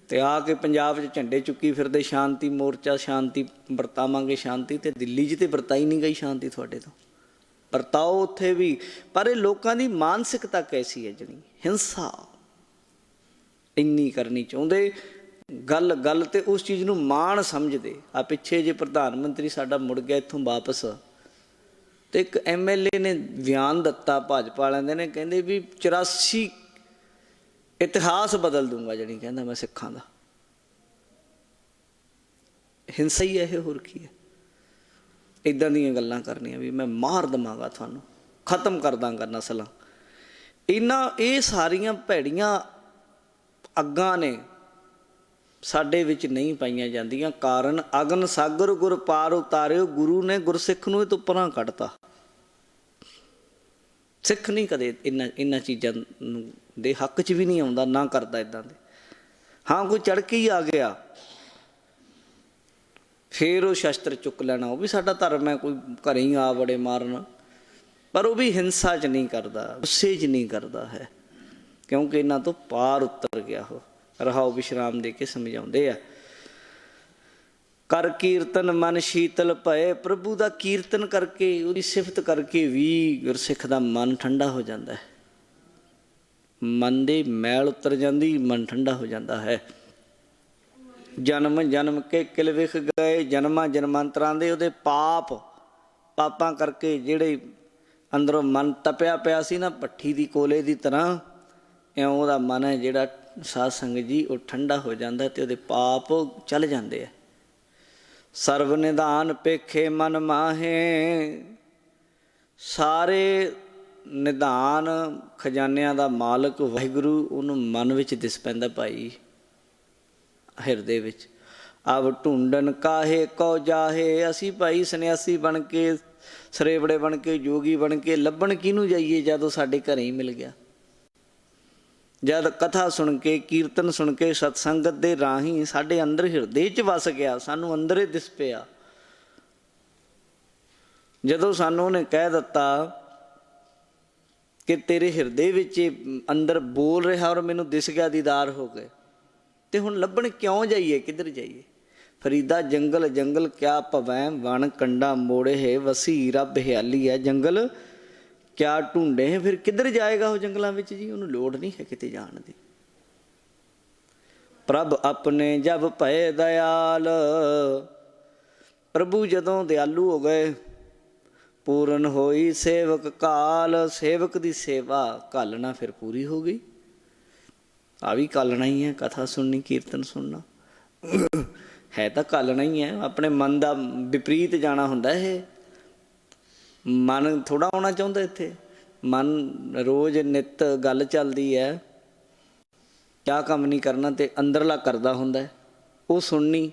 ਅਤੇ ਆ ਕੇ ਪੰਜਾਬ 'ਚ ਝੰਡੇ ਚੁੱਕੀ ਫਿਰਦੇ, ਸ਼ਾਂਤੀ ਮੋਰਚਾ, ਸ਼ਾਂਤੀ ਵਰਤਾਵਾਂਗੇ ਸ਼ਾਂਤੀ, ਅਤੇ ਦਿੱਲੀ 'ਚ ਤਾਂ ਵਰਤਾਈ ਨਹੀਂ ਗਈ ਸ਼ਾਂਤੀ ਤੁਹਾਡੇ ਤੋਂ। ਵਰਤਾਓ ਉੱਥੇ ਵੀ, ਪਰ ਇਹ ਲੋਕਾਂ ਦੀ ਮਾਨਸਿਕਤਾ ਕੈਸੀ ਹੈ, ਜਿਹੜੀ ਹਿੰਸਾ ਇੰਨੀ ਕਰਨੀ ਚਾਹੁੰਦੇ। ਗੱਲ ਗੱਲ 'ਤੇ ਉਸ ਚੀਜ਼ ਨੂੰ ਮਾਣ ਸਮਝਦੇ। ਆ ਪਿੱਛੇ ਜੇ ਪ੍ਰਧਾਨ ਮੰਤਰੀ ਸਾਡਾ ਮੁੜ ਗਿਆ ਇੱਥੋਂ ਵਾਪਸ, ਤੇ ਇੱਕ MLA ਨੇ ਬਿਆਨ ਦਿੱਤਾ ਭਾਜਪਾ ਵਾਲਿਆਂ ਦੇ ਨੇ, ਕਹਿੰਦੇ ਵੀ 84 ਇਤਿਹਾਸ ਬਦਲ ਦੂੰਗਾ, ਜਿਹੜੀ ਕਹਿੰਦਾ ਮੈਂ ਸਿੱਖਾਂ ਦਾ। ਹਿੰਸਾ ਹੀ ਹੈ ਇਹ, ਹੋਰ ਕੀ ਹੈ? ਇੱਦਾਂ ਦੀਆਂ ਗੱਲਾਂ ਕਰਨੀਆਂ ਵੀ ਮੈਂ ਮਾਰ ਦੇਵਾਂਗਾ ਤੁਹਾਨੂੰ, ਖਤਮ ਕਰ ਦਾਂਗਾ ਨਸਲਾਂ। ਇਹ ਸਾਰੀਆਂ ਭੈੜੀਆਂ ਅੱਗਾਂ ਨੇ ਸਾਡੇ ਵਿੱਚ ਨਹੀਂ ਪਾਈਆਂ ਜਾਂਦੀਆਂ। ਕਾਰਨ ਅਗਨ ਸਾਗਰ ਗੁਰ ਪਾਰ ਉਤਾਰਿਓ, ਗੁਰੂ ਨੇ ਗੁਰਸਿੱਖ ਨੂੰ ਇਹ ਤੋਂ ਪਰਾਂ ਕੱਢਤਾ। ਸਿੱਖ ਨਹੀਂ ਕਦੇ ਇਹਨਾਂ ਚੀਜ਼ਾਂ ਨੂੰ ਦੇ ਹੱਕ 'ਚ ਵੀ ਨਹੀਂ ਆਉਂਦਾ, ਨਾ ਕਰਦਾ ਇੱਦਾਂ ਦੇ। ਹਾਂ, ਕੋਈ ਚੜ੍ਹ ਕੇ ਹੀ ਆ ਗਿਆ ਫਿਰ ਉਹ ਸ਼ਸਤਰ ਚੁੱਕ ਲੈਣਾ, ਉਹ ਵੀ ਸਾਡਾ ਧਰਮ ਹੈ। ਕੋਈ ਘਰੇ ਹੀ ਆ ਬੜੇ ਮਾਰਨ, ਪਰ ਉਹ ਵੀ ਹਿੰਸਾ 'ਚ ਨਹੀਂ ਕਰਦਾ, ਗੁੱਸੇ 'ਚ ਨਹੀਂ ਕਰਦਾ ਹੈ, ਕਿਉਂਕਿ ਇਹਨਾਂ ਤੋਂ ਪਾਰ ਉਤਰ ਗਿਆ। ਉਹ ਰਹਾਓ ਵਿਸ਼ਰਾਮ ਦੇ ਕੇ ਸਮਝਾਉਂਦੇ ਆ, ਕਰ ਕੀਰਤਨ ਮਨ ਸ਼ੀਤਲ ਭਏ। ਪ੍ਰਭੂ ਦਾ ਕੀਰਤਨ ਕਰਕੇ, ਉਹਦੀ ਸਿਫਤ ਕਰਕੇ ਵੀ ਗੁਰਸਿੱਖ ਦਾ ਮਨ ਠੰਡਾ ਹੋ ਜਾਂਦਾ ਹੈ। ਮਨ ਦੀ ਮੈਲ ਉਤਰ ਜਾਂਦੀ, ਮਨ ਠੰਡਾ ਹੋ ਜਾਂਦਾ ਹੈ। ਜਨਮ ਜਨਮ ਕੇ ਕਿਲ ਵਿਖ ਗਏ, ਜਨਮਾਂ ਜਨਮਾਂਤਰਾਂ ਦੇ ਉਹਦੇ ਪਾਪਾਂ ਕਰਕੇ ਜਿਹੜੇ ਅੰਦਰੋਂ ਮਨ ਤਪਿਆ ਪਿਆ ਸੀ ਨਾ, ਭੱਠੀ ਦੀ ਕੋਲੇ ਦੀ ਤਰ੍ਹਾਂ, ਇਉਂ ਉਹਦਾ ਮਨ ਹੈ ਜਿਹੜਾ ਸਾਧ ਸੰਗਤ ਜੀ ਉਹ ਠੰਡਾ ਹੋ ਜਾਂਦਾ ਅਤੇ ਉਹਦੇ ਪਾਪ ਚੱਲ ਜਾਂਦੇ ਆ। ਸਰਵ ਨਿਧਾਨ ਪੇਖੇ ਮਨ ਮਾਹੇ, ਸਾਰੇ ਨਿਧਾਨ ਖਜ਼ਾਨਿਆਂ ਦਾ ਮਾਲਕ ਵਾਹਿਗੁਰੂ ਉਹਨੂੰ ਮਨ ਵਿੱਚ ਦਿਸ ਪੈਂਦਾ ਭਾਈ, ਹਿਰਦੇ ਵਿੱਚ। ਅਬ ਢੂੰਡਣ ਕਾਹੇ ਕਉ ਜਾਹੇ, ਅਸੀਂ ਭਾਈ ਸੰਨਿਆਸੀ ਬਣ ਕੇ, ਸਰੇਵੜੇ ਬਣ ਕੇ, ਜੋਗੀ ਬਣ ਕੇ ਲੱਭਣ ਕਿਹਨੂੰ ਜਾਈਏ ਜਦੋਂ ਸਾਡੇ ਘਰੇ ਹੀ ਮਿਲ ਗਿਆ। ਜਦ ਕਥਾ ਸੁਣ ਕੇ, ਕੀਰਤਨ ਸੁਣ ਕੇ, ਸਤਸੰਗਤ ਦੇ ਰਾਹੀਂ ਸਾਡੇ ਅੰਦਰ ਹਿਰਦੇ 'ਚ ਵਸ ਗਿਆ, ਸਾਨੂੰ ਅੰਦਰੇ ਦਿਸ ਪਿਆ। ਜਦੋਂ ਸਾਨੂੰ ਉਹਨੇ ਕਹਿ ਦਿੱਤਾ ਕਿ ਤੇਰੇ ਹਿਰਦੇ ਵਿੱਚ ਅੰਦਰ ਬੋਲ ਰਿਹਾ ਔਰ ਮੈਨੂੰ ਦਿਸ ਗਿਆ, ਦੀਦਾਰ ਹੋ ਗਏ, ਤੇ ਹੁਣ ਲੱਭਣ ਕਿਉਂ ਜਾਈਏ, ਕਿੱਧਰ ਜਾਈਏ? ਫਰੀਦਾ ਜੰਗਲ ਜੰਗਲ ਕਿਆ ਭਵੈ, ਵਣ ਕੰਡਾ ਮੋੜੇ ਹੈ, ਵਸੀ ਰੱਬ ਹਿਆਲੀ ਹੈ ਜੰਗਲ ਕਿਆ ਢੂੰਡੇ ਹੈ। ਫਿਰ ਕਿੱਧਰ ਜਾਏਗਾ ਉਹ ਜੰਗਲਾਂ ਵਿੱਚ ਜੀ? ਉਹਨੂੰ ਲੋੜ ਨਹੀਂ ਹੈ ਕਿਤੇ ਜਾਣ ਦੀ। ਪ੍ਰਭ ਆਪਣੇ ਜਬ ਭਏ ਦਇਆਲ, ਪ੍ਰਭੂ ਜਦੋਂ ਦਿਆਲੂ ਹੋ ਗਏ, ਪੂਰਨ ਹੋਈ ਸੇਵਕ ਕਾਲ। ਸੇਵਕ ਦੀ ਸੇਵਾ ਘਾਲਣਾ ਫਿਰ ਪੂਰੀ ਹੋ ਗਈ। ਆ ਵੀ ਘਾਲਣਾ ਹੀ ਹੈ, ਕਥਾ ਸੁਣਨੀ, ਕੀਰਤਨ ਸੁਣਨਾ ਹੈ ਤਾਂ ਘਾਲਣਾ ਹੀ ਹੈ। ਆਪਣੇ ਮਨ ਦਾ ਵਿਪਰੀਤ ਜਾਣਾ ਹੁੰਦਾ। ਇਹ ਮਨ ਥੋੜ੍ਹਾ ਆਉਣਾ ਚਾਹੁੰਦਾ ਇੱਥੇ। ਮਨ ਰੋਜ਼ ਨਿੱਤ ਗੱਲ ਚੱਲਦੀ ਹੈ, ਕਿਆ ਕੰਮ ਨਹੀਂ ਕਰਨਾ ਤੇ ਅੰਦਰਲਾ ਕਰਦਾ ਹੁੰਦਾ, ਉਹ ਸੁਣਨੀ।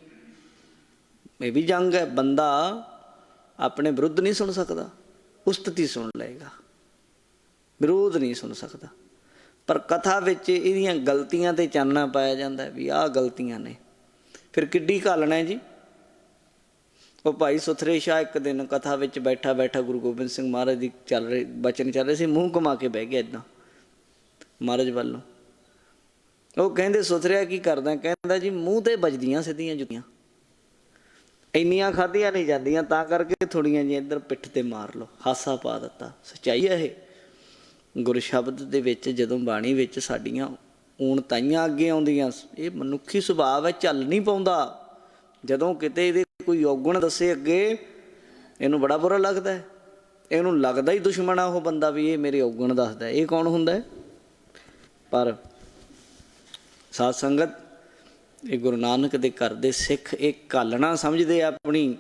ਇਹ ਵੀ ਜੰਗ ਹੈ। ਬੰਦਾ ਆਪਣੇ ਵਿਰੁੱਧ ਨਹੀਂ ਸੁਣ ਸਕਦਾ, ਉਸਤਤੀ ਸੁਣ ਲਏਗਾ, ਵਿਰੋਧ ਨਹੀਂ ਸੁਣ ਸਕਦਾ। ਪਰ ਕਥਾ ਵਿੱਚ ਇਹਦੀਆਂ ਗਲਤੀਆਂ 'ਤੇ ਚਾਨਣਾ ਪਾਇਆ ਜਾਂਦਾ ਵੀ ਆਹ ਗਲਤੀਆਂ ਨੇ। ਫਿਰ ਕਿੱਡੀ ਘਾਲਣਾ ਜੀ। ਉਹ ਭਾਈ ਸੁਥਰੇ ਸ਼ਾਹ ਇੱਕ ਦਿਨ ਕਥਾ ਵਿੱਚ ਬੈਠਾ ਬੈਠਾ ਗੁਰੂ ਗੋਬਿੰਦ ਸਿੰਘ ਮਹਾਰਾਜ ਦੀ ਬਚਨ ਚੱਲ ਰਹੇ ਸੀ, ਮੂੰਹ ਘੁਮਾ ਕੇ ਬਹਿ ਗਿਆ ਇੱਦਾਂ ਮਹਾਰਾਜ ਵੱਲੋਂ। ਉਹ ਕਹਿੰਦੇ ਸੁਥਰਿਆ ਕੀ ਕਰਦਾ? ਕਹਿੰਦਾ ਜੀ ਮੂੰਹ 'ਤੇ ਵੱਜਦੀਆਂ ਸਿੱਧੀਆਂ ਜੁੱਤੀਆਂ, ਇੰਨੀਆਂ ਖਾਧੀਆਂ ਨਹੀਂ ਜਾਂਦੀਆਂ, ਤਾਂ ਕਰਕੇ ਥੋੜ੍ਹੀਆਂ ਜਿਹੀਆਂ ਇੱਧਰ ਪਿੱਠ 'ਤੇ ਮਾਰ ਲਓ। ਹਾਸਾ ਪਾ ਦਿੱਤਾ। ਸੱਚਾਈ ਹੈ ਇਹ। ਗੁਰ ਸ਼ਬਦ ਦੇ ਵਿੱਚ ਜਦੋਂ ਬਾਣੀ ਵਿੱਚ ਸਾਡੀਆਂ ਊਣਤਾਈਆਂ ਅੱਗੇ ਆਉਂਦੀਆਂ, ਇਹ ਮਨੁੱਖੀ ਸੁਭਾਅ ਹੈ, ਝੱਲ ਨਹੀਂ ਪਾਉਂਦਾ। ਜਦੋਂ ਕਿਤੇ ਇਹਦੇ ਕੋਈ ਔਗਣ ਦੱਸੇ ਅੱਗੇ, ਇਹਨੂੰ ਬੜਾ ਬੁਰਾ ਲੱਗਦਾ ਹੈ। ਇਹਨੂੰ ਲੱਗਦਾ ਹੀ ਦੁਸ਼ਮਣ ਆ ਉਹ ਬੰਦਾ ਵੀ ਇਹ ਮੇਰੇ ਔਗਣ ਦੱਸਦਾ। ਇਹ ਕੌਣ ਹੁੰਦਾ ਹੈ? ਪਰ ਸਾਧ ਸੰਗਤ, ਇਹ ਗੁਰੂ ਨਾਨਕ ਦੇ ਘਰ ਦੇ ਸਿੱਖ ਇਹ ਘਾਲਣਾ ਸਮਝਦੇ ਆ ਆਪਣੀ,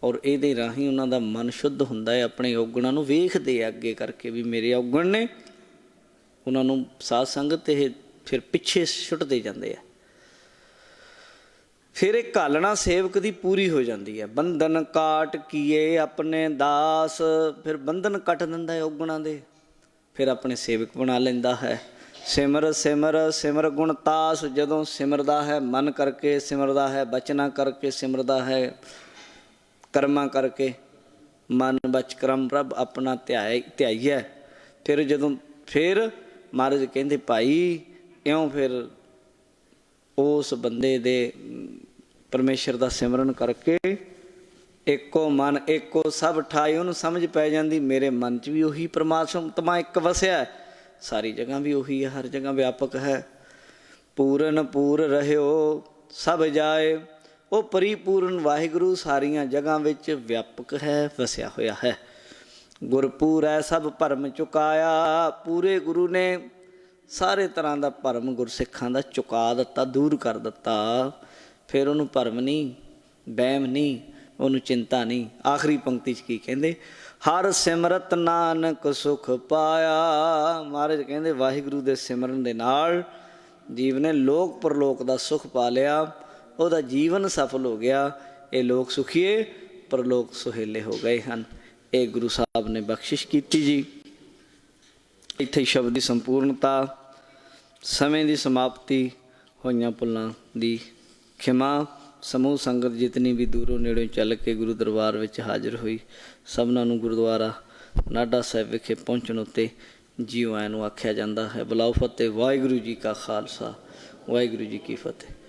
ਔਰ ਇਹਦੇ ਰਾਹੀਂ ਉਹਨਾਂ ਦਾ ਮਨ ਸ਼ੁੱਧ ਹੁੰਦਾ ਹੈ। ਆਪਣੇ ਔਗਣਾਂ ਨੂੰ ਵੇਖਦੇ ਆ ਅੱਗੇ ਕਰਕੇ ਵੀ ਮੇਰੇ ਔਗਣ ਨੇ, ਉਹਨਾਂ ਨੂੰ ਸਾਧ ਸੰਗਤ ਇਹ ਫਿਰ ਪਿੱਛੇ ਛੁੱਟਦੇ ਜਾਂਦੇ ਆ। ਫਿਰ ਇਹ ਘਾਲਣਾ ਸੇਵਕ ਦੀ ਪੂਰੀ ਹੋ ਜਾਂਦੀ ਹੈ। ਬੰਧਨ ਕਾਟ ਕੀਏ ਆਪਣੇ ਦਾਸ, ਫਿਰ ਬੰਧਨ ਕੱਟ ਦਿੰਦਾ ਹੈ ਔਗਣਾਂ ਦੇ, ਫਿਰ ਆਪਣੇ ਸੇਵਕ ਬਣਾ ਲੈਂਦਾ ਹੈ। ਸਿਮਰ ਸਿਮਰ ਸਿਮਰ ਗੁਣ ਤਾਸ, ਜਦੋਂ ਸਿਮਰਦਾ ਹੈ ਮਨ ਕਰਕੇ, ਸਿਮਰਦਾ ਹੈ ਬਚਨਾਂ ਕਰਕੇ, ਸਿਮਰਦਾ ਹੈ ਕਰਮਾਂ ਕਰਕੇ, ਮਨ ਬਚ ਕਰਮ ਪ੍ਰਭ ਆਪਣਾ ਧਿਆਈਐ। ਫਿਰ ਜਦੋਂ ਫਿਰ ਮਹਾਰਾਜ ਕਹਿੰਦੇ ਭਾਈ ਇਉਂ ਫਿਰ ਉਸ ਬੰਦੇ ਦੇ ਪਰਮੇਸ਼ਰ ਦਾ ਸਿਮਰਨ ਕਰਕੇ ਇੱਕੋ ਮਨ ਇੱਕੋ ਸਭ ਠਾਈ, ਉਹਨੂੰ ਸਮਝ ਪੈ ਜਾਂਦੀ ਮੇਰੇ ਮਨ 'ਚ ਵੀ ਉਹੀ ਪਰਮਾਤਮਾ ਇੱਕ ਵਸਿਆ, ਸਾਰੀ ਜਗ੍ਹਾ ਵੀ ਉਹੀ ਹੈ, ਹਰ ਜਗ੍ਹਾ ਵਿਆਪਕ ਹੈ। ਪੂਰਨ ਪੂਰ ਰਹਿਓ ਸਭ ਜਾਏ, ਉਹ ਪਰਿਪੂਰਨ ਵਾਹਿਗੁਰੂ ਸਾਰੀਆਂ ਜਗ੍ਹਾ ਵਿੱਚ ਵਿਆਪਕ ਹੈ, ਵਸਿਆ ਹੋਇਆ ਹੈ। गुरपूरै सब भरम चुकाया। पूरे गुरु ने ਸਾਰੇ ਤਰ੍ਹਾਂ ਦਾ ਭਰਮ ਗੁਰਸਿੱਖਾਂ ਦਾ ਚੁਕਾ ਦਿੱਤਾ, ਦੂਰ ਕਰ ਦਿੱਤਾ। ਫਿਰ ਉਹਨੂੰ ਭਰਮ ਨਹੀਂ, ਵਹਿਮ ਨਹੀਂ, ਉਹਨੂੰ ਚਿੰਤਾ ਨਹੀਂ। ਆਖਰੀ ਪੰਕਤੀ 'ਚ ਕੀ ਕਹਿੰਦੇ? ਹਰ ਸਿਮਰਤ ਨਾਨਕ ਸੁਖ ਪਾਇਆ। ਮਹਾਰਾਜ ਕਹਿੰਦੇ ਵਾਹਿਗੁਰੂ ਦੇ ਸਿਮਰਨ ਦੇ ਨਾਲ ਜੀਵ ਨੇ ਲੋਕ ਪਰਲੋਕ ਦਾ ਸੁਖ ਪਾ ਲਿਆ, ਉਹਦਾ ਜੀਵਨ ਸਫਲ ਹੋ ਗਿਆ। ਇਹ ਲੋਕ ਸੁਖੀਏ, ਪਰਲੋਕ ਸੁਹੇਲੇ ਹੋ ਗਏ ਹਨ। ਇਹ ਗੁਰੂ ਸਾਹਿਬ ਨੇ ਬਖਸ਼ਿਸ਼ ਕੀਤੀ ਜੀ। ਇੱਥੇ ਹੀ ਸ਼ਬਦ ਦੀ ਸੰਪੂਰਨਤਾ, ਸਮੇਂ ਦੀ ਸਮਾਪਤੀ, ਹੋਈਆਂ ਭੁੱਲਾਂ ਦੀ ਖਿਮਾ। ਸਮੂਹ ਸੰਗਤ ਜਿਤਨੀ ਵੀ ਦੂਰੋਂ ਨੇੜੋਂ ਚੱਲ ਕੇ ਗੁਰੂ ਦਰਬਾਰ ਵਿੱਚ ਹਾਜ਼ਰ ਹੋਈ, ਸਭਨਾਂ ਨੂੰ ਗੁਰਦੁਆਰਾ ਨਾਢਾ ਸਾਹਿਬ ਵਿਖੇ ਪਹੁੰਚਣ ਉੱਤੇ ਜੀਓ ਆਇਆਂ ਨੂੰ ਆਖਿਆ ਜਾਂਦਾ ਹੈ। ਬੁਲਾਓ ਫਤਿਹ। ਵਾਹਿਗੁਰੂ ਜੀ ਕਾ ਖਾਲਸਾ, ਵਾਹਿਗੁਰੂ ਜੀ ਕੀ ਫਤਿਹ।